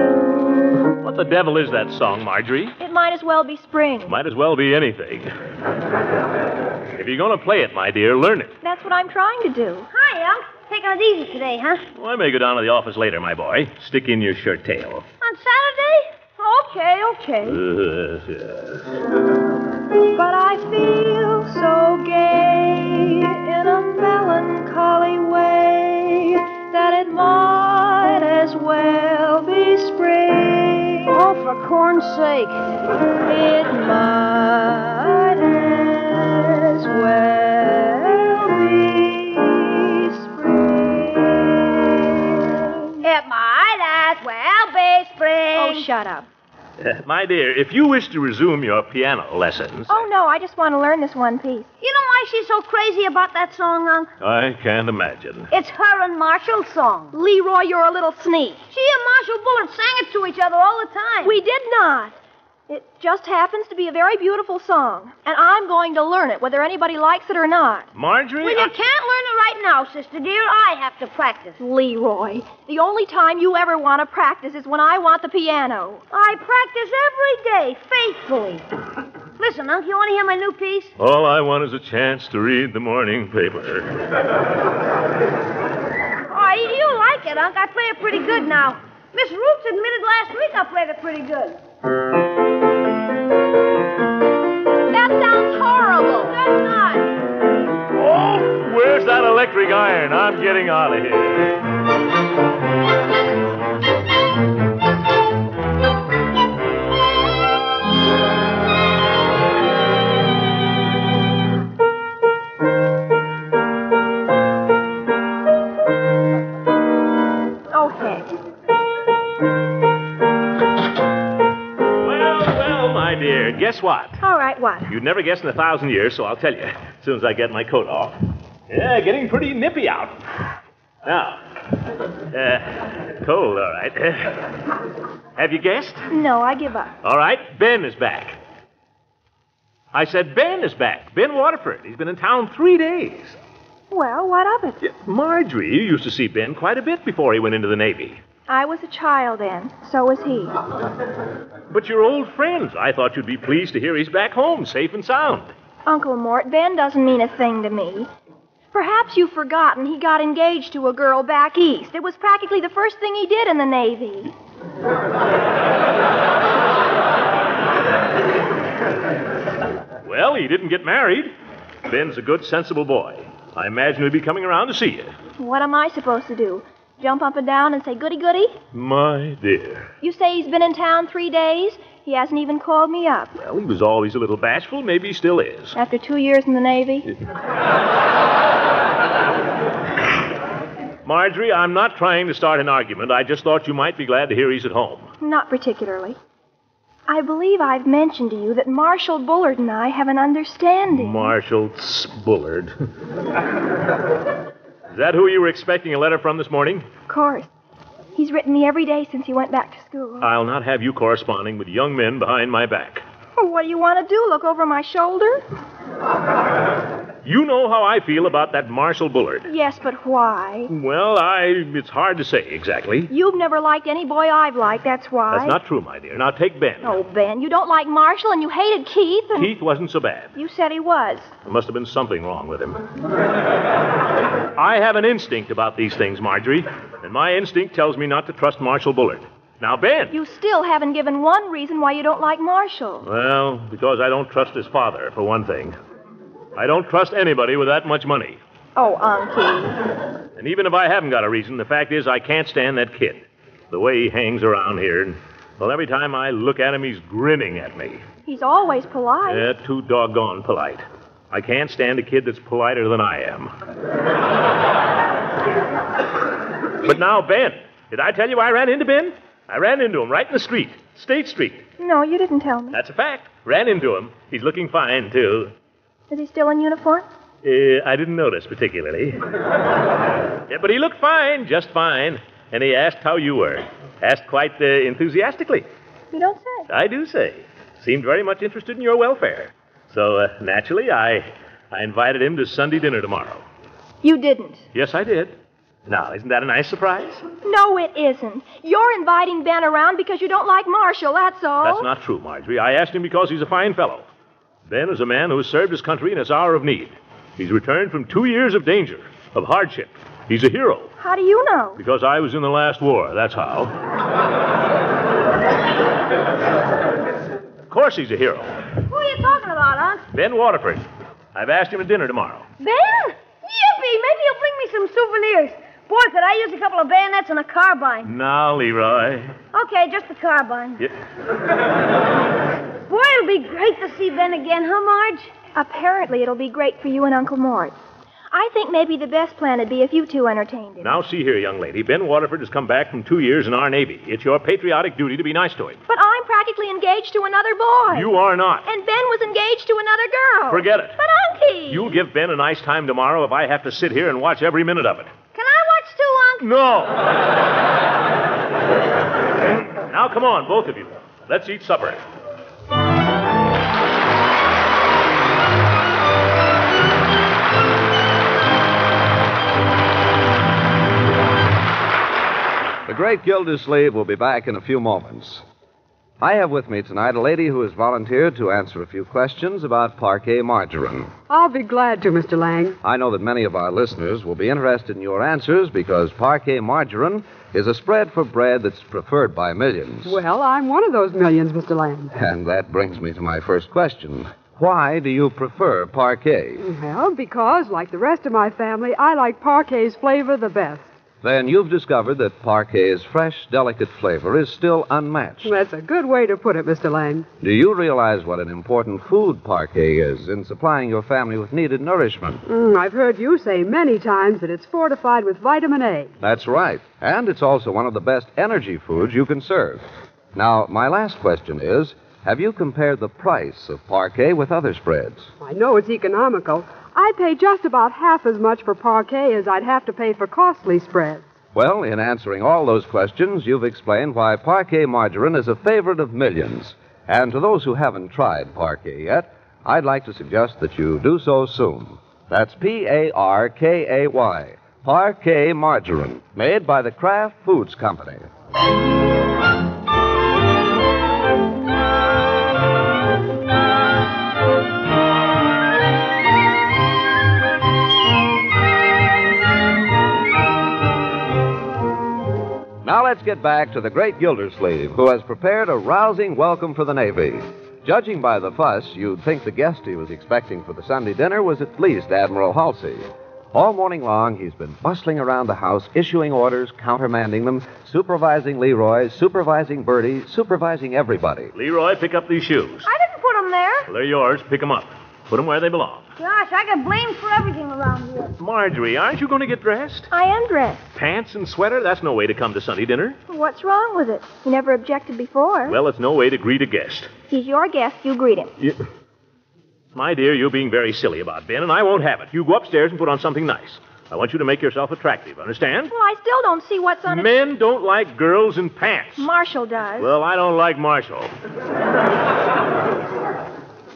What the devil is that song, Marjorie?
It might as well be spring.
Might as well be anything. If you're going to play it, my dear, learn it.
That's what I'm trying to do.
Hi, Unc. Taking it easy today, huh?
Well, I may go down to the office later, my boy. Stick in your shirt tail.
On Saturday?
Okay. But I feel so gay in a melancholy way that it might as well be spring.
Oh, for corn's sake.
It might as well be spring.
It might as well be spring.
Oh, shut up.
My dear, if you wish to resume your piano lessons...
Oh, no, I just want to learn this one piece.
You know why she's so crazy about that song, Unc?
I can't imagine.
It's her and Marshall's song.
Leroy, you're a little sneak.
She and Marshall Bullard sang it to each other all the time.
We did not. It just happens to be a very beautiful song, and I'm going to learn it, whether anybody likes it or not.
Marjorie?
Well, you can't learn it right now, sister dear. I have to practice.
Leroy, the only time you ever want to practice is when I want the piano.
I practice every day, faithfully. Listen, Unc, you want to hear my new piece?
All I want is a chance to read the morning paper.
Oh, you like it, Unc. I play it pretty good now. Miss Roots admitted last week I played it pretty good.
That sounds horrible.
That's not.
Oh, where's that electric iron? I'm getting out of here. Guess what?
All right, what?
You'd never guess in 1,000 years, so I'll tell you as soon as I get my coat off. Yeah, getting pretty nippy out. Now, cold, all right. Have you guessed?
No, I give up.
All right, Ben is back. I said Ben is back. Ben Waterford. He's been in town 3 days.
Well, what of it?
Yeah, Marjorie, you used to see Ben quite a bit before he went into the Navy.
I was a child then. So was he.
But you're old friends. I thought you'd be pleased to hear he's back home, safe and sound.
Uncle Mort, Ben doesn't mean a thing to me. Perhaps you've forgotten he got engaged to a girl back east. It was practically the first thing he did in the Navy.
Well, he didn't get married. Ben's a good, sensible boy. I imagine he'll be coming around to see you.
What am I supposed to do? Jump up and down and say goody goody?
My dear.
You say he's been in town 3 days? He hasn't even called me up.
Well, he was always a little bashful. Maybe he still is.
After 2 years in the Navy?
Marjorie, I'm not trying to start an argument. I just thought you might be glad to hear he's at home.
Not particularly. I believe I've mentioned to you that Marshall Bullard and I have an understanding.
Marshall Bullard. Is that who you were expecting a letter from this morning?
Of course. He's written me every day since he went back to school.
I'll not have you corresponding with young men behind my back.
What do you want to do, look over my shoulder?
You know how I feel about that Marshall Bullard.
Yes, but why?
Well, it's hard to say exactly.
You've never liked any boy I've liked, that's why.
That's not true, my dear. Now take Ben.
Oh, Ben, you don't like Marshall and you hated Keith and...
Keith wasn't so bad.
You said he was.
There must have been something wrong with him. I have an instinct about these things, Marjorie, and my instinct tells me not to trust Marshall Bullard. Now, Ben.
You still haven't given one reason why you don't like Marshall.
Well, because I don't trust his father, for one thing. I don't trust anybody with that much money.
Oh, Unky.
And even if I haven't got a reason, the fact is I can't stand that kid. The way he hangs around here. And, well, every time I look at him, he's grinning at me.
He's always polite.
Yeah, too doggone polite. I can't stand a kid that's politer than I am. But now, Ben. Did I tell you I ran into Ben? I ran into him right in the street. State Street.
No, you didn't tell me.
That's a fact. Ran into him. He's looking fine, too.
Is he still in uniform?
I didn't notice particularly. Yeah, but he looked fine, just fine. And he asked how you were. Asked quite enthusiastically.
You don't say.
I do say. Seemed very much interested in your welfare. So, naturally, I invited him to Sunday dinner tomorrow.
You didn't?
Yes, I did. Now, isn't that a nice surprise?
No, it isn't. You're inviting Ben around because you don't like Marshall, that's all.
That's not true, Marjorie. I asked him because he's a fine fellow. Ben is a man who has served his country in its hour of need. He's returned from 2 years of danger, of hardship. He's a hero.
How do you know?
Because I was in the last war, that's how. Of course he's a hero.
Who are you talking about, Unc?
Ben Waterford. I've asked him to dinner tomorrow.
Ben? Yippee! Maybe he'll bring me some souvenirs. Boy, could I use a couple of bayonets and a carbine.
Now, Leroy.
Okay, just the carbine.
Yeah.
Boy, it'll be great to see Ben again, huh, Marge? Apparently it'll be great for you and Uncle Mort. I think maybe the best plan would be if you two entertained him.
Now, see here, young lady. Ben Waterford has come back from 2 years in our Navy. It's your patriotic duty to be nice to him.
But I'm practically engaged to another boy.
You are not.
And Ben was engaged to another girl.
Forget it.
But, Unky!
You'll give Ben a nice time tomorrow if I have to sit here and watch every minute of it.
Can I watch too, Unc?
No. Now, come on, both of you. Let's eat supper.
The Great Gildersleeve will be back in a few moments. I have with me tonight a lady who has volunteered to answer a few questions about parquet margarine.
I'll be glad to, Mr. Lang.
I know that many of our listeners will be interested in your answers because parquet margarine is a spread for bread that's preferred by millions.
Well, I'm one of those millions, Mr. Lang.
And that brings me to my first question. Why do you prefer parquet?
Well, because, like the rest of my family, I like parquet's flavor the best.
Then you've discovered that parquet's fresh, delicate flavor is still unmatched.
That's a good way to put it, Mr. Lang.
Do you realize what an important food parquet is in supplying your family with needed nourishment?
I've heard you say many times that it's fortified with vitamin A.
That's right. And it's also one of the best energy foods you can serve. Now, my last question is, have you compared the price of parquet with other spreads?
I know it's economical. I pay just about half as much for parquet as I'd have to pay for costly spreads.
Well, in answering all those questions, you've explained why parquet margarine is a favorite of millions. And to those who haven't tried parquet yet, I'd like to suggest that you do so soon. That's Parkay, parquet margarine, made by the Kraft Foods Company. Now let's get back to the great Gildersleeve, who has prepared a rousing welcome for the Navy. Judging by the fuss, you'd think the guest he was expecting for the Sunday dinner was at least Admiral Halsey. All morning long, he's been bustling around the house, issuing orders, countermanding them, supervising Leroy, supervising Bertie, supervising everybody.
Leroy, pick up these shoes.
I didn't put them there.
Well, they're yours. Pick them up. Put them where they belong.
Gosh, I get blamed for everything around here.
Marjorie, aren't you going to get dressed?
I am dressed.
Pants and sweater? That's no way to come to Sunday dinner.
What's wrong with it? You never objected before.
Well, it's no way to greet a guest.
He's your guest. You greet him.
My dear, you're being very silly about Ben, and I won't have it. You go upstairs and put on something nice. I want you to make yourself attractive, understand?
Well, I still don't see what's on it.
Men don't like girls in pants.
Marshall does.
Well, I don't like Marshall.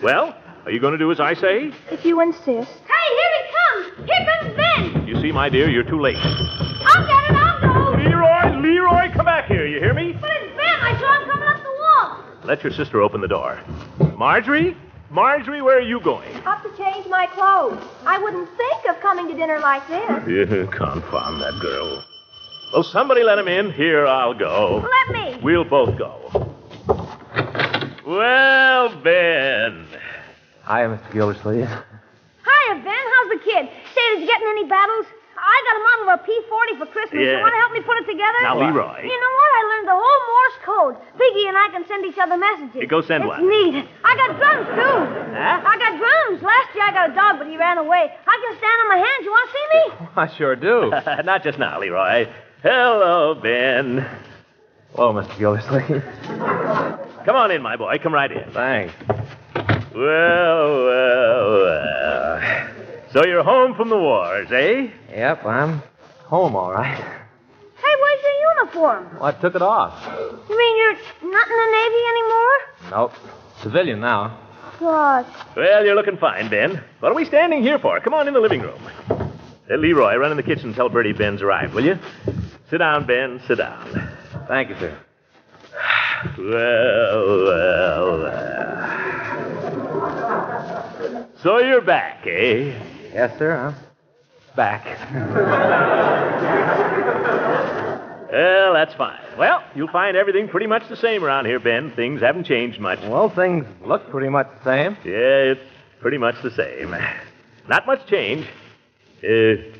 Well, are you going to do as I say?
If you insist. Hey, here he comes! Here comes Ben!
You see, my dear, you're too late.
I'll get it, I'll go!
Leroy, come back here, you hear me?
But it's Ben! I saw him coming up the wall!
Let your sister open the door. Marjorie, where are you going?
Up to change my clothes. I wouldn't think of coming to dinner like this.
Yeah, confound that girl. Well, somebody let him in. Here, I'll go.
Let me.
We'll both go. Well, Ben.
Hi, Mr. Gildersleeve.
Hiya, Ben. How's the kid? Say, did you get in any battles? I got a model of a P-40 for Christmas.
Yeah.
You want to help me put it together?
Now, Leroy.
You know what? I learned the whole Morse code. Piggy and I can send each other messages.
Hey, go send
it's
one.
Neat. I got drums, too.
Huh?
I got drums. Last year I got a dog, but he ran away. I can stand on my hands. You want to see me?
I sure do.
Not just now, Leroy. Hello, Ben.
Hello, Mr. Gildersleeve.
Come on in, my boy. Come right in.
Thanks.
Well. So you're home from the wars, eh?
Yep, I'm home all right.
Hey, where's your uniform?
Well, I took it off.
You mean you're not in the Navy anymore?
Nope. Civilian now.
Gosh.
Well, you're looking fine, Ben. What are we standing here for? Come on in the living room. Leroy, run in the kitchen and tell Bertie Ben's arrived, will you? Sit down, Ben. Sit down.
Thank you, sir.
Well. So you're back, eh?
Yes, sir. I'm back.
Well, that's fine. Well, you'll find everything pretty much the same around here, Ben. Things haven't changed much.
Well, things look pretty much the same.
Yeah, it's pretty much the same. Not much change.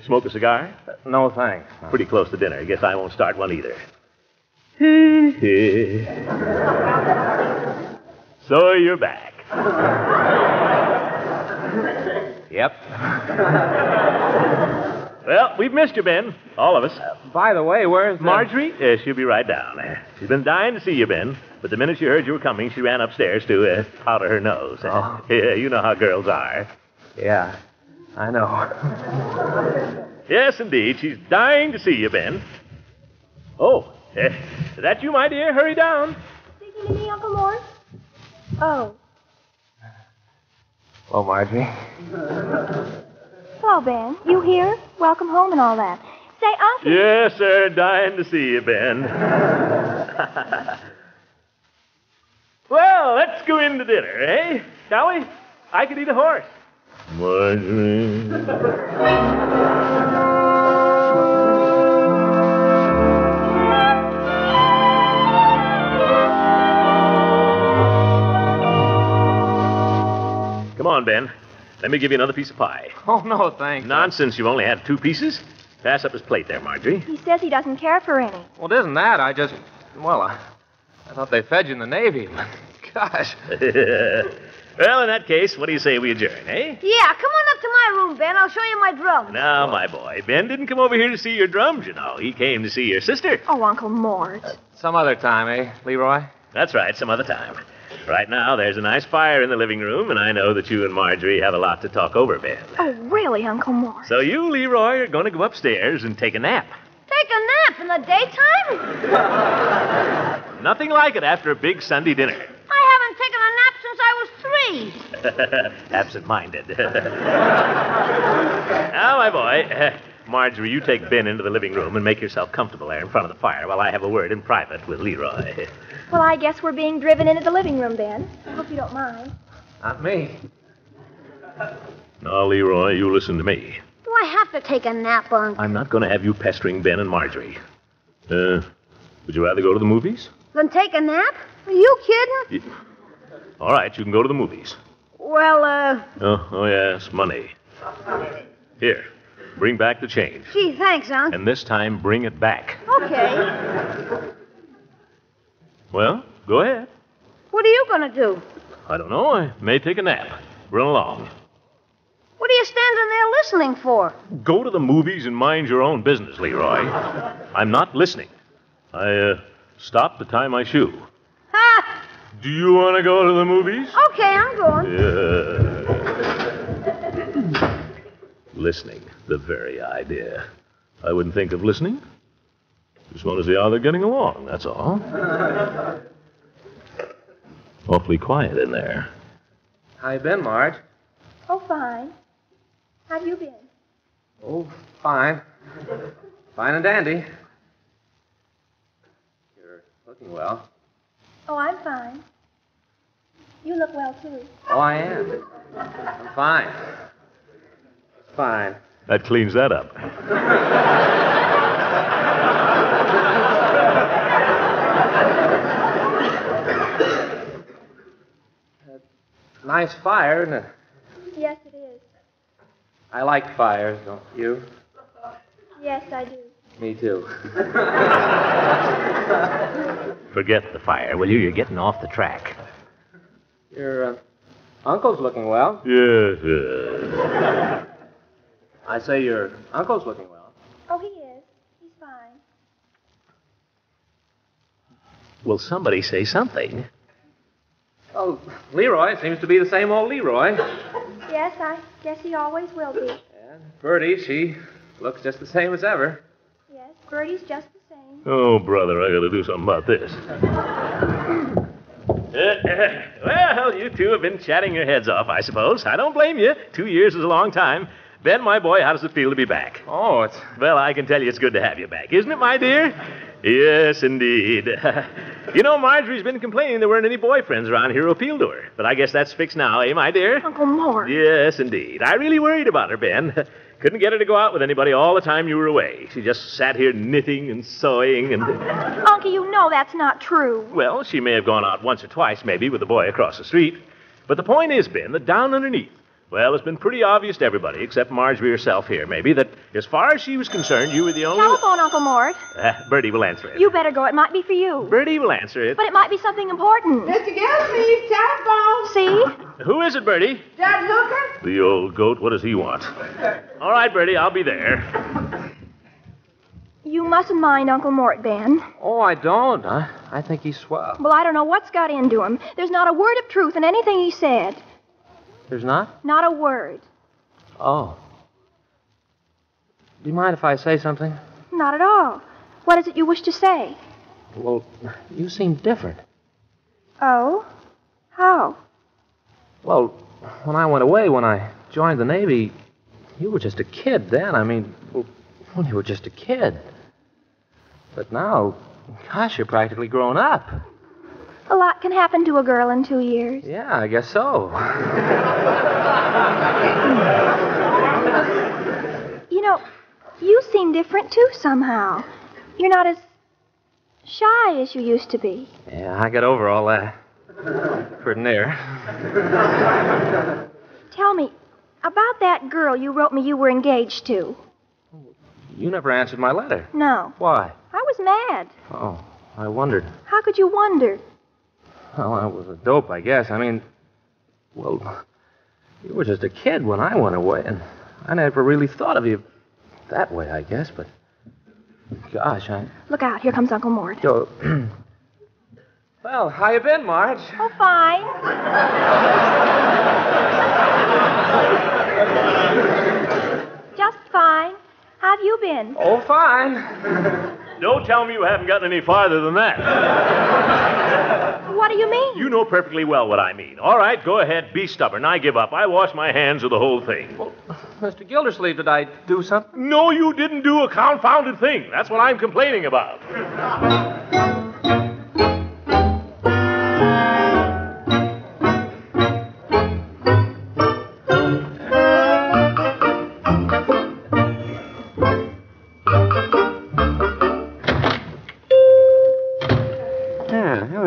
Smoke a cigar?
No, thanks.
Pretty close to dinner. Guess I won't start one either. So you're back.
Yep.
Well, we've missed you, Ben. All of us.
By the way, where's
Marjorie? She'll be right down. She's been dying to see you, Ben. But the minute she heard you were coming, she ran upstairs to powder her nose.
Oh.
Yeah, you know how girls are.
Yeah, I know.
Yes, indeed. She's dying to see you, Ben. Oh, is that you, my dear? Hurry down.
Speaking to me, Uncle Mort? Oh.
Oh, Marjorie.
Hello, Ben. You here? Welcome home and all that. Say, Uncle.
Yes, sir. Dying to see you, Ben. Well, let's go in to dinner, eh? Shall we? I could eat a horse. Marjorie. Come on, Ben. Let me give you another piece of pie.
Oh, no, thanks.
Nonsense. You've only had 2 pieces. Pass up his plate there, Marjorie.
He says he doesn't care for any.
Well, it isn't that. I thought they fed you in the Navy. Gosh.
Well, in that case, what do you say we adjourn, eh?
Yeah, come on up to my room, Ben. I'll show you my drums.
Now, my boy, Ben didn't come over here to see your drums, you know. He came to see your sister.
Oh, Uncle Mort.
Some other time, eh, Leroy?
That's right, some other time. Right now, there's a nice fire in the living room, and I know that you and Marjorie have a lot to talk over, Ben.
Oh, really, Uncle Mort?
So you, Leroy, are going to go upstairs and take a nap.
Take a nap in the daytime?
Nothing like it after a big Sunday dinner.
I haven't taken a nap since I was 3.
Absent-minded. Now, my boy, Marjorie, you take Ben into the living room and make yourself comfortable there in front of the fire while I have a word in private with Leroy.
Well, I guess we're being driven into the living room, Ben. I hope you don't mind.
Not me.
Now, Leroy, you listen to me.
Do I have to take a nap, Unc?
I'm not going to have you pestering Ben and Marjorie. Would you rather go to the movies?
Then take a nap? Are you kidding?
All right, you can go to the movies.
Well,
Oh, yes, money. Here, bring back the change.
Gee, thanks, Unc.
And this time, bring it back.
Okay.
Well, go ahead.
What are you going to do?
I don't know. I may take a nap. Run along.
What are you standing there listening for?
Go to the movies and mind your own business, Leroy. I'm not listening. I stopped to tie my shoe.
Ha!
Do you want to go to the movies?
Okay, I'm going.
Yeah. Listening, the very idea. I wouldn't think of listening. Just want to see how they're getting along, that's all. Awfully quiet in there.
How you been, Marge?
Oh, fine. How've you been?
Oh, fine. Fine and dandy. You're looking well.
Oh, I'm fine. You look well, too.
Oh, I am. I'm fine. Fine.
That cleans that up.
Nice fire, isn't it?
Yes, it is.
I like fires, don't you?
Yes, I do.
Me too.
Forget the fire, will you? You're getting off the track.
Your uncle's looking well.
Yes.
I say your uncle's looking well.
Oh, he is. He's fine.
Will somebody say something?
Oh, Leroy seems to be the same old Leroy.
Yes, I guess he always will be.
And Bertie, she looks just the same as ever.
Yes, Bertie's just the same.
Oh, brother, I gotta do something about this. Well, you two have been chatting your heads off, I suppose. I don't blame you. 2 years is a long time. Ben, my boy, how does it feel to be back?
Oh, it's...
Well, I can tell you it's good to have you back, isn't it, my dear? Yes, indeed. You know, Marjorie's been complaining there weren't any boyfriends around here who appealed to her. But I guess that's fixed now, eh, my dear?
Uncle Mort.
Yes, indeed. I really worried about her, Ben. Couldn't get her to go out with anybody all the time you were away. She just sat here knitting and sewing and...
Uncle, you know that's not true.
Well, she may have gone out once or twice, maybe, with the boy across the street. But the point is, Ben, that down underneath, well, it's been pretty obvious to everybody, except Marjorie herself here, maybe, that as far as she was concerned, you were the only...
Telephone, Uncle Mort.
Bertie will answer it.
You better go. It might be for you.
Bertie will answer it.
But it might be something important.
Mr. Gillespie's telephone.
See?
Who is it, Bertie?
Judge Hooker?
The old goat. What does he want? All right, Bertie, I'll be there.
You mustn't mind Uncle Mort, Ben.
Oh, I don't. I think he's swell.
Well, I don't know what's got into him. There's not a word of truth in anything he said.
There's not?
Not a word.
Oh. Do you mind if I say something?
Not at all. What is it you wish to say?
Well, you seem different.
Oh? How?
Well, when I went away, when I joined the Navy, you were just a kid then. I mean, well, you were just a kid. But now, gosh, you're practically grown up.
A lot can happen to a girl in 2 years.
Yeah, I guess so.
You know, you seem different, too, somehow. You're not as shy as you used to be.
Yeah, I got over all that. Pretty near.
Tell me, about that girl you wrote me you were engaged to.
You never answered my letter.
No.
Why?
I was mad.
Oh, I wondered.
How could you wonder?
Well, I was a dope, I guess. I mean, well, you were just a kid when I went away, and I never really thought of you that way, I guess, but gosh,
Look out, here comes Uncle Mort.
Yo. Well, how you been, Marge?
Oh, fine. Just fine. How have you been?
Oh, fine.
Don't tell me you haven't gotten any farther than that.
What do you mean?
You know perfectly well what I mean. All right, go ahead, be stubborn. I give up. I wash my hands of the whole thing.
Well, Mr. Gildersleeve, did I do something?
No, you didn't do a confounded thing. That's what I'm complaining about.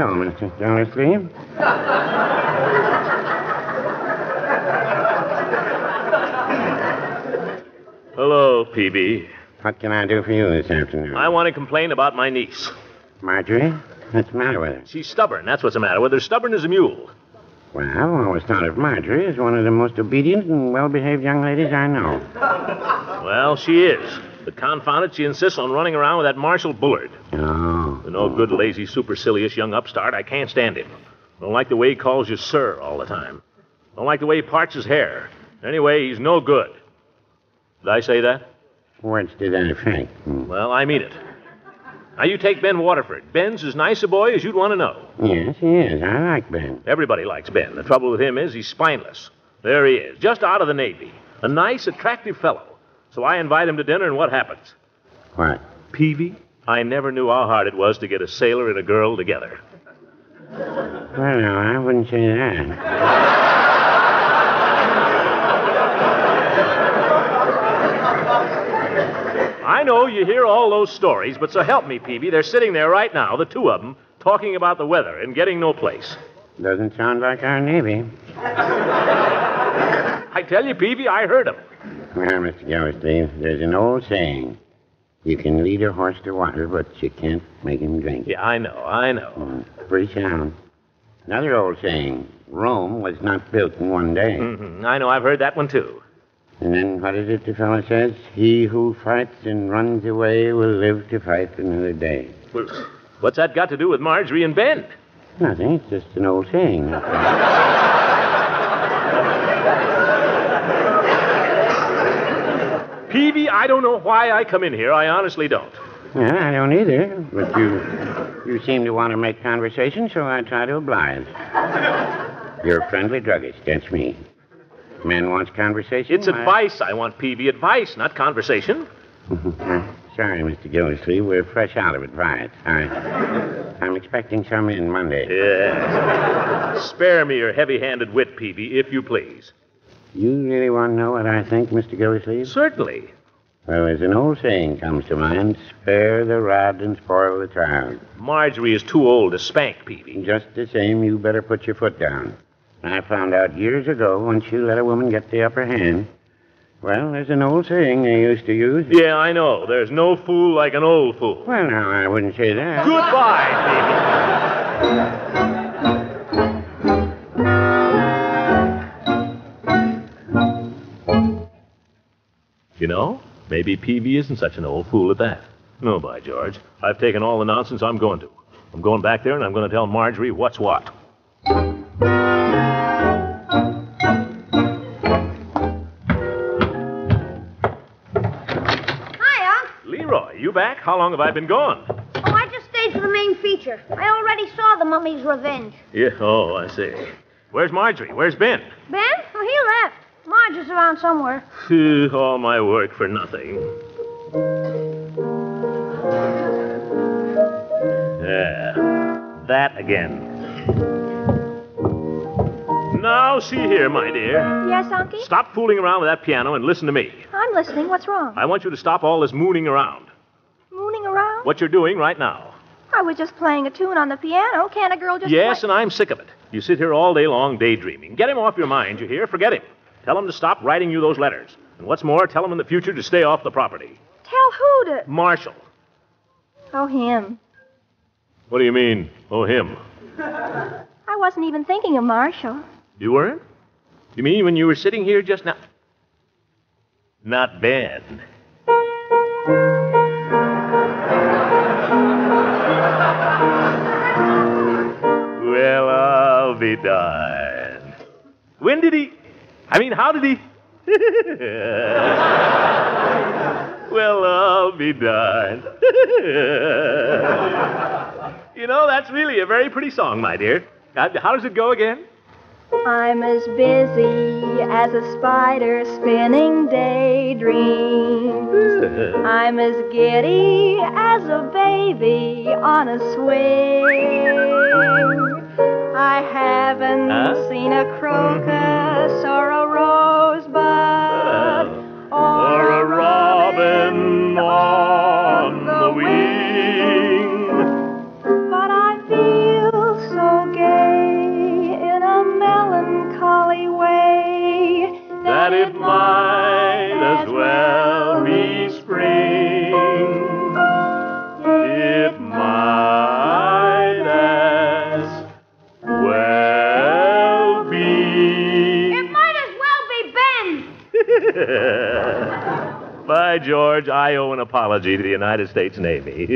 Mr. Gildersleeve.
Hello, P.B.
What can I do for you this afternoon?
I want to complain about my niece.
Marjorie? What's the matter with her?
She's stubborn. That's what's the matter with her. Stubborn as a mule.
Well, I've always thought of Marjorie as one of the most obedient and well-behaved young ladies I know.
Well, she is. But confound it, she insists on running around with that Marshal Bullard.
Oh.
The no good, lazy, supercilious young upstart. I can't stand him. Don't like the way he calls you sir all the time. Don't like the way he parts his hair. Anyway, he's no good. Did I say that?
Words to that effect.
Well, I mean it. Now, you take Ben Waterford. Ben's as nice a boy as you'd want to know.
Yes, he is. I like Ben.
Everybody likes Ben. The trouble with him is he's spineless. There he is, just out of the Navy. A nice, attractive fellow. So I invite him to dinner, and what happens?
What?
Peavy, I never knew how hard it was to get a sailor and a girl together.
Well, no, I wouldn't say that.
I know you hear all those stories, but so help me, Peavy, they're sitting there right now, the two of them, talking about the weather and getting no place.
Doesn't sound like our Navy.
I tell you, Peavy, I heard them.
Well, Mr. Gildersleeve, there's an old saying. You can lead a horse to water, but you can't make him drink.
Yeah, I know.
Pretty sound. Another old saying. Rome was not built in one day.
Mm-hmm. I know, I've heard that one, too.
And then what is it the fellow says? He who fights and runs away will live to fight another day.
Well, what's that got to do with Marjorie and Ben?
Nothing. It's just an old saying.
Peavy, I don't know why I come in here. I honestly don't.
Well, I don't either. But you seem to want to make conversation, so I try to oblige. You're a friendly druggist. That's me. Man wants conversation.
It's advice I want, Peavy. Advice, not conversation.
Sorry, Mr. Gildersleeve. We're fresh out of advice. I'm expecting some in Monday.
Yes. Spare me your heavy-handed wit, Peavy, if you please.
You really want to know what I think, Mr. Gildersleeve?
Certainly.
Well, there's an old saying comes to mind, spare the rod and spoil the child.
Marjorie is too old to spank Peavy.
Just the same, you better put your foot down. I found out years ago, once you let a woman get the upper hand, well, there's an old saying they used to use.
Yeah, I know. There's no fool like an old fool.
Well, now, I wouldn't say that.
Goodbye, Peavy. You know, maybe Peavy isn't such an old fool at that. No, by George. I've taken all the nonsense I'm going to. I'm going back there and I'm going to tell Marjorie what's what. You back? How long have I been gone?
Oh, I just stayed for the main feature. I already saw The Mummy's Revenge.
Yeah, oh, I see. Where's Marjorie? Where's Ben?
Ben? Oh, he left. Marge is around somewhere.
All my work for nothing. Yeah, that again. Now, see here, my dear.
Yes, Unky?
Stop fooling around with that piano and listen to me.
I'm listening. What's wrong?
I want you to stop all this mooning around.
Mooning around?
What you're doing right now.
I was just playing a tune on the piano. Can't a girl just
Yes, and I'm sick of it. You sit here all day long daydreaming. Get him off your mind, you hear? Forget him. Tell him to stop writing you those letters. And what's more, tell him in the future to stay off the property.
Tell who to...
Marshall.
Oh, him.
What do you mean, oh, him?
I wasn't even thinking of Marshall.
You weren't? You mean when you were sitting here just now? Not Ben. Well, I'll be darned. When did he... how did he... Well, I'll be darned. You know, that's really a very pretty song, my dear. How does it go again?
I'm as busy as a spider spinning daydreams. I'm as giddy as a baby on a swing. I haven't seen a crocus or a rosebud or a robin on the wing. But I feel so gay in a melancholy way that it might as well be spring. It might as well be.
It might as well be Ben.
By George, I owe an apology to the United States Navy.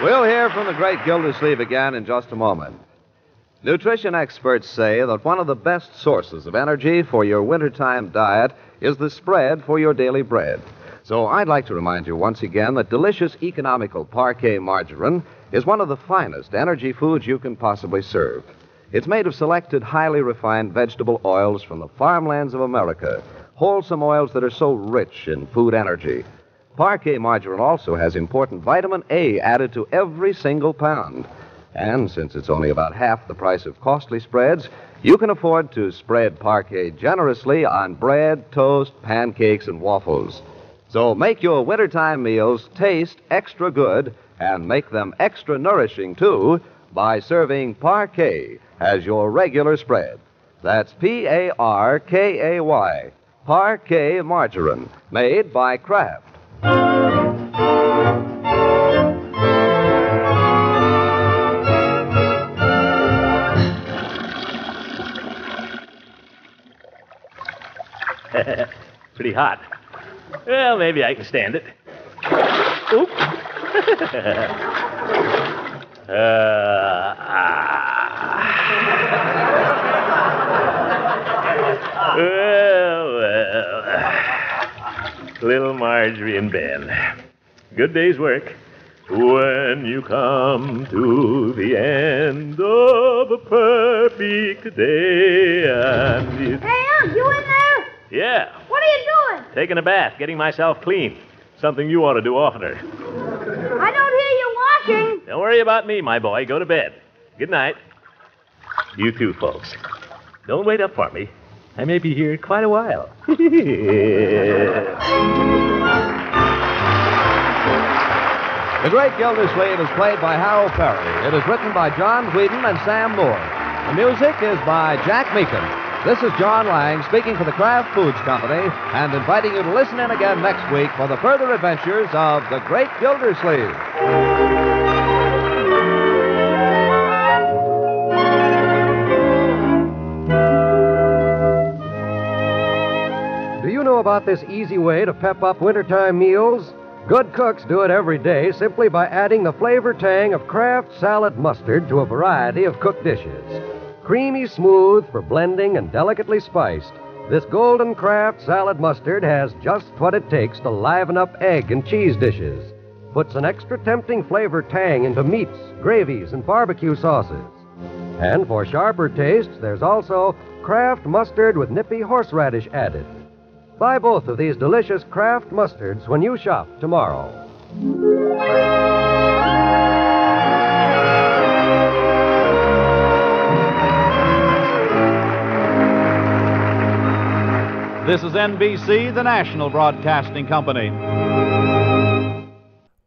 We'll hear from the great Gildersleeve again in just a moment. Nutrition experts say that one of the best sources of energy for your wintertime diet is the spread for your daily bread. So I'd like to remind you once again that delicious, economical Parquet margarine is one of the finest energy foods you can possibly serve. It's made of selected, highly refined vegetable oils from the farmlands of America, wholesome oils that are so rich in food energy. Parquet margarine also has important vitamin A added to every single pound. And since it's only about half the price of costly spreads, you can afford to spread Parquet generously on bread, toast, pancakes, and waffles. So make your wintertime meals taste extra good and make them extra nourishing, too, by serving Parquet as your regular spread. That's Parkay, Parquet margarine, made by Kraft.
Pretty hot. Well, maybe I can stand it. Oop. Well. Little Marjorie and Ben. Good day's work. When you come to the end of a perfect day and
Hey, Unc, you in there?
Yeah.
What are you doing?
Taking a bath, getting myself clean. Something you ought to do oftener.
I don't hear you washing.
Don't worry about me, my boy. Go to bed. Good night. You too, folks. Don't wait up for me. I may be here quite a while.
The Great Gildersleeve is played by Harold Perry. It is written by John Whedon and Sam Moore. The music is by Jack Meakin. This is John Lang speaking for the Kraft Foods Company and inviting you to listen in again next week for the further adventures of the Great Gildersleeve.
Do you know about this easy way to pep up wintertime meals? Good cooks do it every day simply by adding the flavor tang of Kraft salad mustard to a variety of cooked dishes. Creamy smooth for blending and delicately spiced, this golden Kraft salad mustard has just what it takes to liven up egg and cheese dishes. Puts an extra tempting flavor tang into meats, gravies, and barbecue sauces. And for sharper tastes, there's also Kraft mustard with nippy horseradish added. Buy both of these delicious Kraft mustards when you shop tomorrow.
This is NBC, the national broadcasting company.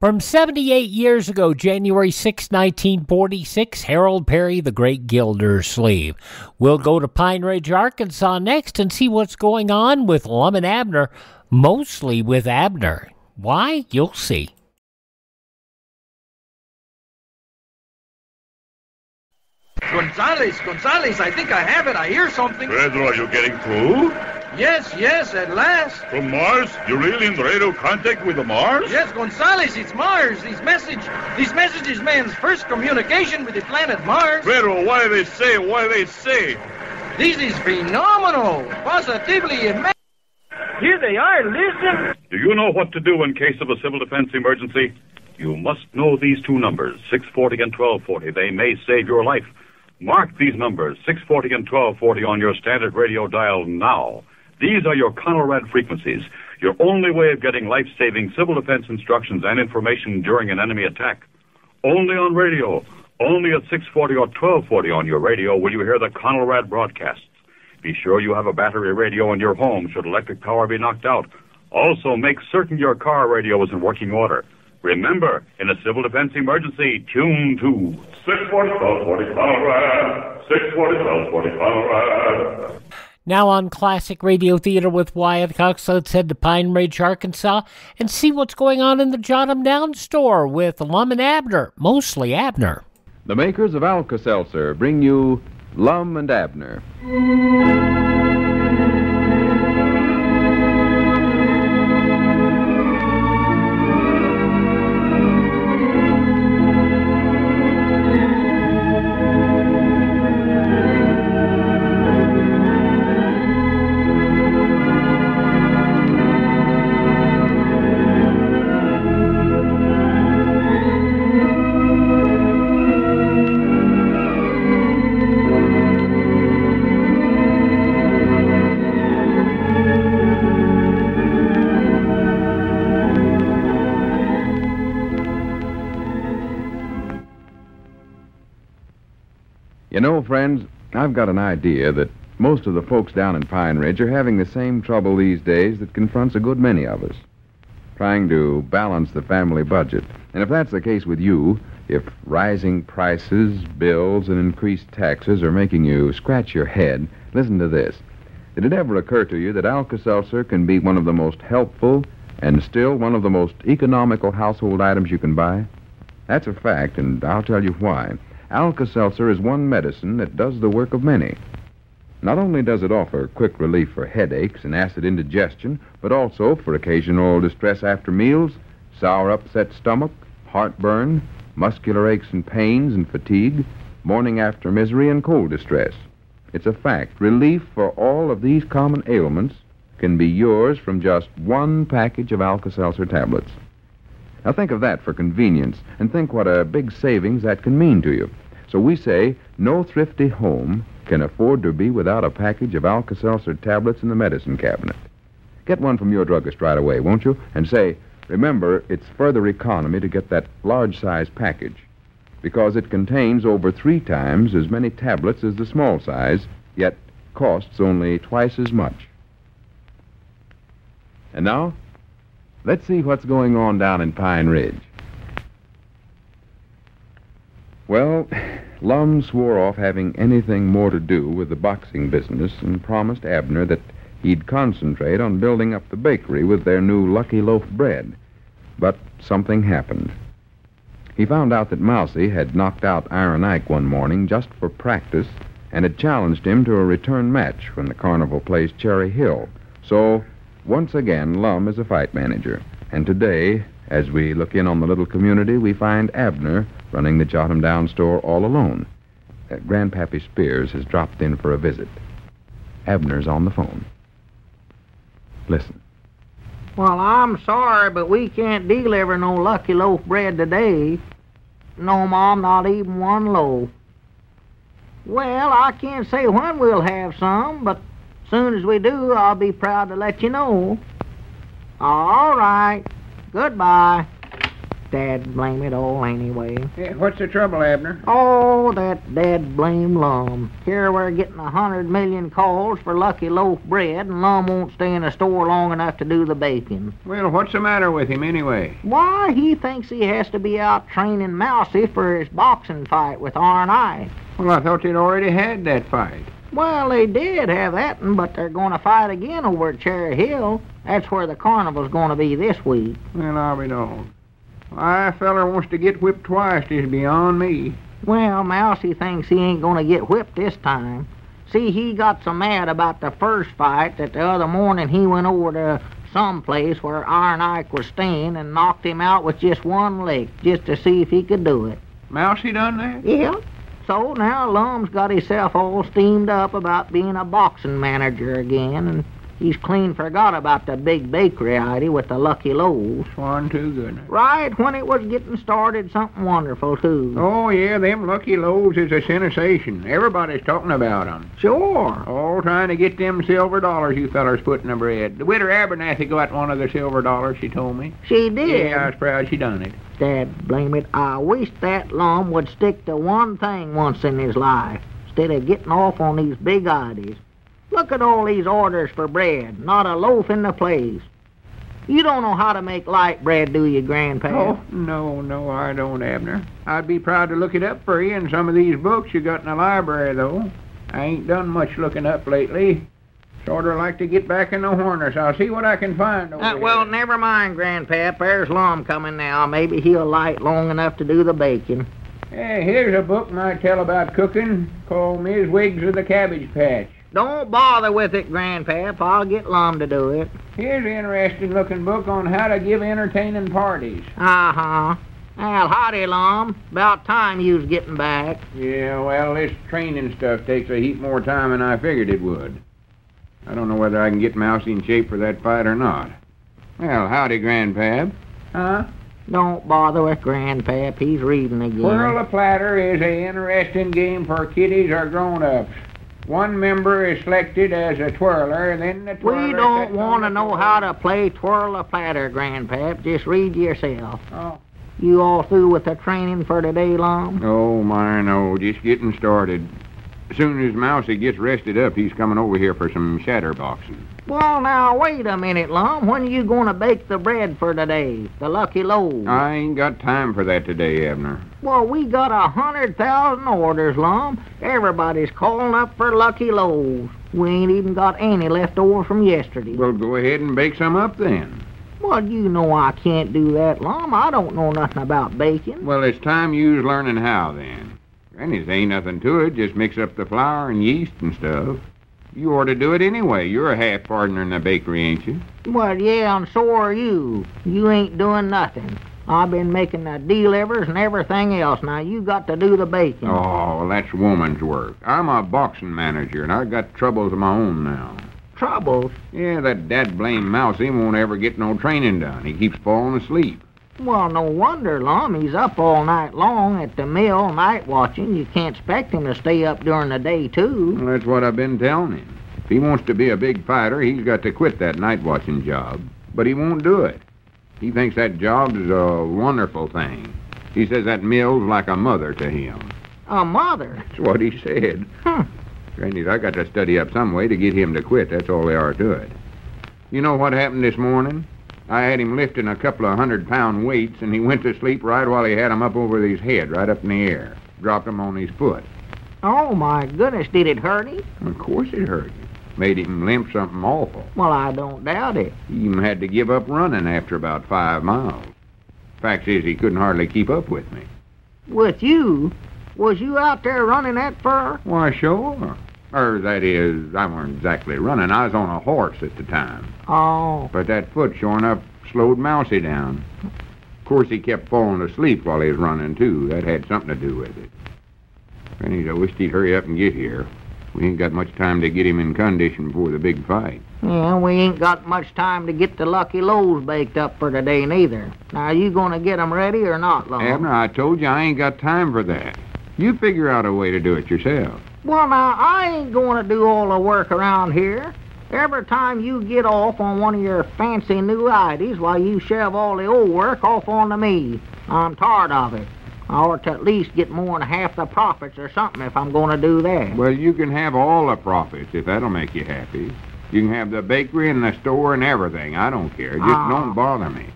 From 78 years ago, January 6, 1946, Harold Perry, The Great Gildersleeve. We'll go to Pine Ridge, Arkansas next and see what's going on with Lum and Abner, mostly with Abner. Why? You'll see.
Gonzales, I think I have it. I hear something.
Pedro, are you getting through?
Yes, at last.
From Mars? You're really in radio contact with the Mars?
Yes, Gonzales, it's Mars. This message is man's first communication with the planet Mars.
Pedro, what do they say?
This is phenomenal. Positively amazing. Here they are, listen.
Do you know what to do in case of a civil defense emergency? You must know these two numbers, 640 and 1240. They may save your life. Mark these numbers, 640 and 1240, on your standard radio dial now. These are your Conrad frequencies, your only way of getting life-saving civil defense instructions and information during an enemy attack. Only on radio, only at 640 or 1240 on your radio will you hear the Conrad broadcasts. Be sure you have a battery radio in your home should electric power be knocked out. Also, make certain your car radio is in working order. Remember, in a civil defense emergency, tune to 640, 1240 Conrad, 640, 1240 Conrad.
Now on Classic Radio Theater with Wyatt Cox, let's head to Pine Ridge, Arkansas, and see what's going on in the Jot 'em Down store with Lum and Abner, mostly Abner.
The makers of Alka-Seltzer bring you Lum and Abner. You know, friends, I've got an idea that most of the folks down in Pine Ridge are having the same trouble these days that confronts a good many of us, trying to balance the family budget. And if that's the case with you, if rising prices, bills, and increased taxes are making you scratch your head, listen to this. Did it ever occur to you that Alka-Seltzer can be one of the most helpful and still one of the most economical household items you can buy? That's a fact, and I'll tell you why. Alka-Seltzer is one medicine that does the work of many. Not only does it offer quick relief for headaches and acid indigestion, but also for occasional distress after meals, sour upset stomach, heartburn, muscular aches and pains and fatigue, morning after misery and cold distress. It's a fact. Relief for all of these common ailments can be yours from just one package of Alka-Seltzer tablets. Now think of that for convenience, and think what a big savings that can mean to you. So we say no thrifty home can afford to be without a package of Alka-Seltzer tablets in the medicine cabinet.
Get one from your druggist right away, won't you? And say, remember, it's further economy to get that large-size package, because it contains over 3 times as many tablets as the small size, yet costs only twice as much. And now, let's see what's going on down in Pine Ridge. Well, Lum swore off having anything more to do with the boxing business and promised Abner that he'd concentrate on building up the bakery with their new Lucky Loaf bread. But something happened. He found out that Mousie had knocked out Iron Ike one morning just for practice and had challenged him to a return match when the carnival plays Cherry Hill. So, once again, Lum is a fight manager. And today, as we look in on the little community, we find Abner running the Jotham Down store all alone. Grandpappy Spears has dropped in for a visit. Abner's on the phone. Listen.
Well, I'm sorry, but we can't deliver no Lucky Loaf bread today. No, Mom, not even one loaf. Well, I can't say when we'll have some, but as soon as we do, I'll be proud to let you know. All right. Goodbye. Dad blame it all anyway.
Yeah, what's the trouble, Abner?
Oh, that dad blame Lum. Here we're getting 100 million calls for Lucky Loaf bread, and Lum won't stay in the store long enough to do the baking.
Well, what's the matter with him anyway?
Why, he thinks he has to be out training Mousie for his boxing fight with Iron Ike.
Well, I thought they'd already had that fight.
Well, they did have that one, but they're going to fight again over at Cherry Hill. That's where the carnival's going to be this week.
Well, I'll be darned. Why a feller wants to get whipped twice is beyond me.
Well, Mousie thinks he ain't going to get whipped this time. See, he got so mad about the first fight that the other morning he went over to some place where Iron Ike was staying and knocked him out with just one lick, just to see if he could do it.
Mousie done that?
Yeah. So now Lum's got himself all steamed up about being a boxing manager again, and he's clean forgot about the big bakery idea with the Lucky Loaves.
One too good.
Right when it was getting started, something wonderful, too.
Oh, yeah, them Lucky Loaves is a sensation. Everybody's talking about them.
Sure.
Oh, trying to get them silver dollars you fellers put in the bread. The widow Abernathy got one of the silver dollars, she told me.
She did?
Yeah, I was proud she done it.
Dad blame it, I wish that Lum would stick to one thing once in his life, instead of getting off on these big ideas. Look at all these orders for bread, not a loaf in the place. You don't know how to make light bread, do you, Grandpa?
Oh, no, I don't, Abner. I'd be proud to look it up for you in some of these books you got in the library, though. I ain't done much looking up lately. Sort of like to get back in the harness. I'll see what I can find over there.
Well, never mind, Grandpap. There's Lum coming now. Maybe he'll light long enough to do the baking.
Hey, here's a book might tell about cooking called Ms. Wiggs of the Cabbage Patch.
Don't bother with it, Grandpap. I'll get Lum to do it.
Here's an interesting-looking book on how to give entertaining parties.
Uh-huh. Well, howdy, Lum. About time you was getting back.
Yeah, well, this training stuff takes a heap more time than I figured it would. I don't know whether I can get Mousie in shape for that fight or not. Well, howdy, Grandpap. Huh?
Don't bother with Grandpap. He's reading again.
Twirl a Platter is an interesting game for kiddies or grown-ups. One member is selected as a twirler, then the twirler...
We don't want to know how to play Twirl a Platter, Grandpap. Just read yourself.
Oh.
You all through with the training for today, Lum?
Oh, my, no. Just getting started. As soon as Mousie gets rested up, he's coming over here for some shatterboxing.
Well, now, wait a minute, Lum. When are you going to bake the bread for today? The Lucky Loaves?
I ain't got time for that today, Abner.
Well, we got 100,000 orders, Lum. Everybody's calling up for Lucky Loaves. We ain't even got any left over from yesterday.
Well, go ahead and bake some up then.
Well, you know I can't do that, Lum. I don't know nothing about baking.
Well, it's time you was learning how, then. Granny's ain't nothing to it. Just mix up the flour and yeast and stuff. You ought to do it anyway. You're a half partner in the bakery, ain't you?
Well, yeah, and so are you. You ain't doing nothing. I've been making the delivers and everything else. Now, you got to do the baking.
Oh, well, that's woman's work. I'm a boxing manager, and I've got troubles of my own now.
Troubles?
Yeah, that dad-blame Mousie won't ever get no training done. He keeps falling asleep.
Well, no wonder, Lum. He's up all night long at the mill, night watching. You can't expect him to stay up during the day, too.
Well, that's what I've been telling him.
If he wants to be a big fighter, he's got to quit that night watching job. But he won't do it. He thinks that job's a wonderful thing. He says that mill's like a mother to him.
A mother?
That's what he said. Granny, I got to study up some way to get him to quit. That's all there are to it. You know what happened this morning? I had him lifting a couple of 100-pound weights, and he went to sleep right while he had 'em up over his head, right up in the air. Dropped 'em on his foot.
Oh, my goodness, did it hurt him?
Of course it hurt him. Made him limp something awful.
Well, I don't doubt it.
He even had to give up running after about 5 miles. Fact is, he couldn't hardly keep up with me.
With you? Was you out there running that fur?
Why, sure. Or, that is, I weren't exactly running. I was on a horse at the time.
Oh.
But that foot, sure enough, slowed Mousy down. Of course, he kept falling asleep while he was running, too. That had something to do with it. Granny, I wished he'd hurry up and get here. We ain't got much time to get him in condition before the big fight.
Yeah, we ain't got much time to get the Lucky Loaves baked up for today, neither. Now, you gonna get 'em ready or not, Lon?
Abner, I told you I ain't got time for that. You figure out a way to do it yourself.
Well, now, I ain't gonna do all the work around here. Every time you get off on one of your fancy new ideas, why, you shove all the old work off onto me. I'm tired of it. I ought to at least get more than half the profits or something if I'm going to do that.
Well, you can have all the profits if that'll make you happy. You can have the bakery and the store and everything. I don't care. Just don't bother me.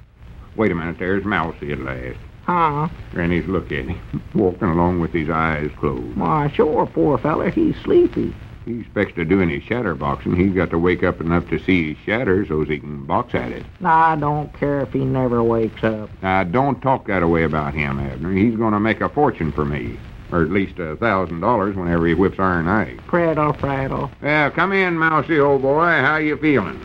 Wait a minute. There's Mousy at last.
Huh?
Granny's look at him, walking along with his eyes closed.
Why, sure, poor fella. He's sleepy.
He expects to do any shatter boxing. He's got to wake up enough to see his shatter so he can box at it.
I don't care if he never wakes up.
Now, don't talk that way about him, Abner. He's going to make a fortune for me. Or at least $1,000 whenever he whips Iron Ike.
Prattle.
Yeah, come in, Mousy, old boy. How you feeling?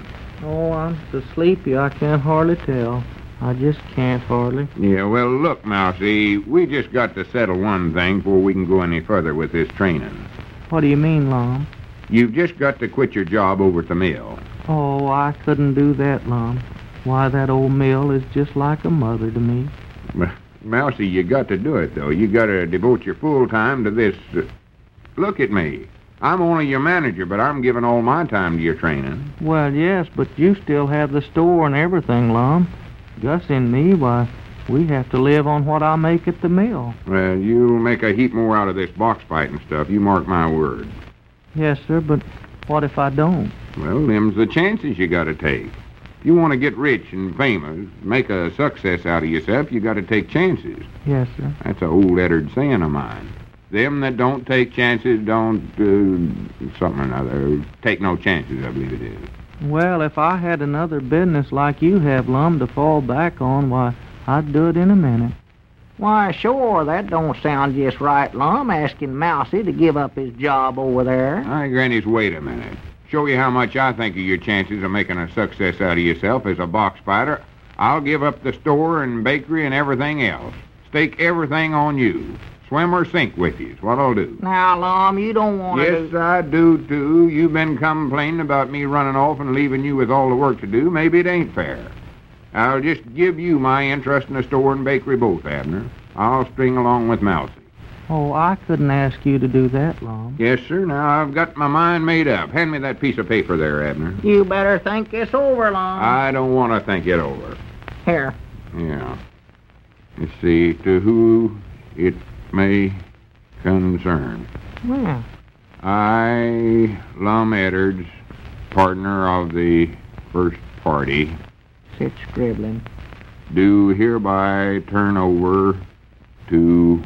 Oh, I'm so sleepy I can't hardly tell. I just can't hardly.
Yeah, well, look, Mousy, we just got to settle one thing before we can go any further with this training.
What do you mean, Lum?
You've just got to quit your job over at the mill.
Oh, I couldn't do that, Lum. Why, that old mill is just like a mother to me.
Mousy, you got to do it, though. You got to devote your full time to this. Look at me. I'm only your manager, but I'm giving all my time to your training.
Well, yes, but you still have the store and everything, Lum. Gus and me, why, we have to live on what I make at the mill.
Well, you'll make a heap more out of this box fighting stuff. You mark my word.
Yes, sir, but what if I don't?
Well, them's the chances you got to take. If you want to get rich and famous, make a success out of yourself, you got to take chances.
Yes, sir.
That's a old lettered saying of mine. Them that don't take chances don't, something or another, take no chances, I believe it is.
Well, if I had another business like you have, Lum, to fall back on, why, I'd do it in a minute.
Why, sure, that don't sound just right, Lum, asking Mousy to give up his job over there.
All right, Granny's, wait a minute. Show you how much I think of your chances of making a success out of yourself as a box fighter. I'll give up the store and bakery and everything else. Stake everything on you. Swim or sink with you is what I'll do.
Now, Lum, you don't want to...
Yes, I do, too. You've been complaining about me running off and leaving you with all the work to do. Maybe it ain't fair. I'll just give you my interest in the store and bakery both, Abner. I'll string along with Mousy.
Oh, I couldn't ask you to do that, Lum.
Yes, sir. Now, I've got my mind made up. Hand me that piece of paper there, Abner.
You better think this over, Lum.
I don't want to think it over.
Here.
Yeah. Let's see. To who it may concern.
Well.
I, Lum Edwards, partner of the first party,
sit scribbling,
do hereby turn over to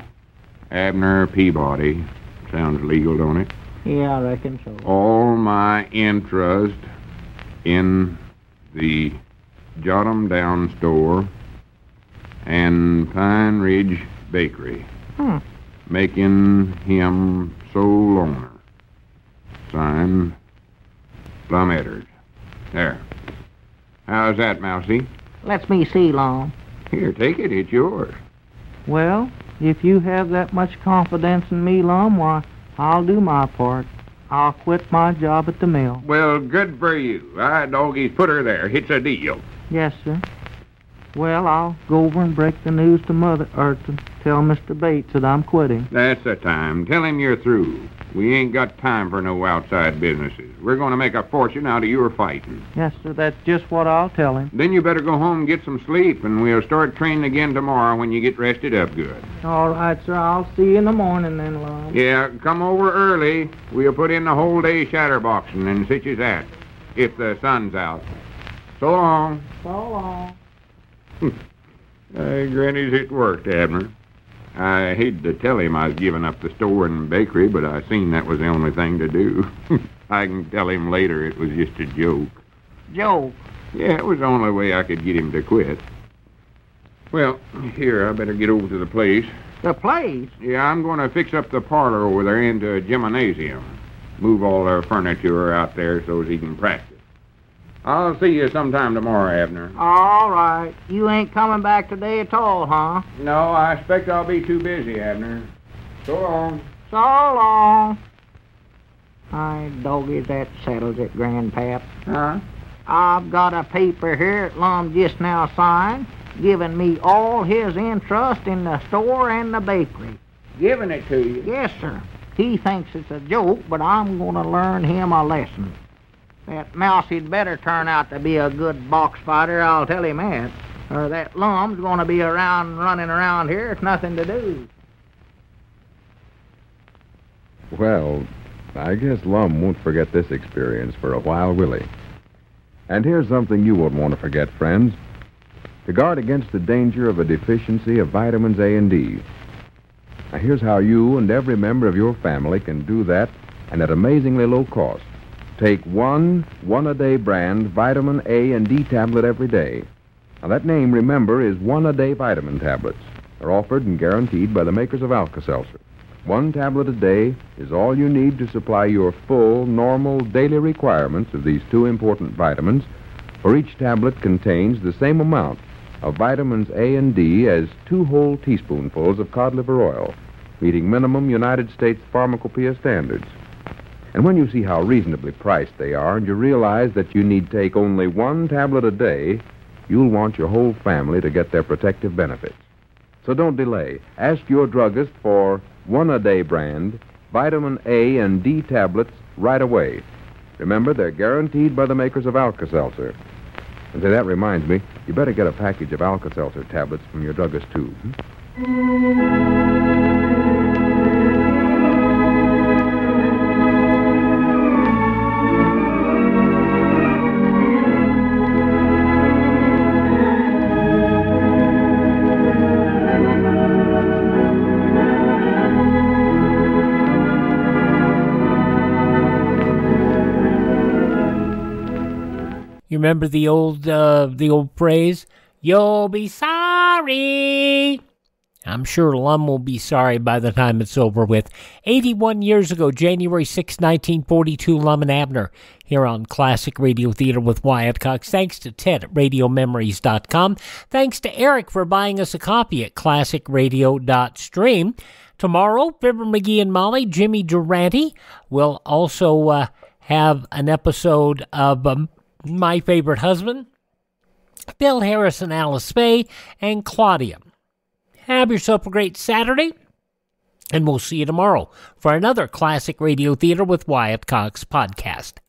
Abner Peabody. Sounds legal, don't it?
Yeah, I reckon so.
All my interest in the Jot 'em Down store and Pine Ridge Bakery. Making him sole owner. Signed, Lum Edwards. There. How's that, Mousy?
Let's me see, Lum.
Here, take it. It's yours.
Well, if you have that much confidence in me, Lum, why, I'll do my part. I'll quit my job at the mill.
Well, good for you. Doggies, put her there. It's a deal.
Yes, sir. Well, I'll go over and break the news to Mother, or to tell Mr. Bates that I'm quitting.
That's the time. Tell him you're through. We ain't got time for no outside businesses. We're going to make a fortune out of your fighting.
Yes, sir, that's just what I'll tell him.
Then you better go home and get some sleep, and we'll start training again tomorrow when you get rested up good.
All right, sir, I'll see you in the morning then, Lum.
Yeah, come over early. We'll put in the whole day shatterboxing and such as that, if the sun's out. So long.
So long.
Granny's it worked, Abner. I hated to tell him I was giving up the store and bakery, but I seen that was the only thing to do. I can tell him later it was just a joke.
Joke?
Yeah, it was the only way I could get him to quit. Well, here, I better get over to the place.
The place?
Yeah, I'm going to fix up the parlor over there into a gymnasium. Move all our furniture out there so he can practice. I'll see you sometime tomorrow, Abner.
All right. You ain't coming back today at all, huh?
No, I expect I'll be too busy, Abner. So long.
So long. I doggy, that settles it, Grandpap.
Huh?
I've got a paper here that Lum just now signed, giving me all his interest in the store and the bakery.
Giving it to you?
Yes, sir. He thinks it's a joke, but I'm going to learn him a lesson. That Mousie'd better turn out to be a good box fighter, I'll tell him that. Or that Lum's going to be running around here with nothing to do.
Well, I guess Lum won't forget this experience for a while, will he? And here's something you won't want to forget, friends. To guard against the danger of a deficiency of vitamins A and D. Now, here's how you and every member of your family can do that, and at amazingly low cost. Take one a-day brand vitamin A and D tablet every day. Now, that name, remember, is one-a-day vitamin tablets. They're offered and guaranteed by the makers of Alka-Seltzer. One tablet a day is all you need to supply your full, normal, daily requirements of these two important vitamins, for each tablet contains the same amount of vitamins A and D as 2 whole teaspoonfuls of cod liver oil, meeting minimum United States pharmacopoeia standards. And when you see how reasonably priced they are, and you realize that you need take only one tablet a day, you'll want your whole family to get their protective benefits. So don't delay. Ask your druggist for one-a-day brand vitamin A and D tablets right away. Remember, they're guaranteed by the makers of Alka-Seltzer. And say, that reminds me, you better get a package of Alka-Seltzer tablets from your druggist, too.
You remember the old phrase, "You'll be sorry." I'm sure Lum will be sorry by the time it's over with. 81 years ago, January 6, 1942, Lum and Abner here on Classic Radio Theater with Wyatt Cox. Thanks to Ted at RadioMemories.com. Thanks to Eric for buying us a copy at ClassicRadio.stream. Tomorrow, Fibber McGee and Molly, Jimmy Durante will also have an episode of My Favorite Husband, Bill Harrison, Alice Faye, and Claudia. Have yourself a great Saturday, and we'll see you tomorrow for another Classic Radio Theater with Wyatt Cox podcast.